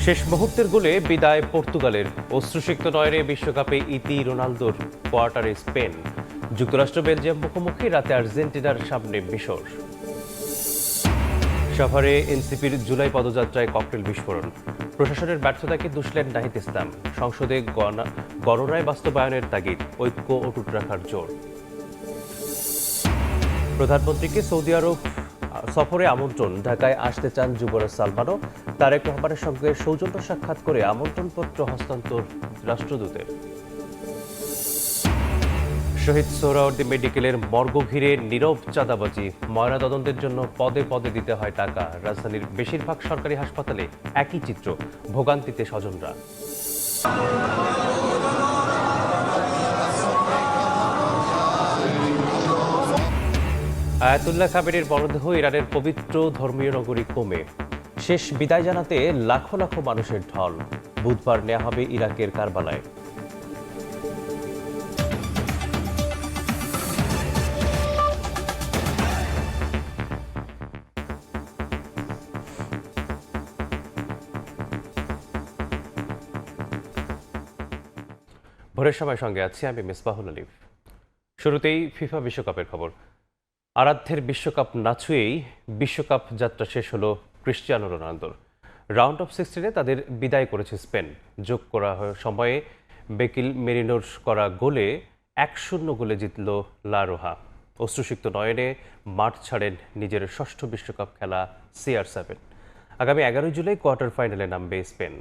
শেষ মুহূর্তের গোলে বিদায় পর্তুগালের। অশ্রুসিক্ত নয়নে বিশ্বকাপে ইতি রোনালদোর। কোয়ার্টারে স্পেন। যুক্তরাষ্ট্র বেলজিয়াম মুখোমুখি, রাতে আর্জেন্টিনার সামনে মিশর। সাভারে এনসিপির জুলাই পদযাত্রায় ককটেল বিস্ফোরণ। প্রশাসনের ব্যর্থতাকে দুষলেন নাহিদ ইসলাম। সংসদে গণরায় বাস্তবায়নের তাগিদ, ঐক্য অটুট রাখার জোর। প্রধানমন্ত্রীকে সৌদি আরব সফরে আমন্ত্রণ। ঢাকায় আসতে চান যুবরাজ সালমানও। তারেক রহমানের সঙ্গে সৌজন্য সাক্ষাৎ করে আমন্ত্রণপত্র হস্তান্তর রাষ্ট্রদূতের। শহীদ সোহরাওয়ার্দী মেডিকেলের মর্গ ঘিরে নীরব চাঁদাবাজি। ময়নাতদন্তের জন্য পদে পদে দিতে হয় টাকা। রাজধানীর বেশিরভাগ সরকারি হাসপাতালে একই চিত্র, ভোগান্তিতে স্বজনরা। আয়াতুল্লাহ খামেনির মরদেহ ইরানের পবিত্র ধর্মীয় নগরী কোমে। শেষ বিদায় জানাতে লাখো লাখো মানুষের ঢল। বুধবার নেওয়া হবে ইরাকের কারবালায়। ভোরের সময় সঙ্গে আছি আমি মিসবাহুল আলিফ। শুরুতেই ফিফা বিশ্বকাপের খবর। আরাধ্যের বিশ্বকাপ না ছুঁয়েই বিশ্বকাপ যাত্রা শেষ হলো ক্রিস্টিয়ানো রোনালদোর। রাউন্ড অফ 16-এ তাদের বিদায় করেছে স্পেন। যোগ করা সময়ে বেকিল মেরিনোর করা গোলে 1-0 গোলে জিতল লা রোহা। অশ্রুসিক্ত নয়নে মাঠ ছাড়েন নিজের ষষ্ঠ বিশ্বকাপ খেলা CR7। আগামী 11 জুলাই কোয়ার্টার ফাইনালে নামবে স্পেন।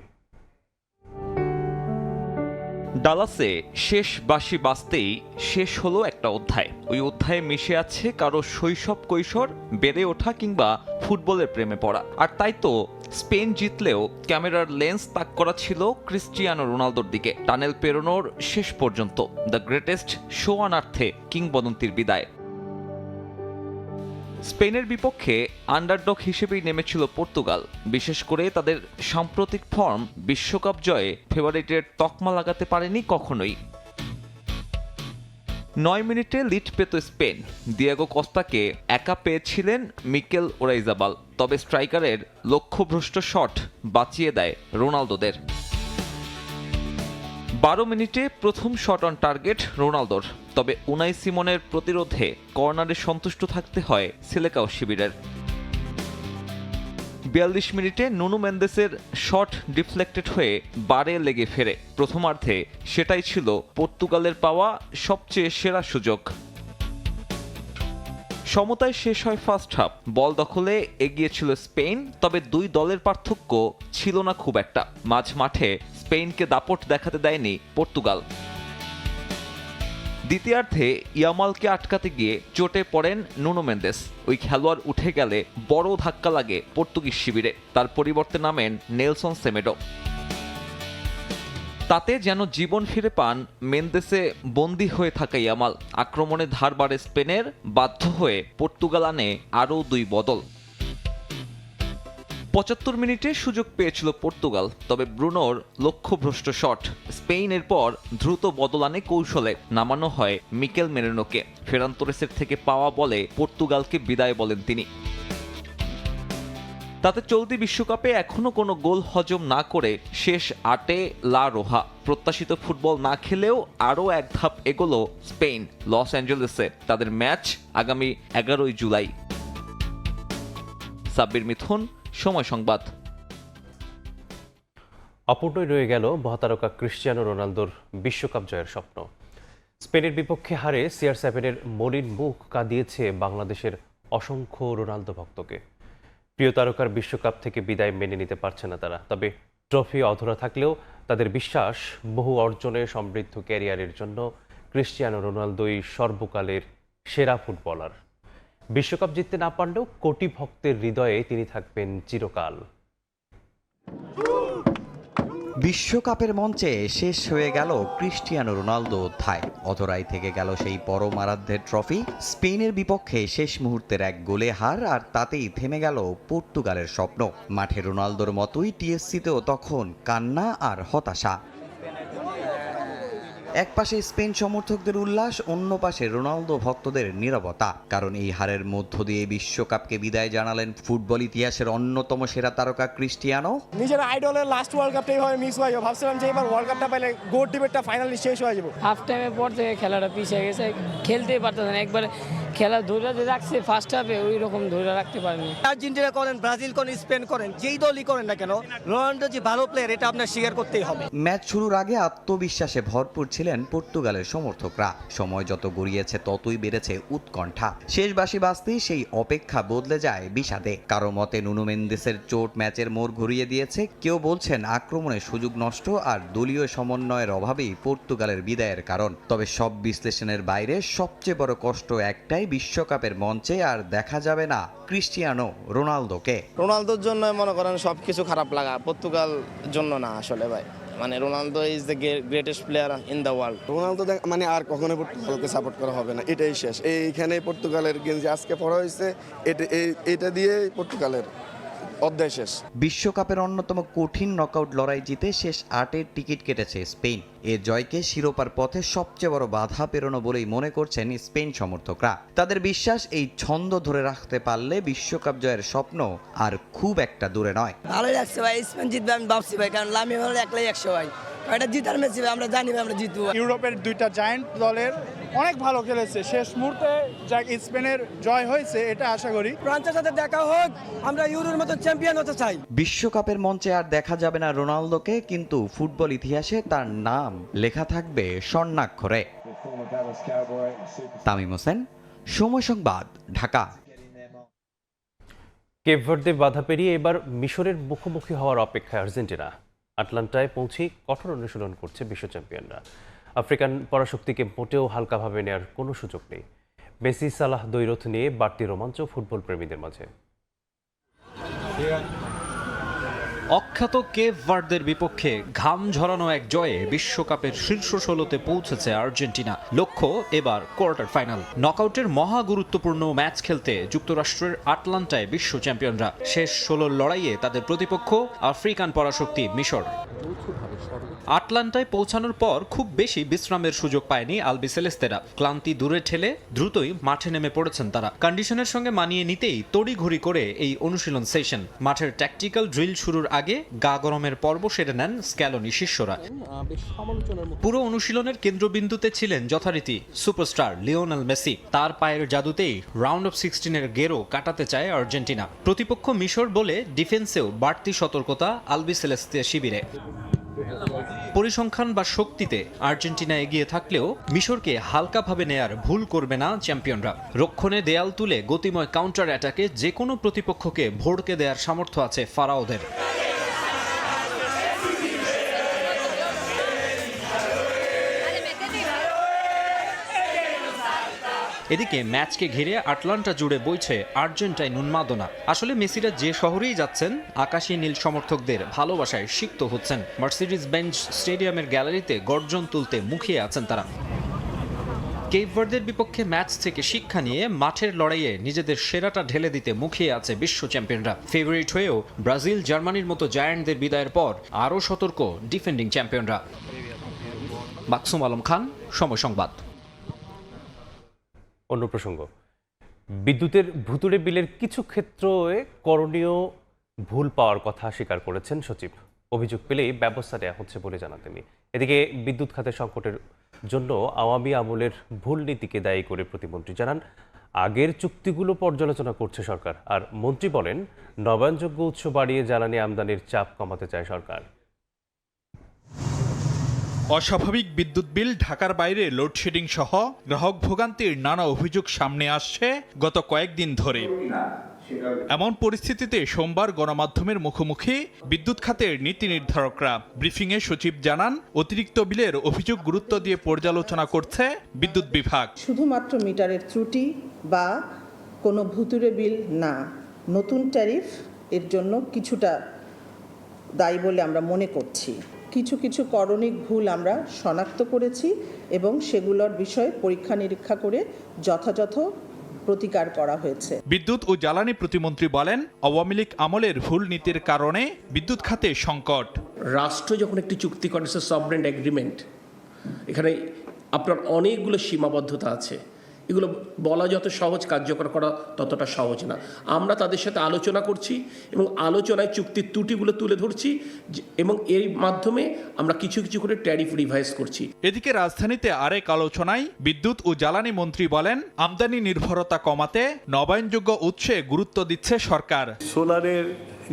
ডালাসে শেষ বাঁশি বাজতেই শেষ হলো একটা অধ্যায়। ওই অধ্যায়ে মিশে আছে কারো শৈশব কৈশোর, বেড়ে ওঠা কিংবা ফুটবলের প্রেমে পড়া। আর তাই তো স্পেন জিতলেও ক্যামেরার লেন্স তাক করা ছিল ক্রিস্টিয়ানো রোনালদোর দিকে। টানেল পেরোনোর শেষ পর্যন্ত দ্য গ্রেটেস্ট শো অন আর্থে কিংবদন্তির বিদায়। স্পেনের বিপক্ষে আন্ডারডগ হিসেবেই নেমেছিল পর্তুগাল। বিশেষ করে তাদের সাম্প্রতিক ফর্ম বিশ্বকাপ জয়ে ফেভারিটের তকমা লাগাতে পারেনি কখনোই। 9 মিনিটে লিড পেত স্পেন। দিয়েগো কস্তাকে একা পেয়েছিলেন মিকেল ওরাইজাবাল, তবে স্ট্রাইকারের লক্ষ্যভ্রষ্ট শট বাঁচিয়ে দেয় রোনালদোদের। 12 মিনিটে প্রথম শট অন টার্গেট রোনালদোর, তবে উনাই সিমনের প্রতিরোধে কর্নারে সন্তুষ্ট থাকতে হয় সিলেকাও শিবিরের। 42 মিনিটে নুনো মেন্দেসের শট ডিফ্লেক্টেড হয়ে বারে লেগে ফেরে। প্রথমার্ধে সেটাই ছিল পর্তুগালের পাওয়া সবচেয়ে সেরা সুযোগ। সমতায় শেষ হয় ফার্স্ট হাফ। বল দখলে এগিয়েছিল স্পেন, তবে দুই দলের পার্থক্য ছিল না খুব একটা। মাঝ মাঠে স্পেনকে দাপট দেখাতে দেয়নি পর্তুগাল। দ্বিতীয়ার্ধে ইয়ামালকে আটকাতে গিয়ে চোটে পড়েন নুনো মেন্দেস। ওই খেলোয়াড় উঠে গেলে বড় ধাক্কা লাগে পর্তুগিজ শিবিরে। তার পরিবর্তে নামেন নেলসন সেমেডো। তাতে যেন জীবন ফিরে পান মেন্দেসে বন্দী হয়ে থাকা ইয়ামাল। আক্রমণে ধার বাড়ে স্পেনের, বাধ্য হয়ে পর্তুগাল আনে আরও 2 বদল। 75 মিনিটে সুযোগ পেয়েছিল পর্তুগাল, তবে ব্রুনোর লক্ষ্যভ্রষ্ট শট। স্পেনের পর দ্রুত বদল আনে কৌশলে। নামানো হয় মিকেল মেরিনোকে। ফেরান তোরেসের থেকে পাওয়া বলে পর্তুগালকে বিদায় বলেন তিনি। তাতে চলতি বিশ্বকাপে এখনো কোনো গোল হজম না করে শেষ 8-এ লা রোহা। প্রত্যাশিত ফুটবল না খেলেও আরও এক ধাপ এগোলো স্পেন। লস অ্যাঞ্জেলেসে তাদের ম্যাচ আগামী 11 জুলাই। সাব্বির মিথুন, সময় সংবাদ। অপূর্ণই রয়ে গেল মহাতারকা ক্রিস্টিয়ানো রোনালদোর বিশ্বকাপ জয়ের স্বপ্ন। স্পেনের বিপক্ষে হারে CR7-এর মলিন মুখ কাঁদিয়েছে বাংলাদেশের অসংখ্য রোনালদো ভক্তকে। প্রিয় তারকার বিশ্বকাপ থেকে বিদায় মেনে নিতে পারছে না তারা। তবে ট্রফি অধরা থাকলেও তাদের বিশ্বাস, বহু অর্জনে সমৃদ্ধ ক্যারিয়ারের জন্য ক্রিস্টিয়ানো রোনালদোই সর্বকালের সেরা ফুটবলার। বিশ্বকাপ জিততে না পারলেও কোটি ভক্তের হৃদয়ে তিনি থাকবেন চিরকাল। বিশ্বকাপের মঞ্চে শেষ হয়ে গেল ক্রিস্টিয়ানো রোনালদো অধ্যায়। অধরাই থেকে গেল সেই পরম আরাধ্যের ট্রফি। স্পেনের বিপক্ষে শেষ মুহূর্তের এক গোলে হার, আর তাতেই থেমে গেল পর্তুগালের স্বপ্ন। মাঠে রোনালদোর মতোই TFC-তেও তখন কান্না আর হতাশা। এক পাশে স্পেন সমর্থকদের উল্লাস, অন্য পাশে রোনালদো ভক্তদের নীরবতা। কারণ এই হারের মধ্য দিয়ে বিশ্বকাপকে বিদায় জানালেন ফুটবল ইতিহাসের অন্যতম সেরা তারকা ক্রিস্টিয়ানো। নিজের আইডলের লাস্ট ওয়ার্ল্ড কাপটা এইভাবে মিস হয়ে যাবে, ভাবছিলাম যে এবার ওয়ার্ল্ড কাপটা পাইলে গোট ডিবেটটা ফাইনালি শেষ হয়ে যাবে। হাফ টাইমের পর থেকে খেলাটা পিছিয়ে গেছে, খেলতেই পারতেছে না। একবারে খেলা ধরে রাখছে ফার্স্ট হাফে, ওই রকম ধরে রাখতে পারেনি। আর্জেন্টিনা করেন, ব্রাজিল করেন, স্পেন করেন, যেই দলই করেন না কেন, রোনাল্ডো যে ভালো প্লেয়ার এটা আপনার স্বীকার করতেই হবে। ম্যাচ শুরুর আগে আত্মবিশ্বাসে ভরপুর ছিলেন পর্তুগালের সমর্থকরা। সময় যত গড়িয়েছে ততই বেড়েছে উৎকণ্ঠা। শেষ বাঁশি বাজতেই সেই অপেক্ষা বদলে যায় বিষাদে। কারো মতে নুনো মেন্দেসের চোট ম্যাচের মোড় ঘুরিয়ে দিয়েছে, কেউ বলছেন আক্রমণে সুযোগ নষ্ট আর দলীয় সমন্বয়ের অভাবেই পর্তুগালের বিদায়ের কারণ। তবে সব বিশ্লেষণের বাইরে সবচেয়ে বড় কষ্ট একটাই, বিশ্বকাপের মঞ্চে আর দেখা যাবে না ক্রিস্টিয়ানো রোনালদোকে। রোনালদোর জন্য মনে করেন সবকিছু খারাপ লাগা, পর্তুগাল জন্য না আসলে ভাই। মানে Ronaldo is the greatest player in the world. Ronaldo মানে আর কখনো পর্তুগালকে সাপোর্ট করা হবে না, এটাই শেষ। এইখানে পর্তুগালের গেঞ্জি আজকে পড়া হয়েছে, এটা দিয়ে পর্তুগালের অধ্যায় শেষ। বিশ্বকাপের অন্যতম কঠিন নকআউট লড়াই জিতে শেষ 8-এর টিকিট কেটেছে স্পেন। এ জয়কে শিরোপার পথে সবচেয়ে বড় বাধা পেরোনো বলেই মনে করছেন স্পেন সমর্থকরা। তাদের বিশ্বাস এই ছন্দ ধরে রাখতে পারলে বিশ্বকাপ জয়ের স্বপ্ন আর খুব একটা দূরে নয়। ভালোই লাগছে ভাই, স্পেন জিতবে আমি ভাবছি ভাই, কারণ লামি ভালো একলাই 100 ভাই, এটা জিতার ম্যাচ আমরা জানি ভাই আমরা জিতবো। ইউরোপের দুইটা জায়ান্ট দলের অনেক ভালো খেলেছে, শেষ মুহূর্তে যা স্পেনের জয় হয়েছে এটা আশা করি ফ্রান্সের সাথে দেখা হোক, আমরা ইউরোর মতো চ্যাম্পিয়ন হতে চাই। বিশ্বকাপের মঞ্চে আর দেখা যাবে না রোনালদোকে, কিন্তু ফুটবল ইতিহাসে তার নাম লেখা থাকবে স্বর্ণাক্ষরে। তামিম হোসেন, সময় সংবাদ, ঢাকা। কেপ ভার্দে বাধা পেরিয়ে এবার মিশরের মুখোমুখি হওয়ার অপেক্ষায় আর্জেন্টিনা। আটলান্টায় পৌঁছে কঠোর অনুশীলন করছে বিশ্ব চ্যাম্পিয়নরা। আফ্রিকান পরাশক্তিকে মোটেও হালকাভাবে নেওয়ার কোনো সুযোগ নেই। মেসি সালাহ দ্বৈরথ নিয়ে বাড়তি রোমাঞ্চ ফুটবল প্রেমীদের মাঝে। অখ্যাত কেপ ভার্দের বিপক্ষে ঘাম ঝরানো এক জয়ে বিশ্বকাপের শীর্ষ 16তে পৌঁছেছে আর্জেন্টিনা। লক্ষ্য এবার কোয়ার্টার ফাইনাল। নকআউটের মহা গুরুত্বপূর্ণ ম্যাচ খেলতে যুক্তরাষ্ট্রের আটলান্টায় বিশ্ব চ্যাম্পিয়নরা। শেষ 16 লড়াইয়ে তাদের প্রতিপক্ষ আফ্রিকান পরাশক্তি মিশর। আটলান্টায় পৌঁছানোর পর খুব বেশি বিশ্রামের সুযোগ পায়নি আলবিসেলেস্তেরা। ক্লান্তি দূরে ঠেলে দ্রুতই মাঠে নেমে পড়েছেন তারা। কন্ডিশনের সঙ্গে মানিয়ে নিতেই তড়িঘড়ি করে এই অনুশীলন সেশন। মাঠের ট্যাকটিক্যাল ড্রিল শুরুর আগে গা গরমের পর্ব সেরে নেন স্ক্যালোনি শিষ্যরা। পুরো অনুশীলনের কেন্দ্রবিন্দুতে ছিলেন যথারীতি সুপারস্টার লিওনেল মেসি। তার পায়ের জাদুতেই রাউন্ড অফ 16-এর গেরো কাটাতে চায় আর্জেন্টিনা। প্রতিপক্ষ মিশর বলে ডিফেন্সেও বাড়তি সতর্কতা আলবিসেলেস্তে শিবিরে। পরিসংখ্যান বা শক্তিতে আর্জেন্টিনা এগিয়ে থাকলেও মিশরকে হালকাভাবে নেয়ার ভুল করবে না চ্যাম্পিয়নরা। রক্ষণে দেয়াল তুলে গতিময় কাউন্টার অ্যাটাকে যে কোনো প্রতিপক্ষকে ভড়কে দেওয়ার সামর্থ্য আছে ফারাওদের। এদিকে ম্যাচকে ঘিরে আটলান্টা জুড়ে বইছে আর্জেন্টাইন উন্মাদনা। আসলে মেসিরা যে শহরেই যাচ্ছেন আকাশী নীল সমর্থকদের ভালোবাসায় সিক্ত হচ্ছেন। মার্সিডিজ বেঞ্জ স্টেডিয়ামের গ্যালারিতে গর্জন তুলতে মুখিয়ে আছেন তারা। কেপ ভার্দের বিপক্ষে ম্যাচ থেকে শিক্ষা নিয়ে মাঠের লড়াইয়ে নিজেদের সেরাটা ঢেলে দিতে মুখিয়ে আছে বিশ্ব চ্যাম্পিয়নরা। ফেভারিট হয়েও ব্রাজিল জার্মানির মতো জায়ান্টদের বিদায়ের পর আরও সতর্ক ডিফেন্ডিং চ্যাম্পিয়নরা। মাকসুম আলম খান, সময় সংবাদ। অন্য প্রসঙ্গ, বিদ্যুতের ভুতুড়ে বিলের কিছু ক্ষেত্রে করণীয় ভুল পাওয়ার কথা স্বীকার করেছেন সচিব। অভিযোগ পেলেই ব্যবস্থা নেওয়া হচ্ছে বলে জানান তিনি। এদিকে বিদ্যুৎ খাতের সংকটের জন্য আওয়ামী আমলের ভুল নীতিকে দায়ী করে প্রতিমন্ত্রী জানান আগের চুক্তিগুলো পর্যালোচনা করছে সরকার। আর মন্ত্রী বলেন নবায়নযোগ্য উৎস বাড়িয়ে জ্বালানি আমদানির চাপ কমাতে চায় সরকার। অস্বাভাবিক বিদ্যুৎ বিল, ঢাকার বাইরে লোডশেডিং সহ গ্রাহক ভোগান্তির নানা অভিযোগ সামনে আসছে গত কয়েকদিন ধরে। এমন পরিস্থিতিতে সোমবার গণমাধ্যমের মুখোমুখি বিদ্যুৎ খাতের নীতি নির্ধারকরা। ব্রিফিংয়ে সচিব জানান অতিরিক্ত বিলের অভিযোগ গুরুত্ব দিয়ে পর্যালোচনা করছে বিদ্যুৎ বিভাগ। শুধুমাত্র মিটারের ত্রুটি বা কোনো ভুতুড়ে বিল না, নতুন ট্যারিফ এর জন্য কিছুটা দায়ী বলে আমরা মনে করছি। কিছু কিছু করণিক ভুল আমরা শনাক্ত করেছি এবং সেগুলোর বিষয়ে পরীক্ষা নিরীক্ষা করে যথাযথ প্রতিকার করা হয়েছে। বিদ্যুৎ ও জ্বালানি প্রতিমন্ত্রী বলেন আওয়ামী লীগ আমলের ভুল নীতির কারণে বিদ্যুৎ খাতে সংকট। রাষ্ট্র যখন একটি চুক্তি করে, সফরেন এগ্রিমেন্ট, এখানে আপনার অনেকগুলো সীমাবদ্ধতা আছে, এগুলো বলা যত সহজ, কার্যকর করা ততটা সহজ না। আমরা তাদের সাথে আলোচনা করছি এবং আলোচনায় চুক্তির ত্রুটিগুলো তুলে ধরছি এবং এর মাধ্যমে আমরা কিছু কিছু করে ট্যারিফ রিভাইজ করছি। এদিকে রাজধানীতে আরেক আলোচনায় বিদ্যুৎ ও জ্বালানি মন্ত্রী বলেন, আমদানি নির্ভরতা কমাতে নবায়নযোগ্য উৎসে গুরুত্ব দিচ্ছে সরকার। সোলারের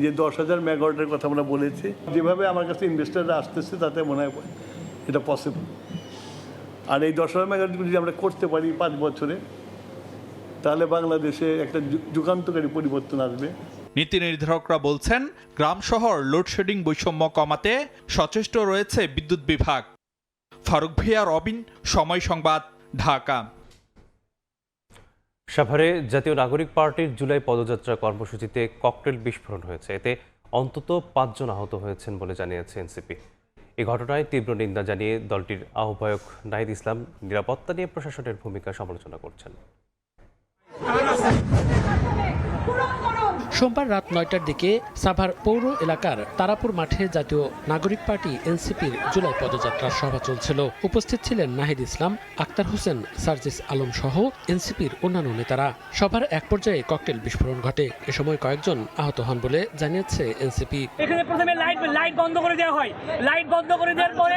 যে 10,000 মেগাওয়াটের কথা আমরা বলেছি, যেভাবে আমার কাছে ইনভেস্টাররা আসতেছে তাতে মনে হয় এটা পসিবল। আর এই 10,000 মেগাওয়াট যদি আমরা করতে পারি 5 বছরে, তাহলে বাংলাদেশে একটা যুগান্তকারী পরিবর্তন আসবে। নীতি নির্ধারকরা বলছেন, গ্রাম শহর লোডশেডিং বৈষম্য কমাতে সচেষ্ট রয়েছে বিদ্যুৎ বিভাগ। ফারুক ভিয়া, রবিন, সময় সংবাদ, ঢাকা। সাভারে জাতীয় নাগরিক পার্টির জুলাই পদযাত্রা কর্মসূচিতে ককটেল বিস্ফোরণ হয়েছে। এতে অন্তত 5 জন আহত হয়েছেন বলে জানিয়েছে এনসিপি। এই ঘটনায় তীব্র নিন্দা জানিয়ে দলটির আহ্বায়ক নাহিদ ইসলাম নিরাপত্তা নিয়ে প্রশাসনের ভূমিকা সমালোচনা করছেন। সোমবার রাত 9টার দিকে সাভার পৌর এলাকার তারাপুর মাঠে জাতীয় নাগরিক পার্টি এনসিপির জুলাই পদযাত্রার সভা চলছিল। উপস্থিত ছিলেন নাহিদ ইসলাম, আক্তার হোসেন, সার্জিস আলম সহ এনসিপির অন্যান্য নেতারা। সভার এক পর্যায়ে ককটেল বিস্ফোরণ ঘটে। এ সময় কয়েকজন আহত হন বলে জানিয়েছে এনসিপি। এখানে প্রথমে লাইট বন্ধ করে দেওয়া হয়, লাইট বন্ধ করে দেওয়ার পরে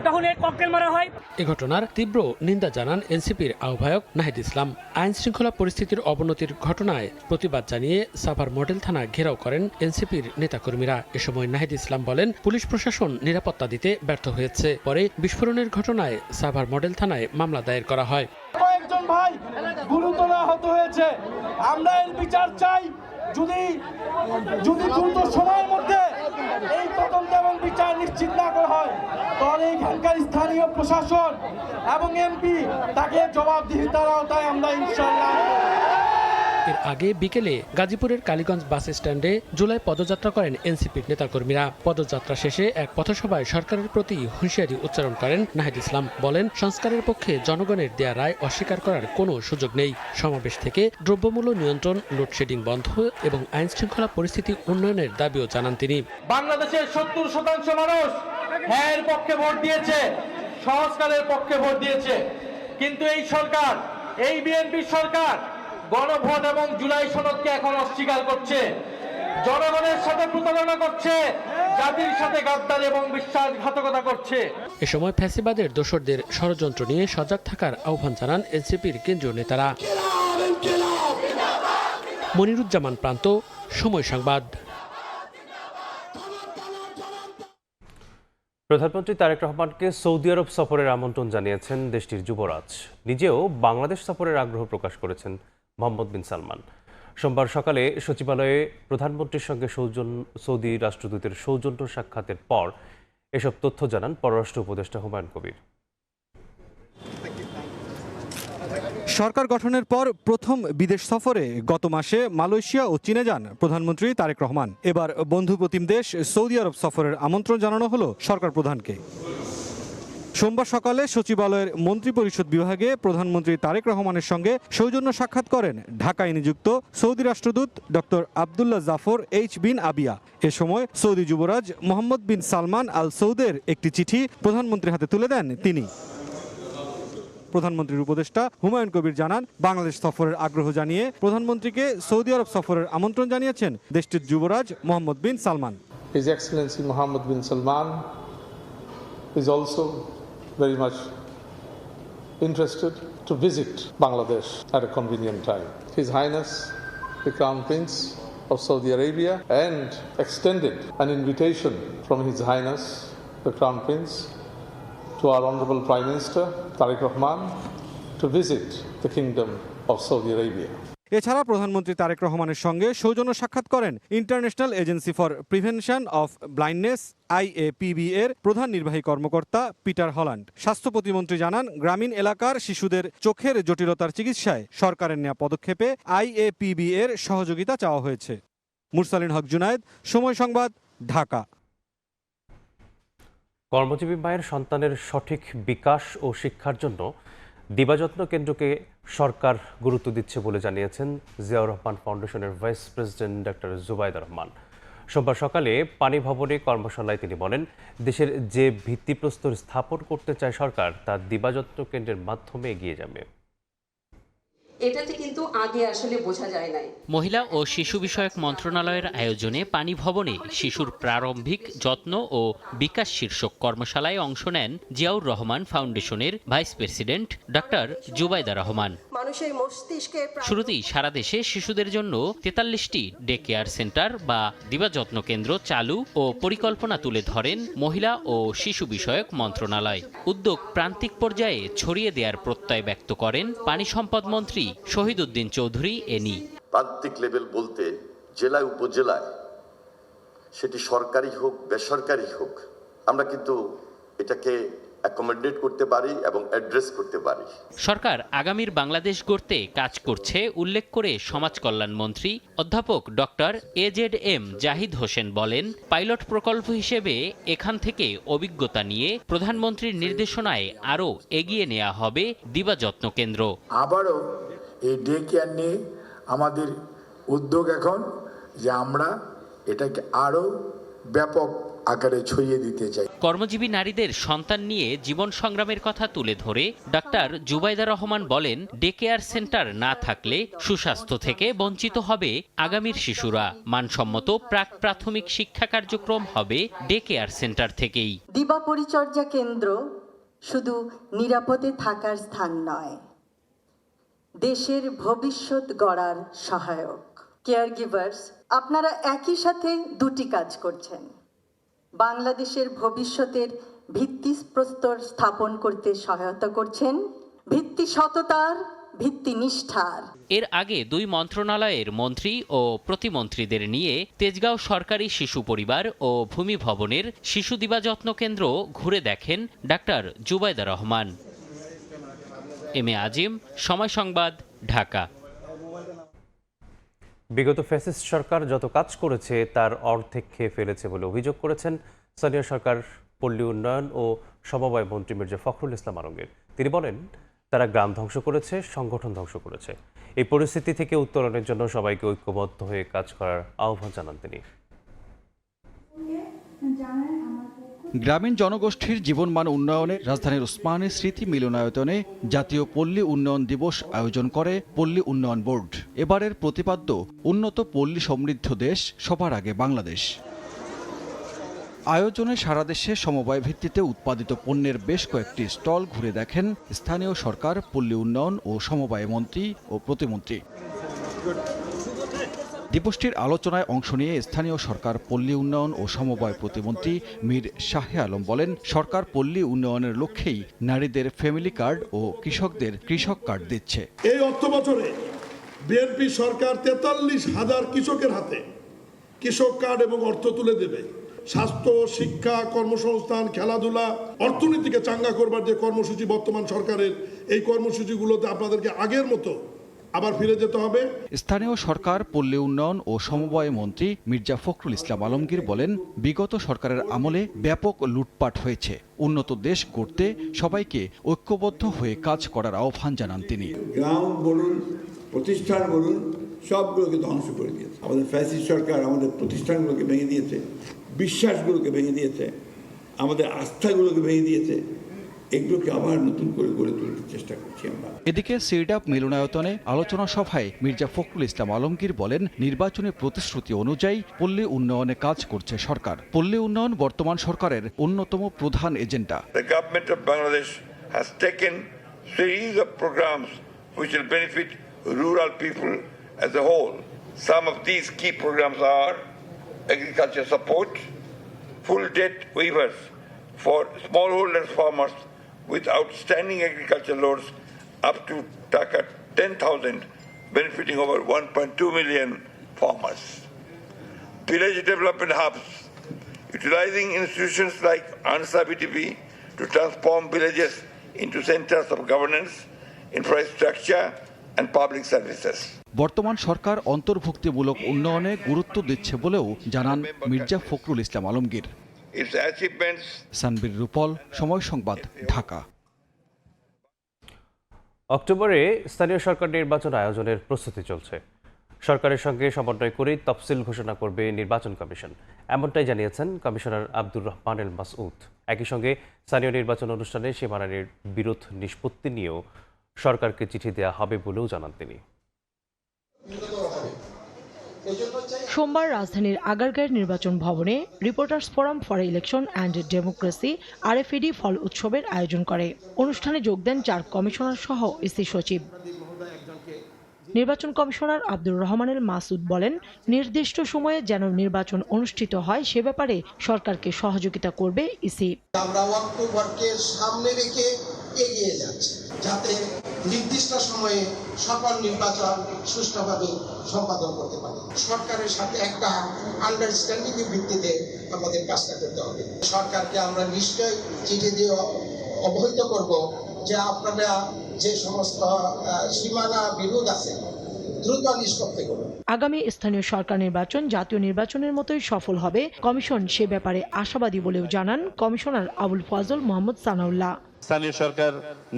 তখন এই ককটেল মারা হয়। এ ঘটনার তীব্র নিন্দা জানান এনসিপির আহ্বায়ক নাহিদ ইসলাম। আইন শৃঙ্খলা পরিস্থিতির অবনতির ঘটনায় প্রতিবাদ জানিয়ে সাভার মডেল থানা ঘেরাও করেন এনসিপির নেতাকর্মীরা। এ সময় নাহিদ ইসলাম বলেন, পুলিশ প্রশাসন নিরাপত্তা দিতে ব্যর্থ হয়েছে। পরে বিস্ফোরণের ঘটনায় সাভার মডেল থানায় মামলা দায়ের করা হয়। কয়েকজন ভাই গুরুতর আহত হয়েছে, আমরা এর বিচার চাই। যদি দ্রুত সময়ের মধ্যে এই তদন্ত এবং বিচার নিশ্চিত না করা হয়, তাহলে এখানকার স্থানীয় প্রশাসন এবং এমপি তাকে জবাবদিহিতার আওতায় আমরা ইনশাআল্লাহ। এর আগে বিকেলে গাজীপুরের কালীগঞ্জ বাস স্ট্যান্ডে জুলাই পদযাত্রা করেন এনসিপির নেতাকর্মীরা। পদযাত্রা শেষে এক পথসভায় সরকারের প্রতি হুঁশিয়ারি উচ্চারণ করেন নাহিদ ইসলাম। বলেন, সংস্কারের পক্ষে জনগণের দেয়া রায় অস্বীকার করার কোনো সুযোগ নেই। সমাবেশ থেকে দ্রব্যমূল্য নিয়ন্ত্রণ, লোডশেডিং বন্ধ এবং আইন শৃঙ্খলা পরিস্থিতি উন্নয়নের দাবিও জানান তিনি। বাংলাদেশের 70% মানুষ হ্যাঁ এর পক্ষে ভোট দিয়েছে, সংস্কারের পক্ষে ভোট দিয়েছে, কিন্তু এই সরকার, এই বিএনপি সরকার গণভোট এবং জুলাই সনদকে এখন অস্বীকার করছে, জনগণের সাথে প্রতারণা করছে, জাতির সাথে গাদ্দারি এবং বিশ্বাসঘাতকতা করছে। এ সময় ফ্যাসিবাদের দোসরদের ষড়যন্ত্র নিয়ে সজাগ থাকার আহ্বান জানান এনসিপির কেন্দ্রীয় নেতারা। মনিরুজ্জামান প্রান্ত, সময় সংবাদ। প্রধানমন্ত্রী তারেক রহমানকে সৌদি আরব সফরের আমন্ত্রণ জানিয়েছেন দেশটির যুবরাজ। নিজেও বাংলাদেশ সফরের আগ্রহ প্রকাশ করেছেন মোহাম্মদ বিন সালমান। সোমবার সকালে সচিবালয়ে প্রধানমন্ত্রীর সঙ্গে সৌদি রাষ্ট্রদূতের সৌজন্য সাক্ষাতের পর এসব তথ্য জানান পররাষ্ট্র উপদেষ্টা হুমায়ুন কবির। সরকার গঠনের পর প্রথম বিদেশ সফরে গত মাসে মালয়েশিয়া ও চীনে যান প্রধানমন্ত্রী তারেক রহমান। এবার বন্ধু প্রতিম দেশ সৌদি আরব সফরের আমন্ত্রণ জানানো হলো সরকার প্রধানকে। সোমবার সকালে সচিবালয়ের মন্ত্রিপরিষদ বিভাগে প্রধানমন্ত্রী তারেক রহমানের সঙ্গে সৌজন্য সাক্ষাৎ করেন ঢাকায় নিযুক্ত সৌদি রাষ্ট্রদূত ডক্টর আবদুল্লাহ জাফর এইচ বিন আবিয়া। এ সময় সৌদি যুবরাজ মোহাম্মদ বিন সালমান আল সৌদের একটি চিঠি প্রধানমন্ত্রীর হাতে তুলে দেন তিনি। প্রধানমন্ত্রীর উপদেষ্টা হুমায়ুন কবির জানান, বাংলাদেশ সফরের আগ্রহ জানিয়ে প্রধানমন্ত্রীকে সৌদি আরব সফরের আমন্ত্রণ জানিয়েছেন দেশটির যুবরাজ মোহাম্মদ বিন Salman. His Excellency Mohammed bin Salman is also very much interested to visit Bangladesh at a convenient time. His Highness the Crown Prince of Saudi Arabia and extended an invitation from His Highness the Crown Prince to our Honorable Prime Minister Tariq Rahman to visit the Kingdom of Saudi Arabia. এছাড়া প্রধানমন্ত্রী তারেক রহমানের সঙ্গে সৌজন্য সাক্ষাৎ করেন international agency for prevention of blindness IAPB এর প্রধান নির্বাহী কর্মকর্তা পিটার হল্যান্ড। স্বাস্থ্য প্রতিমন্ত্রী জানান, গ্রামীণ এলাকার শিশুদের চোখের জটিলতার চিকিৎসায় সরকারের নেওয়া পদক্ষেপে IAPB এর সহযোগিতা চাওয়া হয়েছে। মুরসালিন হক জুনায়েদ, সময় সংবাদ, ঢাকা। কর্মজীবী মায়ের সন্তানের সঠিক বিকাশ ও শিক্ষার জন্য দিবাযত্ন কেন্দ্রকে সরকার গুরুত্ব দিচ্ছে বলে জানিয়েছেন জিয়াউর রহমান ফাউন্ডেশনের vice president doctor Zubaida Rahman. সোমবার সকালে পানি ভবনে কর্মশালায় তিনি বলেন, দেশের যে ভিত্তিপ্রস্তর স্থাপন করতে চায় সরকার তা দিবাযত্ন কেন্দ্রের মাধ্যমে এগিয়ে যাবে। এটাতে কিন্তু আগে আসলে বোঝা যায় নাই। মহিলা ও শিশু বিষয়ক মন্ত্রণালয়ের আয়োজনে পানি ভবনে শিশুর প্রারম্ভিক যত্ন ও বিকাশ শীর্ষক কর্মশালায় অংশ নেন জিয়াউর রহমান ফাউন্ডেশনের vice president doctor Zubaida Rahman. মানুষের মস্তিষ্কে শুরুতেই সারা দেশে শিশুদের জন্য ৪৩টি ডে কেয়ার সেন্টার বা দিবাযত্ন কেন্দ্র চালু ও পরিকল্পনা তুলে ধরেন মহিলা ও শিশু বিষয়ক মন্ত্রণালয়। উদ্যোগ প্রান্তিক পর্যায়ে ছড়িয়ে দেওয়ার প্রত্যয় ব্যক্ত করেন পানি সম্পদ মন্ত্রী শহীদ উদ্দিন চৌধুরী এনি। প্রান্তিক লেভেল বলতে জেলায় উপজেলায়, সেটি সরকারি হোক বেসরকারি হোক, আমরা কিন্তু এটাকে অ্যাকোমোডেট করতে পারি এবং অ্যাড্রেস করতে পারি। সরকার আগামীর বাংলাদেশ গড়তে কাজ করছে উল্লেখ করে সমাজ কল্যাণ মন্ত্রী অধ্যাপক ডক্টর AZM জাহিদ হোসেন বলেন, পাইলট প্রকল্প হিসেবে এখান থেকে অভিজ্ঞতা নিয়ে প্রধানমন্ত্রীর নির্দেশনায় আরও এগিয়ে নেওয়া হবে দিবাযত্ন কেন্দ্র। আবারও এই ডে কেয়ার নিয়ে আমাদের উদ্যোগ এখন যে আমরা এটাকে আরও ব্যাপক আকারে ছড়িয়ে দিতে চাই। কর্মজীবী নারীদের সন্তান নিয়ে জীবন সংগ্রামের কথা তুলে ধরে ডাক্তার জুবাইদা রহমান বলেন, ডে কেয়ার সেন্টার না থাকলে সুস্বাস্থ্য থেকে বঞ্চিত হবে আগামীর শিশুরা। মানসম্মত প্রাক প্রাথমিক শিক্ষা কার্যক্রম হবে ডে কেয়ার সেন্টার থেকেই। দিবা পরিচর্যা কেন্দ্র শুধু নিরাপদে থাকার স্থান নয়, দেশের ভবিষ্যৎ গড়ার সহায়ক। কেয়ার গিভার্স, আপনারা একই সাথে দুটি কাজ করছেন। বাংলাদেশের ভবিষ্যতের ভিত্তিপ্রস্তর স্থাপন করতে সহায়তা করছেন, ভিত্তি সততার, ভিত্তি নিষ্ঠার। এর আগে দুই মন্ত্রণালয়ের মন্ত্রী ও প্রতিমন্ত্রীদের নিয়ে তেজগাঁও সরকারি শিশু পরিবার ও ভূমি ভবনের শিশু দিবাযত্ন কেন্দ্র ঘুরে দেখেন doctor Zubaida Rahman. M A আজিম, সময় সংবাদ, ঢাকা। বিগত ফ্যাসিস্ট সরকার যত কাজ করেছে তার অর্ধেক খেয়ে ফেলেছে বলে অভিযোগ করেছেন স্থানীয় সরকার, পল্লী উন্নয়ন ও সমবায় মন্ত্রী মির্জা ফখরুল ইসলাম আলমগীর। তিনি বলেন, তারা গ্রাম ধ্বংস করেছে, সংগঠন ধ্বংস করেছে। এই পরিস্থিতি থেকে উত্তরণের জন্য সবাইকে ঐক্যবদ্ধ হয়ে কাজ করার আহ্বান জানান তিনি। গ্রামীণ জনগোষ্ঠীর জীবনমান উন্নয়নে রাজধানীর ওসমানী স্মৃতি মিলনায়তনে জাতীয় পল্লী উন্নয়ন দিবস আয়োজন করে পল্লী উন্নয়ন বোর্ড। এবারের প্রতিপাদ্য উন্নত পল্লী সমৃদ্ধ দেশ, সবার আগে বাংলাদেশ। আয়োজনে সারা দেশে সমবায় ভিত্তিতে উৎপাদিত পণ্যের বেশ কয়েকটি স্টল ঘুরে দেখেন স্থানীয় সরকার, পল্লী উন্নয়ন ও সমবায় মন্ত্রী ও প্রতিমন্ত্রী। দিবসটির আলোচনায় অংশ নিয়ে স্থানীয় সরকার, পল্লী উন্নয়ন ও সমবায় প্রতিমন্ত্রী মীর শাহে আলম বলেন, সরকার পল্লী উন্নয়নের লক্ষ্যেই নারীদের ফ্যামিলি কার্ড ও কৃষকদের কৃষক কার্ড দিচ্ছে। এই অর্থ বছরে বিএনপি সরকার 43,000 কৃষকের হাতে কৃষক কার্ড এবং অর্থ তুলে দেবে। স্বাস্থ্য, শিক্ষা, কর্মসংস্থান, খেলাধুলা, অর্থনীতিকে চাঙ্গা করবার যে কর্মসূচি বর্তমান সরকারের, এই কর্মসূচিগুলোতে আপনাদেরকে আগের মতো আবার ফিরে যেতে হবে। স্থানীয় সরকার, পল্লী উন্নয়ন ও সমবায় মন্ত্রী মির্জা ফখরুল ইসলাম আলমগীর বলেন, বিগত সরকারের আমলে ব্যাপক লুটপাট হয়েছে। উন্নত দেশ গড়তে সবাইকে ঐক্যবদ্ধ হয়ে কাজ করার আহ্বান জানান তিনি। গ্রাম বলুন, প্রতিষ্ঠান বলুন, সবগুলোকে ধ্বংস করে দিয়েছে। আমাদের ফ্যাসিস্ট সরকার আমাদের প্রতিষ্ঠানগুলোকে ভেঙে দিয়েছে, বিশ্বাসগুলোকে ভেঙে দিয়েছে, আমাদের আস্থাগুলোকে ভেঙে দিয়েছে। এগুলোকে আবার নতুন করে গড়ে তুলতে চেষ্টা করছি আমরা। এদিকে সিডাপ মিলনায়তনে আলোচনা সভায় মির্জা ফখরুল ইসলাম আলমগীর বলেন, নির্বাচনী প্রতিশ্রুতি অনুযায়ী পল্লী উন্নয়নে কাজ করছে সরকার। পল্লী উন্নয়ন বর্তমান সরকারের অন্যতম প্রধান agenda. The government of Bangladesh has taken series of programs which will benefit rural people as a whole. Some of these key programs are agriculture support, full debt waivers for smallholders farmers with outstanding agriculture loans up to Taka 10,000, benefiting over 1.2 million farmers. Village development hubs, utilizing institutions like ANSA BTP to transform villages into centers of governance, infrastructure and public services. বর্তমান সরকার অন্তর্ভুক্তিমূলক উন্নয়নে গুরুত্ব দিচ্ছে বলেও জানান মির্জা ফখরুল ইসলাম আলমগীর। সানবীর রূপল, সময় সংবাদ, ঢাকা। অক্টোবরে স্থানীয় সরকার নির্বাচন আয়োজনের প্রস্তুতি চলছে। সরকারের সঙ্গে সমন্বয় করেই তফসিল ঘোষণা করবে নির্বাচন কমিশন, এমনটাই জানিয়েছেন কমিশনার আব্দুর রহমান এল মাসউদ। একই সঙ্গে স্থানীয় নির্বাচন অনুষ্ঠানে সীমানার বিরোধ নিষ্পত্তি নিয়েও সরকারকে চিঠি দেওয়া হবে বলেও জানান তিনি। সোমবার রাজধানীর আগারগাঁয়ের নির্বাচন ভবনে reporters forum for election and democracy RFED ফল উৎসবের আয়োজন করে। অনুষ্ঠানে যোগ দেন 4 কমিশনার সহ ইসি সচিব। নির্বাচন কমিশনার আব্দুর রহমান এল মাসউদ বলেন, নির্দিষ্ট সময়ে যেন নির্বাচন অনুষ্ঠিত হয় সে ব্যাপারে সরকারকে সহযোগিতা করবে ইসি। আমরা অক্টোবরকে সামনে রেখে এগিয়ে যাচ্ছি যাতে নির্দিষ্ট সময়ে সকল নির্বাচন সুষ্ঠুভাবে সম্পাদন করতে পারে। সরকারের সাথে একটা আন্ডারস্ট্যান্ডিং এর ভিত্তিতে আমাদের কাজটা করতে হবে। সরকারকে আমরা নিশ্চয়ই চিঠি দিয়ে অবহিত করব যে আপনারা যে সমস্ত সীমানা বিরোধ আছে দ্রুত নিষ্পত্তি করুন। আগামী স্থানীয় সরকার নির্বাচন জাতীয় নির্বাচনের মতোই সফল হবে কমিশন সে ব্যাপারে আশাবাদী বলেও জানান কমিশনার আবুল ফজল মোহাম্মদ সানাউল্লাহ। স্থানীয় সরকার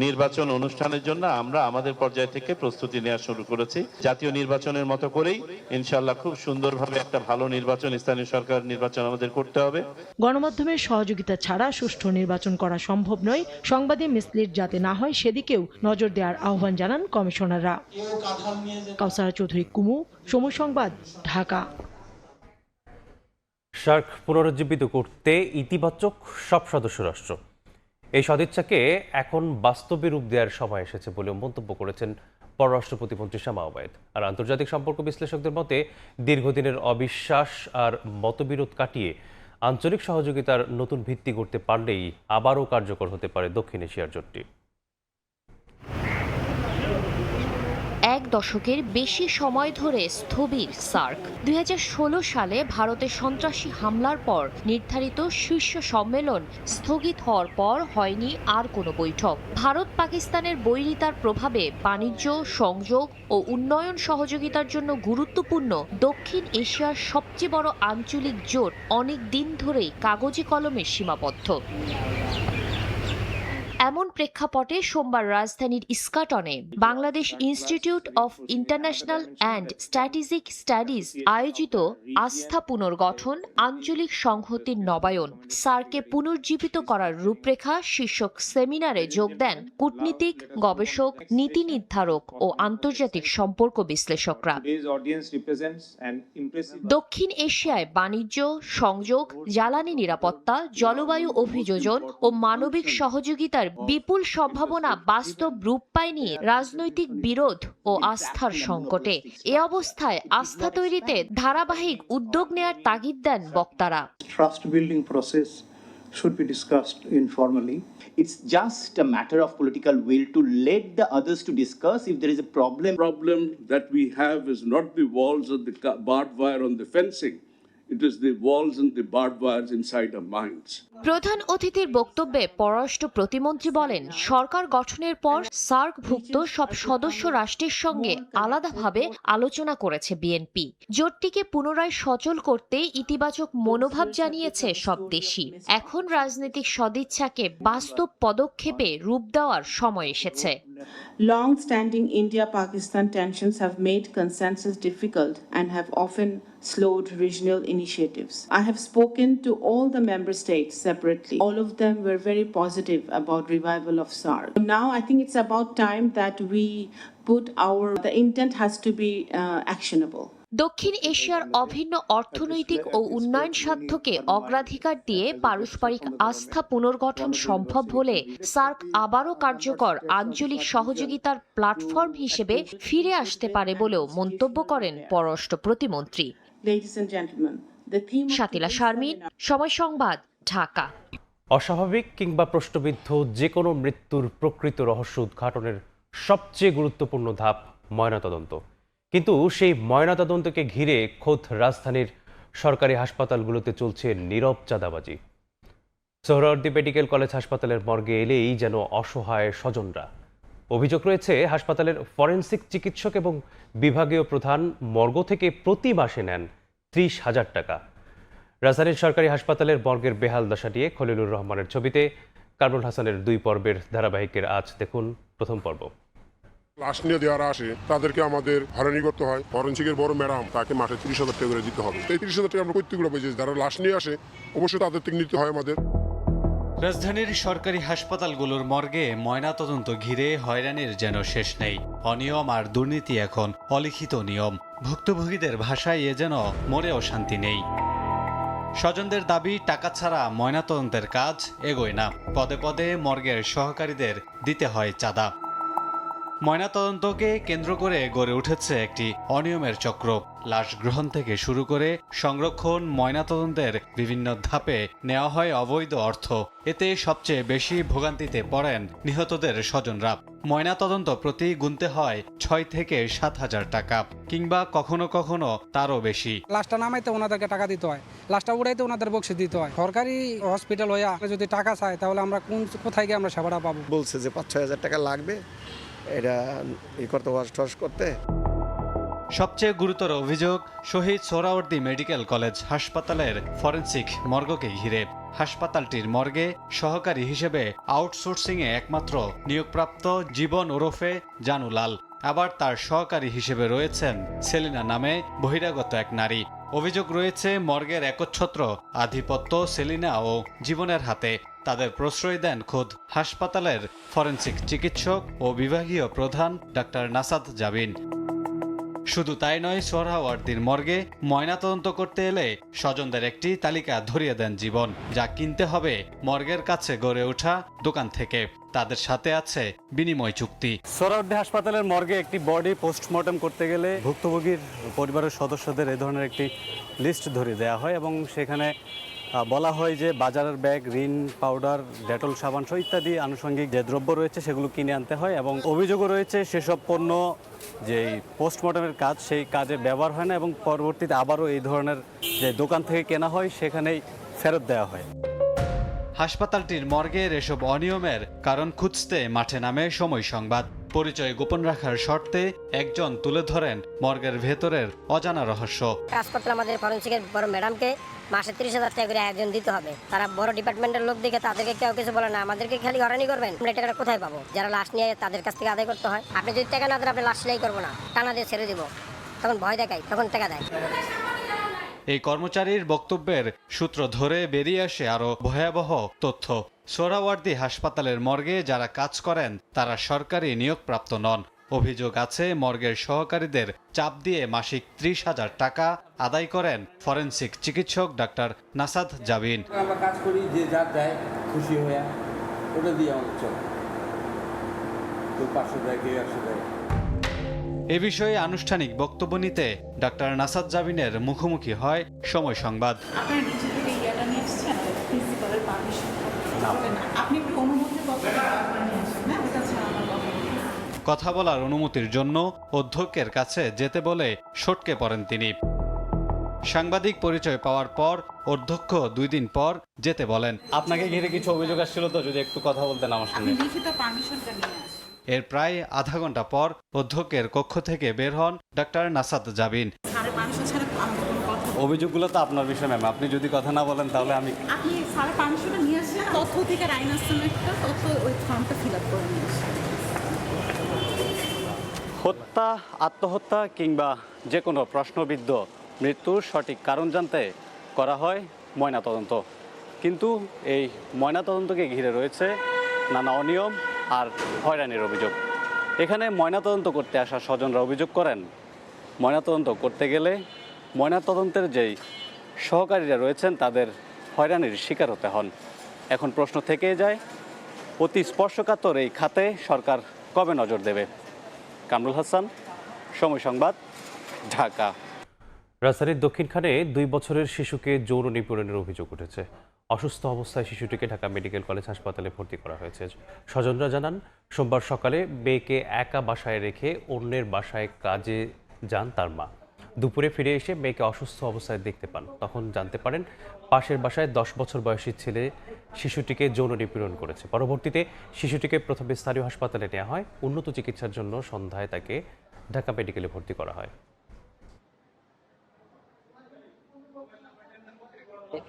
নির্বাচন অনুষ্ঠানের জন্য আমরা আমাদের পর্যায় থেকে প্রস্তুতি নেওয়া শুরু করেছি। জাতীয় নির্বাচনের মতো করেই ইনশাআল্লাহ খুব সুন্দরভাবে একটা ভালো নির্বাচন, স্থানীয় সরকার নির্বাচন আমাদের করতে হবে। গণমাধ্যমের সহযোগিতা ছাড়া সুষ্ঠু নির্বাচন করা সম্ভব নয়, সংবাদে মিসলিড যাতে না হয় সেদিকেও নজর দেওয়ার আহ্বান জানান কমিশনাররা। কাউসারা চৌধুরী কুমু, সময় সংবাদ, ঢাকা। সার্ক পুনরুজ্জীবিত করতে ইতিবাচক সব সদস্য রাষ্ট্র, এই সদিচ্ছাকে এখন বাস্তবে রূপ দেওয়ার সময় এসেছে বলেও মন্তব্য করেছেন পররাষ্ট্র প্রতিমন্ত্রী শামা ওবায়েদ। আর আন্তর্জাতিক সম্পর্ক বিশ্লেষকদের মতে দীর্ঘদিনের অবিশ্বাস আর মতবিরোধ কাটিয়ে আঞ্চলিক সহযোগিতার নতুন ভিত্তি করতে পারলেই আবারও কার্যকর হতে পারে দক্ষিণ এশিয়ার জোটটি। 1 দশকের বেশি সময় ধরে স্থবির সার্ক। 2016 সালে ভারতে সন্ত্রাসী হামলার পর নির্ধারিত শীর্ষ সম্মেলন স্থগিত হওয়ার পর হয়নি আর কোনো বৈঠক। ভারত পাকিস্তানের বৈরিতার প্রভাবে বাণিজ্য, সংযোগ ও উন্নয়ন সহযোগিতার জন্য গুরুত্বপূর্ণ দক্ষিণ এশিয়ার সবচেয়ে বড় আঞ্চলিক জোট অনেক দিন ধরেই কাগজে কলমে সীমাবদ্ধ। এমন প্রেক্ষাপটে সোমবার রাজধানীর ইস্কাটনে Bangladesh institute of international and strategic studies আয়োজিত আস্থা পুনর্গঠন আঞ্চলিক সংহতির নবায়ন সার্কে পুনর্জীবিত করার রূপরেখা শীর্ষক সেমিনারে যোগ দেন কূটনীতিক, গবেষক, নীতি নির্ধারক ও আন্তর্জাতিক সম্পর্ক বিশ্লেষকরা। দক্ষিণ এশিয়ায় বাণিজ্য, সংযোগ, জ্বালানি নিরাপত্তা, জলবায়ু অভিযোজন ও মানবিক সহযোগিতার বিপুল সম্ভাবনা বাস্তব রূপ পায়নি রাজনৈতিক বিরোধ ও আস্থার সংকটে। এ অবস্থায় আস্থা তৈরিতে ধারাবাহিক উদ্যোগ নেয়ার তাগিদ দেন বক্তারা। Trust building process should be discussed informally. It's just a matter of political will to let the others to discuss if there is a problem. Problem that we have is not the walls and the barbed wire on the fencing. It is the walls and the barbed wires inside our minds. প্রধান অতিথির বক্তব্যে পররাষ্ট্র প্রতিমন্ত্রী বলেন, সরকার গঠনের পর সার্কভুক্ত সব সদস্য রাষ্ট্রের সঙ্গে আলাদাভাবে আলোচনা করেছে বিএনপি। জোটটিকে পুনরায় সচল করতে ইতিবাচক মনোভাব জানিয়েছে সব দেশই। এখন রাজনৈতিক সদিচ্ছাকে বাস্তব পদক্ষেপে রূপ দেওয়ার সময় এসেছে। Long-standing India-Pakistan tensions have made consensus difficult and have often slowed regional initiatives. I have spoken to all the member states separately. All of them were very positive about revival of SARC. Now I think it's about time that we put the intent has to be actionable. দক্ষিণ এশিয়ার অভিন্ন অর্থনৈতিক ও উন্নয়ন স্বার্থকে অগ্রাধিকার দিয়ে পারস্পরিক আস্থা পুনর্গঠন সম্ভব হলে সার্ক আবারও কার্যকর আঞ্চলিক সহযোগিতার প্ল্যাটফর্ম হিসেবে ফিরে আসতে পারে বলেও মন্তব্য করেন পররাষ্ট্র প্রতিমন্ত্রী। শাতিলা শারমিন, সময় সংবাদ, ঢাকা। অস্বাভাবিক কিংবা প্রশ্নবিদ্ধ যে কোনো মৃত্যুর প্রকৃত রহস্য উদ্ঘাটনের সবচেয়ে গুরুত্বপূর্ণ ধাপ ময়নাতদন্ত। কিন্তু সেই ময়নাতদন্তকে ঘিরে খোদ রাজধানীর সরকারি হাসপাতালগুলোতে চলছে নীরব চাঁদাবাজি। সোহরাওয়ার্দী মেডিকেল কলেজ হাসপাতালের মর্গে এলেই যেন অসহায় স্বজনরা। অভিযোগ রয়েছে হাসপাতালের ফরেনসিক চিকিৎসক এবং বিভাগীয় প্রধান মর্গ থেকে প্রতি মাসে নেন 30,000 টাকা। রাজধানীর সরকারি হাসপাতালের মর্গের বেহাল দশা নিয়ে খলিলুর রহমানের ছবিতে কামরুল হাসানের 2 পর্বের ধারাবাহিকের আজ দেখুন প্রথম পর্ব। লাশ নিয়ে যারা আসে তাদেরকে আমাদের হয়রানি করতে হয়। ফরেনসিকের বড় ম্যাডাম তাকে মাসে 30,000 টাকা করে দিতে হবে। এই 30,000 টাকা আমরা কর্তৃগুলো পেয়েছি, যারা লাশ নিয়ে আসে অবশ্যই তাদের থেকে নিতে হয় আমাদের। রাজধানীর সরকারি হাসপাতালগুলোর মর্গে ময়নাতদন্ত ঘিরে হয়রানির যেন শেষ নেই। অনিয়ম আর দুর্নীতি এখন অলিখিত নিয়ম। ভুক্তভোগীদের ভাষায় এ যেন মরেও শান্তি নেই। স্বজনদের দাবি, টাকা ছাড়া ময়নাতদন্তের কাজ এগোয় না। পদে পদে মর্গের সহকারীদের দিতে হয় চাঁদা। ময়নাতদন্তকে কেন্দ্র করে গড়ে উঠেছে একটি অনিয়মের চক্র। লাশ গ্রহণ থেকে শুরু করে সংরক্ষণ, ময়নাতদন্তের বিভিন্ন ধাপে নেওয়া হয় অবৈধ অর্থ। এতে সবচেয়ে বেশি ভোগান্তিতে পড়েন নিহতদের স্বজনরা। ময়নাতদন্ত প্রতি গুনতে হয় 6 থেকে 7,000 টাকা, কিংবা কখনো কখনো তারও বেশি। লাশটা নামাইতে ওনাদেরকে টাকা দিতে হয়, লাশটা উড়াইতে ওনাদের বকশিশ দিতে হয়। সরকারি হসপিটাল হইয়া যদি টাকা চায় তাহলে আমরা কোথায় গিয়ে আমরা সেবাটা পাবো? বলছে যে 5-6 হাজার টাকা লাগবে এটা করতে, ওয়াশ করতে। সবচেয়ে গুরুতর অভিযোগ শহীদ সোহরাওয়ার্দী মেডিকেল কলেজ হাসপাতালের ফরেনসিক মর্গকে ঘিরে। হাসপাতালটির মর্গে সহকারী হিসেবে আউটসোর্সিংয়ে একমাত্র নিয়োগপ্রাপ্ত জীবন ওরফে জানু লাল। আবার তার সহকারী হিসেবে রয়েছেন সেলিনা নামে বহিরাগত এক নারী। অভিযোগ রয়েছে মর্গের একচ্ছত্র আধিপত্য সেলিনা ও জীবনের হাতে। তাদের প্রশ্রয় দেন খোদ হাসপাতালের ফরেনসিক চিকিৎসক ও বিভাগীয় প্রধান ডাক্তার নাসাদ জাবিন। শুধু তাই নয়, সোহরাওয়ার্দীর মর্গে ময়নাতদন্ত করতে এলে স্বজনদের একটি তালিকা ধরিয়ে দেন জীবন, যা কিনতে হবে মর্গের কাছে গড়ে ওঠা দোকান থেকে। তাদের সাথে আছে বিনিময় চুক্তি। সোহরাওয়ার্দী হাসপাতালের মর্গে একটি বডি পোস্টমর্টম করতে গেলে ভুক্তভোগীর পরিবারের সদস্যদের এই ধরনের একটি লিস্ট ধরিয়ে দেওয়া হয় এবং সেখানে বলা হয় যে বাজারের ব্যাগ, রিন পাউডার, ডেটল সাবান সহ ইত্যাদি আনুষঙ্গিক যে দ্রব্য রয়েছে সেগুলো কিনে আনতে হয় এবং অভিযোগও রয়েছে সেসব পণ্য যেই পোস্টমর্টমের কাজ সেই কাজে ব্যবহার হয় না এবং পরবর্তীতে আবারও এই ধরনের যে দোকান থেকে কেনা হয় সেখানেই ফেরত দেওয়া হয়। হাসপাতালটির মর্গের এসব অনিয়মের কারণ খুঁজতে মাঠে নামে সময় সংবাদ। পরিচয় গোপন রাখার শর্তে একজন তুলে ধরেন মর্গের ভেতরের অজানা রহস্য। কাজ করতে আমাদের ফরেনসিকের বড় ম্যাডামকে মাসে 30,000 টাকা করে একজন দিতে হবে। তারা বড় ডিপার্টমেন্টের লোক দেখে তাদেরকে কেউ কিছু বলে না, আমাদেরকে খালি হয়রানি করবেন। আমরা টাকাটা কোথায় পাবো? যারা লাশ নিয়ে তাদের কাছ থেকে আদায় করতে হয়। আপনি যদি টাকা না দেন আপনি লাশ সেলাই করবো না, টানা দিয়ে ছেড়ে দিব। তখন ভয় দেখায়, তখন টাকা দেয়। এই কর্মচারীর বক্তব্যের সূত্র ধরে বেরিয়ে আসে আরো ভয়াবহ তথ্য। সোহরাওয়ার্দী হাসপাতালের মর্গে যারা কাজ করেন তারা সরকারি নিয়োগপ্রাপ্ত নন। অভিযোগ আছে মর্গের সহকারীদের চাপ দিয়ে মাসিক 30,000 টাকা আদায় করেন ফরেনসিক চিকিৎসক ডাক্তার নাসাদ জাবিন। আমরা কাজ করি, যে যা দেয় খুশি হয়ে ওটা দিয়ে আমাদের চলে, কেউ 500 দেয়, কেউ 100 দেয়। এ বিষয়ে আনুষ্ঠানিক বক্তব্য নিতে ডাক্তার নাসাদ জাবিনের মুখোমুখি হয় সময় সংবাদ। কথা বলার অনুমতির জন্য অধ্যক্ষের কাছে যেতে বলে সটকে পড়েন তিনি। সাংবাদিক পরিচয় পাওয়ার পর অধ্যক্ষ 2 দিন পর যেতে বলেন। আপনাকে ঘিরে কিছু অভিযোগ আসছিল তো, যদি একটু কথা বলতেন আমার সঙ্গে। এর প্রায় আধা ঘন্টা পর অধ্যক্ষের কক্ষ থেকে বের হন ডাক্তার নাসাদ জাবিন। অভিযোগগুলো তো আপনার বিষয় ম্যাম, আপনি যদি কথা না বলেন তাহলে আমি হত্যা, আত্মহত্যা কিংবা যে কোনো প্রশ্নবিদ্ধ মৃত্যুর সঠিক কারণ জানতে করা হয় ময়নাতদন্ত। কিন্তু এই ময়নাতদন্তকে ঘিরে রয়েছে নানা অনিয়ম আর হয়রানির অভিযোগ। এখানে ময়নাতদন্ত করতে আসা স্বজনরা অভিযোগ করেন, ময়নাতদন্ত করতে গেলে ময়নাতদন্তের যেই সহকারীরা রয়েছেন তাদের হয়রানির শিকার হতে হন। এখন প্রশ্ন থেকেই যায়, অতি স্পর্শকাতর এই খাতে সরকার কবে নজর দেবে? কামরুল হাসান, সময় সংবাদ, ঢাকা। রাজধানীর দক্ষিণখানে 2 বছরের শিশুকে যৌন নিপীড়নের অভিযোগ উঠেছে। অসুস্থ অবস্থায় শিশুটিকে ঢাকা মেডিকেল কলেজ হাসপাতালে ভর্তি করা হয়েছে। স্বজনরা জানান, সোমবার সকালে মেয়েকে একা বাসায় রেখে অন্যের বাসায় কাজে যান তার মা। দুপুরে ফিরে এসে মেয়েকে অসুস্থ অবস্থায় দেখতে পান। তখন জানতে পারেন পাশের বাসায় 10 বছর বয়সী ছেলে শিশুটিকে যৌন নিপীড়ন করেছে। পরবর্তীতে শিশুটিকে প্রথমে স্থানীয় হাসপাতালে নেওয়া হয়। উন্নত চিকিৎসার জন্য সন্ধ্যায় তাকে ঢাকা মেডিকেলে ভর্তি করা হয়।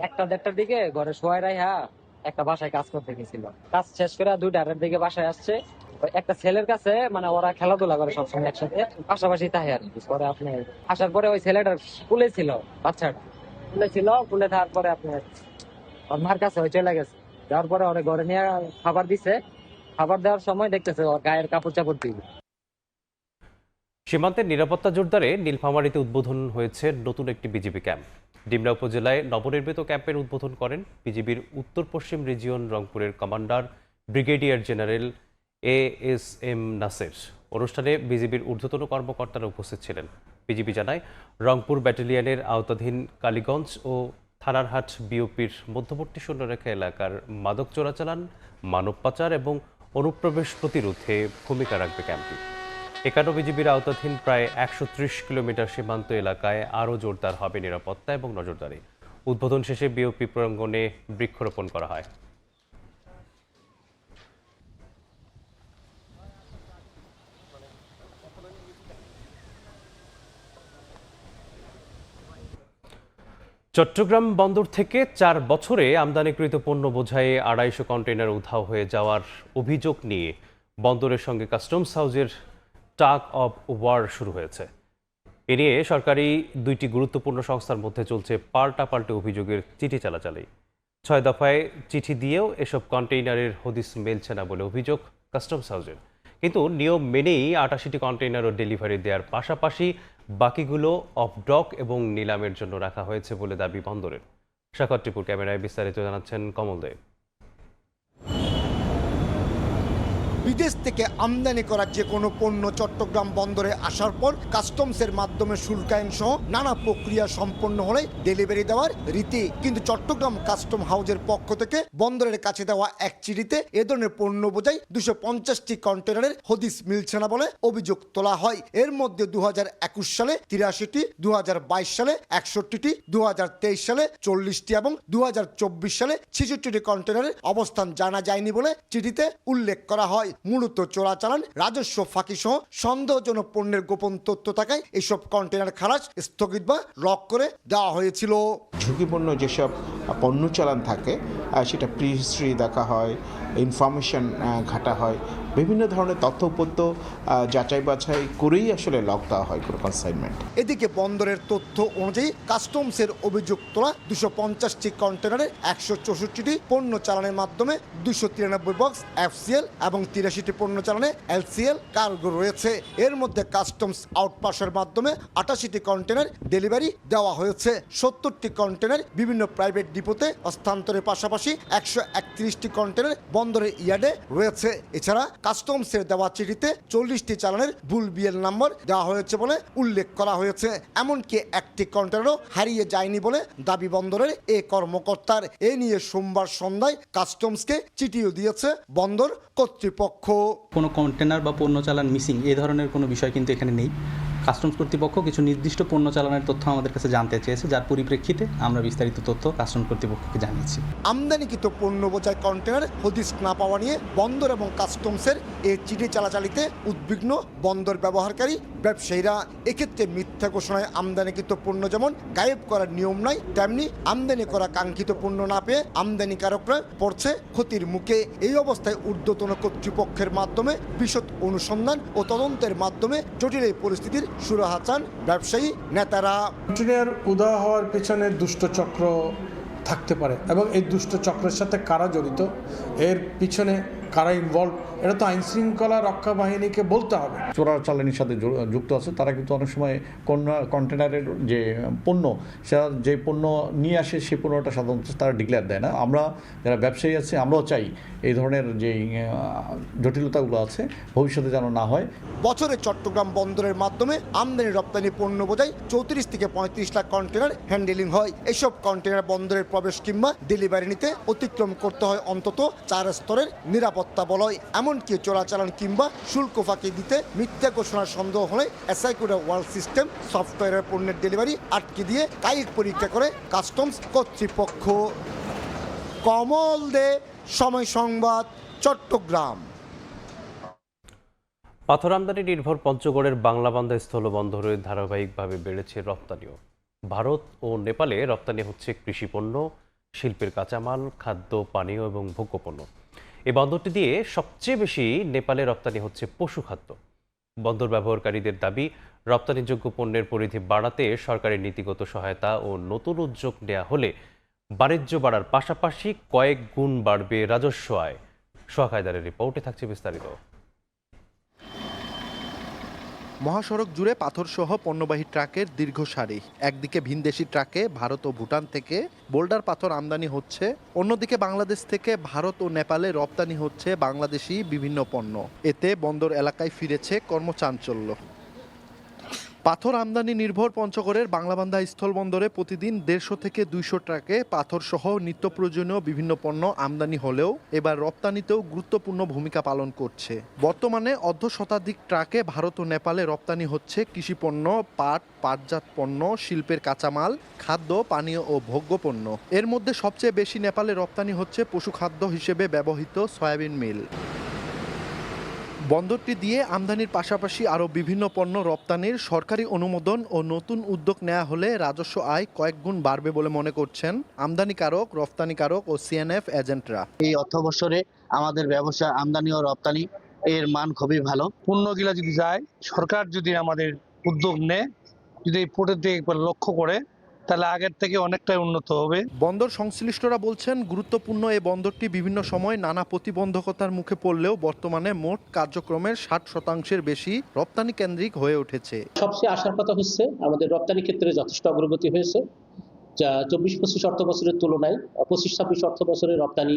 1-1:30টার দিকে ঘরে শোয়াই রাইহা একটা বাসায় কাজ করতে গেছিল। কাজ শেষ করে 2টার দিকে বাসায় আসছে। ওই একটা ছেলের কাছে মানে ওরা খেলাধুলা করে সবসময় একসাথে পাশাপাশি থাকে আর কি। পরে আপনি আসার পরে ওই ছেলেটার স্কুলে ছিল, বাচ্চাটা স্কুলে ছিল, স্কুলে থাকার পরে আপনার ওর মার কাছে ওই চলে গেছে। যাওয়ার পরে ওরা ঘরে নিয়ে খাবার দিছে, খাবার দেওয়ার সময় দেখতেছে ওর গায়ের কাপড় চাপড় দিবে। সীমান্তের নিরাপত্তা জোরদারে নীলফামারীতে উদ্বোধন হয়েছে নতুন একটি বিজিবি ক্যাম্প। ডিমনা উপজেলায় নবনির্মিত ক্যাম্পের উদ্বোধন করেন বিজিবির উত্তর পশ্চিম রিজিয়ন রংপুরের commander brigadier general ASM Naser. অনুষ্ঠানে বিজিবির ঊর্ধ্বতন কর্মকর্তারা উপস্থিত ছিলেন। বিজিবি জানায়, রংপুর ব্যাটালিয়নের আওতাধীন কালীগঞ্জ ও থানারহাট বিওপির মধ্যবর্তী শূন্যরেখা এলাকার মাদক চোরাচালান, মানব পাচার এবং অনুপ্রবেশ প্রতিরোধে ভূমিকা রাখবে ক্যাম্পটি। একানো বিজিবির আওতাধীন প্রায় 130 কিলোমিটার সীমান্ত এলাকায় আরও জোরদার হবে নিরাপত্তা এবং নজরদারি। উদ্বোধন শেষে বিওপি প্রাঙ্গণে বৃক্ষরোপণ করা হয়। চট্টগ্রাম বন্দর থেকে 4 বছরে আমদানিকৃত পণ্য বোঝাই 250 কন্টেইনার উধাও হয়ে যাওয়ার অভিযোগ নিয়ে বন্দরের সঙ্গে কাস্টমস হাউজের টাগ অব ওয়ার শুরু হয়েছে। এ নিয়ে সরকারি দুইটি গুরুত্বপূর্ণ সংস্থার মধ্যে চলছে পাল্টাপাল্টি অভিযোগের চিঠি চালাচালি। 6 দফায় চিঠি দিয়েও এসব কন্টেইনারের হদিস মেলছে না বলে অভিযোগ কাস্টমস হাউজের। কিন্তু নিয়ম মেনেই 88টি কন্টেইনারও ডেলিভারি দেওয়ার পাশাপাশি বাকিগুলো অফ ডক এবং নিলামের জন্য রাখা হয়েছে বলে দাবি বন্দরের। সাক্ষর টিপুর ক্যামেরায় বিস্তারিত জানাচ্ছেন কমল দেব। বিদেশ থেকে আমদানি করা যে কোনো পণ্য চট্টগ্রাম বন্দরে আসার পর কাস্টমসের মাধ্যমে শুল্কায়ন সহ নানা প্রক্রিয়া সম্পন্ন হলে ডেলিভারি দেওয়ার রীতি। কিন্তু চট্টগ্রাম কাস্টম হাউজের পক্ষ থেকে বন্দরের কাছে দেওয়া এক চিঠিতে এ ধরনের পণ্য বোঝাই 250টি কন্টেনারের হদিস মিলছে না বলে অভিযোগ তোলা হয়। এর মধ্যে 2021 সালে 83টি, 2022 সালে 61টি, 2023 সালে 40টি এবং 2024 সালে 66টি কন্টেনারের অবস্থান জানা যায়নি বলে চিঠিতে উল্লেখ করা হয়। মূলত চোরাচালান, রাজস্ব ফাঁকি সহ সন্দেহজনক পণ্যের গোপন তথ্য থাকায় এসব কন্টেনার খালাস স্থগিত বা লক করে দেওয়া হয়েছিল। ঝুঁকিপূর্ণ যেসব পণ্য চালান থাকে সেটা প্রি হিস্ট্রি দেখা হয়, ইনফরমেশন ঘাটা হয়, বিভিন্ন ধরনের তথ্য উপত্য যাচাই বাছাই করেই আসলে লক দেওয়া হয় কোনো কনসাইনমেন্ট। এদিকে বন্দরের তথ্য অনুযায়ী কাস্টমসের অভিযোগ তোলা 250টি কন্টেনারের 164টি পণ্য চালানের মাধ্যমে 293 বক্স FCL এবং 83টি পণ্য চালানে LCL কার্গো রয়েছে। এর মধ্যে কাস্টমস আউটপাসের মাধ্যমে 88টি কন্টেনার ডেলিভারি দেওয়া হয়েছে। 70টি কন্টেনার বিভিন্ন প্রাইভেট ডিপোতে হস্তান্তরের পাশাপাশি 131টি কন্টেনার বন্দরের ইয়ার্ডে রয়েছে। এছাড়া কাস্টমসের দেওয়া চিঠিতে 40টি চালানের ভুল বিএল নম্বর দেওয়া হয়েছে বলে উল্লেখ করা হয়েছে। এমনকি একটি কন্টেনারও হারিয়ে যায়নি বলে দাবি বন্দরের এ কর্মকর্তার। এ নিয়ে সোমবার সন্ধ্যায় কাস্টমসকে চিঠিও দিয়েছে বন্দর কর্তৃপক্ষ। কোনো কন্টেনার বা পণ্য চালান মিসিং এ ধরনের কোনো বিষয় কিন্তু এখানে নেই। কাস্টমস কর্তৃপক্ষ কিছু নির্দিষ্ট পণ্য চালানের তথ্য আমাদের কাছে জানতে চেয়েছে, যার পরিপ্রেক্ষিতে আমরা বিস্তারিত তথ্য কাস্টমস কর্তৃপক্ষকে জানিয়েছি। আমদানিকৃত পণ্য বোঝাই কন্টেনার হদিস না পাওয়া নিয়ে বন্দর এবং কাস্টমসের এই চিঠি চালাচালিতে উদ্বিগ্ন বন্দর ব্যবহারকারী ব্যবসায়ীরা। এক্ষেত্রে মিথ্যা ঘোষণায় আমদানিকৃত পণ্য যেমন গায়েব করার নিয়ম নাই, তেমনি আমদানি করা কাঙ্ক্ষিত পণ্য না পেয়ে আমদানিকারকরা পড়ছে ক্ষতির মুখে। এই অবস্থায় ঊর্ধ্বতন কর্তৃপক্ষের মাধ্যমে বিশদ অনুসন্ধান ও তদন্তের মাধ্যমে জটিল এই পরিস্থিতির সুরাহা চান ব্যবসায়ী নেতারা। কন্টেনার উধাও হওয়ার পেছনে দুষ্ট চক্র থাকতে পারে এবং এই দুষ্ট চক্রের সাথে কারা জড়িত, এর পিছনে কারা ইনভলভ, এটা তো আইন শৃঙ্খলা রক্ষা বাহিনীকে বলতে হবে। চোরাচালানির সাথে যুক্ত আছে তারা কিন্তু অনেক সময় কন্টেনারের যে পণ্য, সেটা যে পণ্য নিয়ে আসে সেই পণ্যটা সাধারণত তারা ডিক্লেয়ার দেয় না। আমরা যারা ব্যবসায়ী আছে আমরাও চাই এই ধরনের যে জটিলতাগুলো আছে ভবিষ্যতে যেন না হয়। বছরে চট্টগ্রাম বন্দরের মাধ্যমে আমদানি রপ্তানি পণ্য বোঝাই 34 থেকে 35 লাখ কন্টেনার হ্যান্ডেলিং হয়। এসব কন্টেনার বন্দরের প্রবেশ কিংবা ডেলিভারি নিতে অতিক্রম করতে হয় অন্তত 4 স্তরের নিরাপত্তা বলয়। এমনকি চোরাচালান কিংবা শুল্ক ফাঁকি দিতে মিথ্যা ঘোষণার সন্দেহ হলে এসআইকুডা ওয়ার্ল্ড সিস্টেম সফটওয়্যারের পণ্যের ডেলিভারি আটকে দিয়ে কায়িক পরীক্ষা করে কাস্টমস কর্তৃপক্ষ। কমল দে, সময় সংবাদ, চট্টগ্রাম। পাথর আমদানি নির্ভর পঞ্চগড়ের বাংলাবান্ধা স্থলবন্দরে ধারাবাহিকভাবে বেড়েছে রপ্তানিও। ভারত ও নেপালে রপ্তানি হচ্ছে কৃষিপণ্য, শিল্পের কাঁচামাল, খাদ্য, পানীয় এবং ভোগ্যপণ্য। এই বন্দরটি দিয়ে সবচেয়ে বেশি নেপালে রপ্তানি হচ্ছে পশুখাদ্য। বন্দর ব্যবহারকারীদের দাবি, রপ্তানিযোগ্য পণ্যের পরিধি বাড়াতে সরকারের নীতিগত সহায়তা ও নতুন উদ্যোগ নেওয়া হলে বাণিজ্য বাড়ার পাশাপাশি কয়েক গুণ বাড়বে রাজস্ব আয়। সোহাগ হায়দারের রিপোর্টে থাকছে বিস্তারিত। মহাসড়ক জুড়ে পাথরসহ পণ্যবাহী ট্রাকের দীর্ঘ সারি। একদিকে ভিনদেশি ট্রাকে ভারত ও ভুটান থেকে বোল্ডার পাথর আমদানি হচ্ছে, অন্যদিকে বাংলাদেশ থেকে ভারত ও নেপালে রপ্তানি হচ্ছে বাংলাদেশি বিভিন্ন পণ্য। এতে বন্দর এলাকায় ফিরেছে কর্মচাঞ্চল্য। পাথর আমদানি নির্ভর পঞ্চগড়ের বাংলাবান্ধা স্থলবন্দরে প্রতিদিন 150 থেকে 200 ট্রাকে পাথরসহ নিত্য প্রয়োজনীয় বিভিন্ন পণ্য আমদানি হলেও এবার রপ্তানিতেও গুরুত্বপূর্ণ ভূমিকা পালন করছে। বর্তমানে অর্ধশতাধিক ট্রাকে ভারত ও নেপালে রপ্তানি হচ্ছে কৃষিপণ্য, পাট, পাটজাত পণ্য, শিল্পের কাঁচামাল, খাদ্য, পানীয় ও ভোগ্যপণ্য। এর মধ্যে সবচেয়ে বেশি নেপালে রপ্তানি হচ্ছে পশুখাদ্য হিসেবে ব্যবহৃত সয়াবিন মিল। বন্দরটি দিয়ে আমদানির পাশাপাশি আরও বিভিন্ন পণ্য রপ্তানির সরকারি অনুমোদন ও নতুন উদ্যোগ নেওয়া হলে রাজস্ব আয় কয়েক গুণ বাড়বে বলে মনে করছেন আমদানিকারক, রপ্তানিকারক ও সিএনএফ এজেন্টরা। এই অর্থবছরে আমাদের ব্যবসা আমদানি ও রপ্তানি এর মান খুবই ভালো। পণ্যগুলো যদি যায়, সরকার যদি আমাদের উদ্যোগ নেয়, যদি এই পোর্টের দিকে একবার লক্ষ্য করে, তাহলে আগের থেকে অনেকটাই উন্নত হবে। বন্দর সংশ্লিষ্টরা বলছেন, গুরুত্বপূর্ণ এই বন্দরটি বিভিন্ন সময় নানা প্রতিবন্ধকতার মুখে পড়লেও বর্তমানে মোট কার্যক্রমের 60% বেশি রপ্তানি কেন্দ্রিক হয়ে উঠেছে। সবচেয়ে আশার কথা হচ্ছে আমাদের রপ্তানি ক্ষেত্রে যথেষ্ট অগ্রগতি হয়েছে, যা 24-25 অর্থ বছরের তুলনায় 25-26 অর্থ বছরের রপ্তানি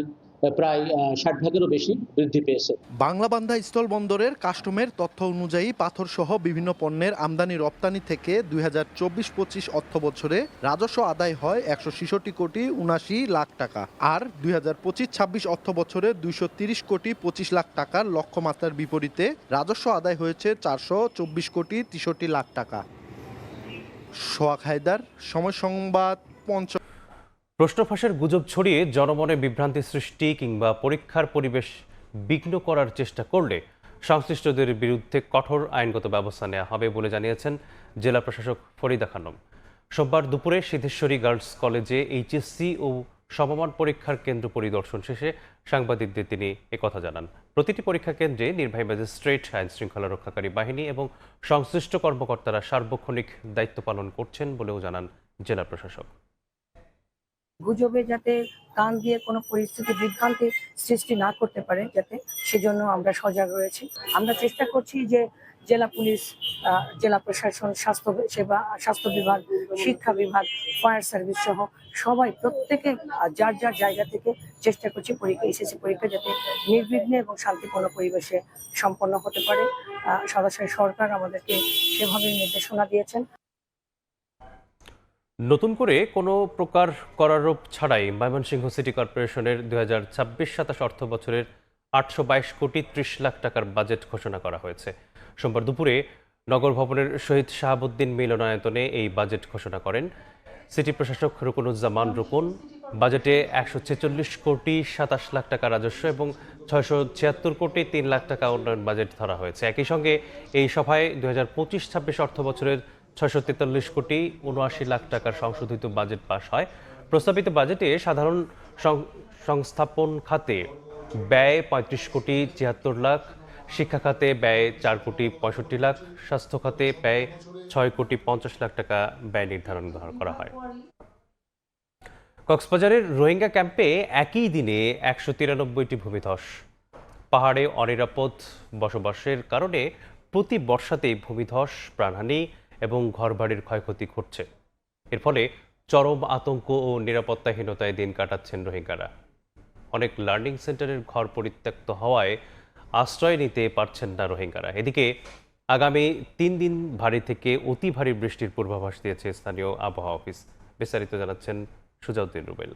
প্রায় 60% বেশি বৃদ্ধি পেয়েছে। বাংলাবান্ধা স্থল বন্দরের কাস্টমের তথ্য অনুযায়ী পাথরসহ বিভিন্ন পণ্যের আমদানি রপ্তানি থেকে 2024-25 অর্থ বছরে রাজস্ব আদায় হয় 166 কোটি 79 লাখ টাকা, আর 2025-26 অর্থ বছরে 230 কোটি 25 লাখ টাকার লক্ষ্যমাত্রার বিপরীতে রাজস্ব আদায় হয়েছে 424 কোটি 63 লাখ টাকা। সোহাগ হায়দার, সময় সংবাদ, পঞ্চগড়। প্রশ্ন ফাঁসের গুজব ছড়িয়ে জনমনে বিভ্রান্তি সৃষ্টি কিংবা পরীক্ষার পরিবেশ বিঘ্ন করার চেষ্টা করলে সংশ্লিষ্টদের বিরুদ্ধে কঠোর আইনগত ব্যবস্থা নেওয়া হবে বলে জানিয়েছেন জেলা প্রশাসক ফরিদা খানম। সোমবার দুপুরে সিদ্ধেশ্বরী গার্লস কলেজে এইচএসসি ও সমমান পরীক্ষার কেন্দ্র পরিদর্শন শেষে সাংবাদিকদের তিনি একথা জানান। প্রতিটি পরীক্ষা কেন্দ্রে নির্বাহী ম্যাজিস্ট্রেট, আইন শৃঙ্খলা রক্ষাকারী বাহিনী এবং সংশ্লিষ্ট কর্মকর্তারা সার্বক্ষণিক দায়িত্ব পালন করছেন বলেও জানান জেলা প্রশাসক। গুজবে যাতে কান দিয়ে কোনো পরিস্থিতি বিভ্রান্তি সৃষ্টি না করতে পারে, যাতে সেজন্য আমরা সজাগ রয়েছি। আমরা চেষ্টা করছি যে জেলা পুলিশ, জেলা প্রশাসন, স্বাস্থ্য বিভাগ, শিক্ষা বিভাগ, ফায়ার সার্ভিস সহ সবাই প্রত্যেকে যার যার জায়গা থেকে চেষ্টা করছি এসএসসি পরীক্ষা যাতে নির্বিঘ্নে এবং শান্তিপূর্ণ পরিবেশে সম্পন্ন হতে পারে। সরাসরি সরকার আমাদেরকে সেভাবে নির্দেশনা দিয়েছেন। নতুন করে কোনো প্রকার করারোপ ছাড়াই ময়মনসিংহ সিটি কর্পোরেশনের 2026-27 অর্থ বছরের 822 কোটি 30 লাখ টাকার বাজেট ঘোষণা করা হয়েছে। সোমবার দুপুরে নগর ভবনের শহীদ শাহাবুদ্দিন মিলনায়তনে এই বাজেট ঘোষণা করেন সিটি প্রশাসক রুকনুজ্জামান রুকন। বাজেটে 146 কোটি 27 লাখ টাকা রাজস্ব এবং 676 কোটি 3 লাখ টাকা উন্নয়ন বাজেট ধরা হয়েছে। একই সঙ্গে এই সভায় 2025-26 অর্থ বছরের 643 কোটি 79 লাখ টাকার সংশোধিত বাজেট পাস হয়। প্রস্তাবিত বাজেটে সাধারণ সংস্থাপন খাতে ব্যয় 35 কোটি 76 লাখ, শিক্ষা খাতে ব্যয় 4 কোটি 65 লাখ, স্বাস্থ্য খাতে ব্যয় 6 কোটি 50 লাখ টাকা ব্যয় নির্ধারণ করা হয়। কক্সবাজারের রোহিঙ্গা ক্যাম্পে একই দিনে 193টি ভূমিধস। পাহাড়ে অনিরাপদ বসবাসের কারণে প্রতি বর্ষাতেই ভূমিধস, প্রাণহানি এবং ঘরবাড়ির ক্ষয়ক্ষতি ঘটছে। এর ফলে চরম আতঙ্ক ও নিরাপত্তাহীনতায় দিন কাটাচ্ছেন রোহিঙ্গারা। অনেক লার্নিং সেন্টারের ঘর পরিত্যক্ত হওয়ায় আশ্রয় নিতে পারছেন না রোহিঙ্গারা। এদিকে আগামী 3 দিন ভারী থেকে অতি ভারী বৃষ্টির পূর্বাভাস দিয়েছে স্থানীয় আবহাওয়া অফিস। বিস্তারিত জানাচ্ছেন সুজাউদ্দিন রুবেল।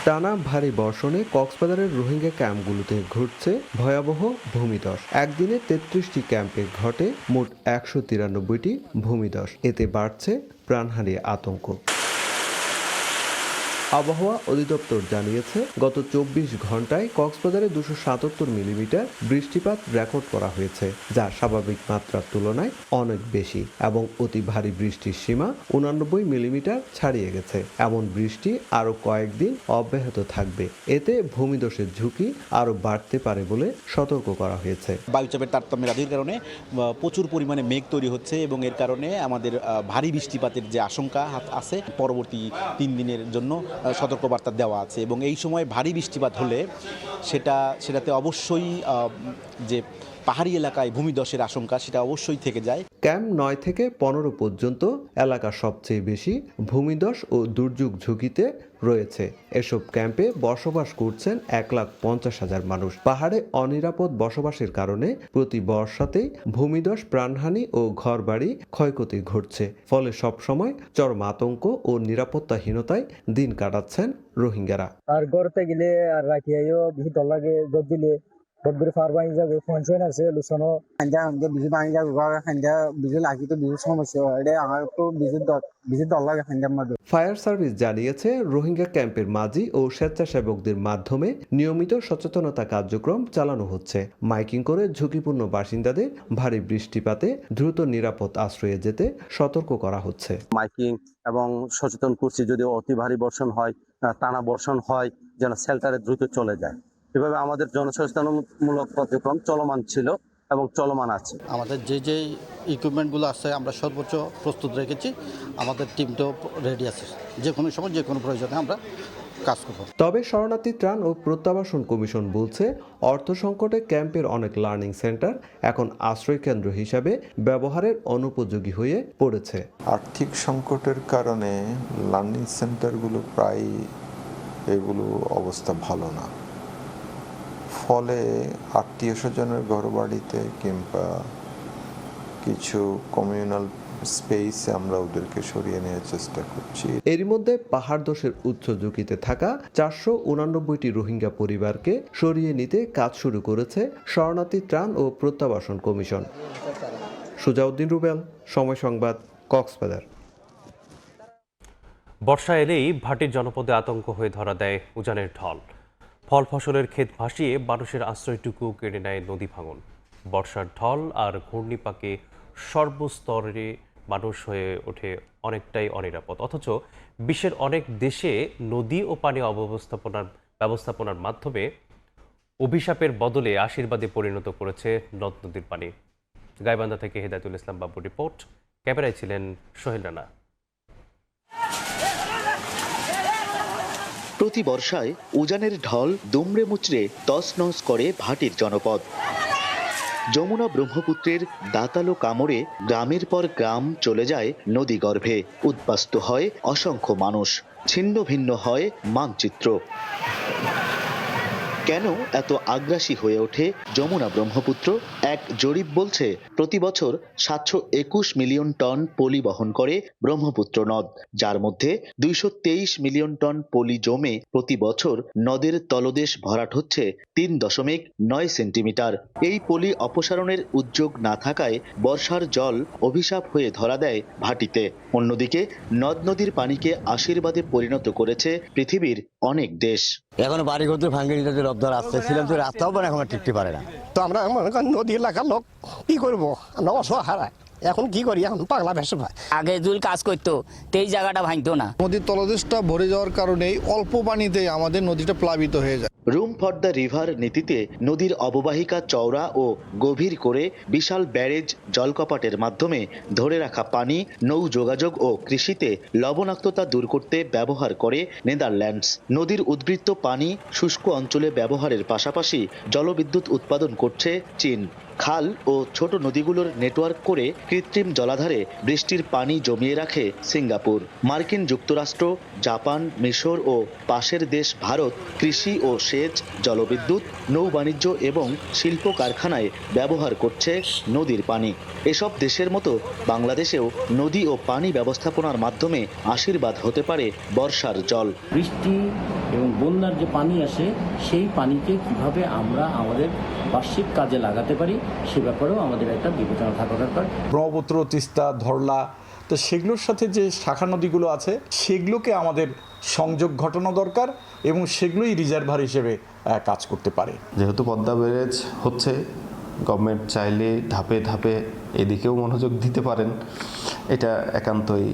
টানা ভারী বর্ষণে কক্সবাজারের রোহিঙ্গা ক্যাম্পগুলোতে ঘটছে ভয়াবহ ভূমিধস। একদিনে 33টি ক্যাম্পে ঘটে মোট 193টি ভূমিধস। এতে বাড়ছে প্রাণহানির আতঙ্ক। আবহাওয়া অধিদপ্তর জানিয়েছে গত 24 ঘন্টায় কক্সবাজারে 277 মিলিমিটার বৃষ্টিপাত রেকর্ড করা হয়েছে, যা স্বাভাবিক মাত্রার তুলনায় অনেক বেশি এবং অতি ভারী বৃষ্টির সীমা 89 মিলিমিটার ছাড়িয়ে গেছে। এমন বৃষ্টি আরও কয়েকদিন অব্যাহত থাকবে, এতে ভূমিধসের ঝুঁকি আরও বাড়তে পারে বলে সতর্ক করা হয়েছে। বায়ুচাপের তারতম্য হ্রাসের কারণে প্রচুর পরিমাণে মেঘ তৈরি হচ্ছে এবং এর কারণে আমাদের ভারী বৃষ্টিপাতের যে আশঙ্কা আছে পরবর্তী 3 দিনের জন্য সতর্কবার্তা দেওয়া আছে এবং এই সময় ভারী বৃষ্টিপাত হলে সেটাতে অবশ্যই যে পাহাড়ি এলাকায় ভূমিধসের আশঙ্কা সেটা অবশ্যই থেকে যায়। ক্যাম্প 9 থেকে 15 পর্যন্ত এলাকা সবচেয়ে বেশি ভূমিধস ও দুর্যোগ ঝুঁকিতে রয়েছে। এসব ক্যাম্পে বসবাস করছেন 1,50,000 মানুষ। পাহাড়ে অনিরাপদ বসবাসের কারণে প্রতি বর্ষাতেই ভূমিধস, প্রাণহানি ও ঘরবাড়ি ক্ষয়ক্ষতি ঘটছে। ফলে সবসময় চরম আতঙ্ক ও নিরাপত্তাহীনতায় দিন কাটাচ্ছেন রোহিঙ্গারা। আর গড়তে গেলে আর রাখি বেশি ডর লাগে, জব দিলে বড় ফার বাইন যাবে ফোন আছে লুসানো খান্দা আমাকে বেশি বাইন যাবে খান্দা বেশি লাগি তো বেশি সমস্যা হয়। এটা আমার তো বেশি ডর লাগে খান্দার মধ্যে। ফায়ার সার্ভিস জানিয়েছে রোহিঙ্গা ক্যাম্পের মাঝি ও স্বেচ্ছাসেবকদের মাধ্যমে নিয়মিত সচেতনতা কার্যক্রম চালানো হচ্ছে। মাইকিং করে ঝুঁকিপূর্ণ বাসিন্দাদের ভারী বৃষ্টিপাতে দ্রুত নিরাপদ আশ্রয়ে যেতে সতর্ক করা হচ্ছে। মাইকিং এবং সচেতন করছি যদি অতি ভারী বর্ষণ হয়, টানা বর্ষণ হয় যেন শেল্টারে দ্রুত চলে যায়। এভাবে আমাদের জনসচেতনমূলক কার্যক্রম চলমান ছিল এবং চলমান আছে। আমাদের যে ইকুইপমেন্টগুলো আছে আমরা সর্বোচ্চ প্রস্তুত রেখেছি। আমাদের টিমটাও রেডি আছে, যে কোনো সময় যে কোনো প্রয়োজনে আমরা কাজ করব। তবে শরণার্থী ত্রাণ ও প্রত্যাবাসন কমিশন বলছে অর্থ সংকটে ক্যাম্পের অনেক লার্নিং সেন্টার এখন আশ্রয় কেন্দ্র হিসাবে ব্যবহারের অনুপযোগী হয়ে পড়েছে। আর্থিক সংকটের কারণে লার্নিং সেন্টারগুলো প্রায় এগুলো অবস্থা ভালো না। ফলে আত্মীয় স্বজনের ঘরবাড়িতে কিংবা কিছু কমিউনাল স্পেসে আমরা ওদেরকে সরিয়ে নেওয়ার চেষ্টা করছি। এরই মধ্যে পাহাড় ধসের উচ্চ ঝুঁকিতে থাকা 489টি রোহিঙ্গা পরিবারকে সরিয়ে নিতে কাজ শুরু করেছে শরণার্থী ত্রাণ ও প্রত্যাবাসন কমিশন। সুজাউদ্দিন রুবেল, সময় সংবাদ, কক্সবাজার। বর্ষা এলেই ভাটির জনপদে আতঙ্ক হয়ে ধরা দেয় উজানের ঢল। ফল ফসলের ক্ষেত ভাসিয়ে মানুষের আশ্রয়টুকু কেড়ে নেয় নদী ভাঙন। বর্ষার ঢল আর ঘূর্ণিপাকে সর্বস্তরে মানুষ হয়ে ওঠে অনেকটাই অনিরাপদ। অথচ বিশ্বের অনেক দেশে নদী ও পানি ব্যবস্থাপনার মাধ্যমে অভিশাপের বদলে আশীর্বাদে পরিণত করেছে নদ নদীর পানি। গাইবান্ধা থেকে হেদায়েতুল ইসলাম বাবুর রিপোর্ট, ক্যামেরায় ছিলেন সোহেল রানা। প্রতি বর্ষায় উজানের ঢল দুমড়ে মুচড়ে তছনছ করে ভাটির জনপদ। যমুনা ব্রহ্মপুত্রের দাতালো কামড়ে গ্রামের পর গ্রাম চলে যায় নদী গর্ভে। উদ্বাস্তু হয় অসংখ্য মানুষ, ছিন্ন ভিন্ন হয় মানচিত্র। কেন এত আগ্রাসী হয়ে ওঠে যমুনা ব্রহ্মপুত্র? এক জরিপ বলছে প্রতি বছর 721 মিলিয়ন টন পলি বহন করে ব্রহ্মপুত্র নদ, যার মধ্যে 223 মিলিয়ন টন পলি জমে প্রতি বছর নদের তলদেশ ভরাট হচ্ছে 3.9 সেন্টিমিটার। এই পলি অপসারণের উদ্যোগ না থাকায় বর্ষার জল অভিশাপ হয়ে ধরা দেয় ভাটিতে। অন্যদিকে নদ নদীর পানিকে আশীর্বাদে পরিণত করেছে পৃথিবীর অনেক দেশ। এখন বাড়ি ঘর ভাঙে নিতে রব্দার আসতেছিলাম তো রাস্তাও এখন টিকতে পারে না। তো আমরা নদী এলাকার লোক কি করবো, আমরা অসহায়। এখন কি করি, এখন পাগলা ভেসে ভাই। আগে যদি কাজ করতো এই জায়গাটা ভাঙতো না। নদীর তলদেশটা ভরে যাওয়ার কারণে অল্প পানিতে আমাদের নদীটা প্লাবিত হয়ে যায়। রুম ফর দ্য রিভার নীতিতে নদীর অববাহিকা চওড়া ও গভীর করে বিশাল ব্যারেজ জলকপাটের মাধ্যমে ধরে রাখা পানি নৌ যোগাযোগ ও কৃষিতে লবণাক্ততা দূর করতে ব্যবহার করে নেদারল্যান্ডস। নদীর উদ্বৃত্ত পানি শুষ্ক অঞ্চলে ব্যবহারের পাশাপাশি জলবিদ্যুৎ উৎপাদন করছে চীন। খাল ও ছোট নদীগুলোর নেটওয়ার্ক করে কৃত্রিম জলাধারে বৃষ্টির পানি জমিয়ে রাখে সিঙ্গাপুর। মার্কিন যুক্তরাষ্ট্র, জাপান, মিশর ও পাশের দেশ ভারত কৃষি ও সেচ, জলবিদ্যুৎ, নৌ বাণিজ্য এবং শিল্প কারখানায় ব্যবহার করছে নদীর পানি। এসব দেশের মতো বাংলাদেশেও নদী ও পানি ব্যবস্থাপনার মাধ্যমে আশীর্বাদ হতে পারে বর্ষার জল। বৃষ্টি এবং বন্যার যে পানি আসে সেই পানিকে কিভাবে আমরা আমাদের বার্ষিক কাজে লাগাতে পারি সে ব্যাপারেও আমাদের একটা বিবেচনা থাকা দরকার। ব্রহ্মপুত্র, তিস্তা, ধরলা, তো সেগুলোর সাথে যে শাখা নদীগুলো আছে সেগুলোকে আমাদের সংযোগ ঘটানো দরকার এবং সেগুলোই রিজার্ভার হিসেবে কাজ করতে পারে। যেহেতু পদ্মা ব্যারেজ হচ্ছে, গভর্নমেন্ট চাইলে ধাপে ধাপে এদিকেও মনোযোগ দিতে পারেন, এটা একান্তই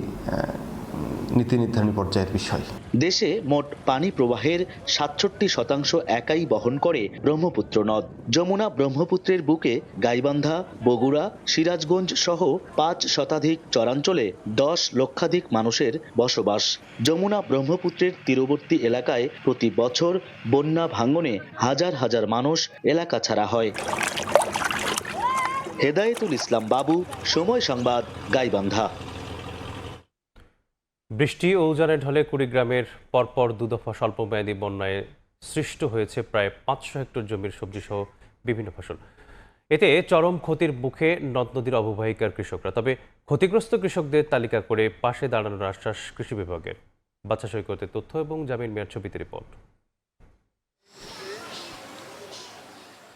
নীতি নির্ধারণী পর্যায়ের বিষয়। দেশে মোট পানি প্রবাহের ৬৭% একাই বহন করে ব্রহ্মপুত্র নদ। যমুনা ব্রহ্মপুত্রের বুকে গাইবান্ধা, বগুড়া, সিরাজগঞ্জ সহ ৫ শতাধিক চরাঞ্চলে ১০ লক্ষাধিক মানুষের বসবাস। যমুনা ব্রহ্মপুত্রের তীরবর্তী এলাকায় প্রতি বছর বন্যা ভাঙনে হাজার হাজার মানুষ এলাকা ছাড়া হয়। হেদায়েতুল ইসলাম বাবু, সময় সংবাদ, গাইবান্ধা। বৃষ্টি ও উজানের ঢলে কুড়িগ্রামের পরপর দুদফা স্বল্পমেয়াদী বন্যায় সৃষ্ট হয়েছে প্রায় ৫০০ হেক্টর জমির সবজিসহ বিভিন্ন ফসল। এতে চরম ক্ষতির মুখে নদ নদীর অববাহিকার কৃষকরা। তবে ক্ষতিগ্রস্ত কৃষকদের তালিকা করে পাশে দাঁড়ানোর আশ্বাস কৃষি বিভাগের। বাচ্চা সৈকতের তথ্য এবং জামিন মিয়ার ছবিতে রিপোর্ট।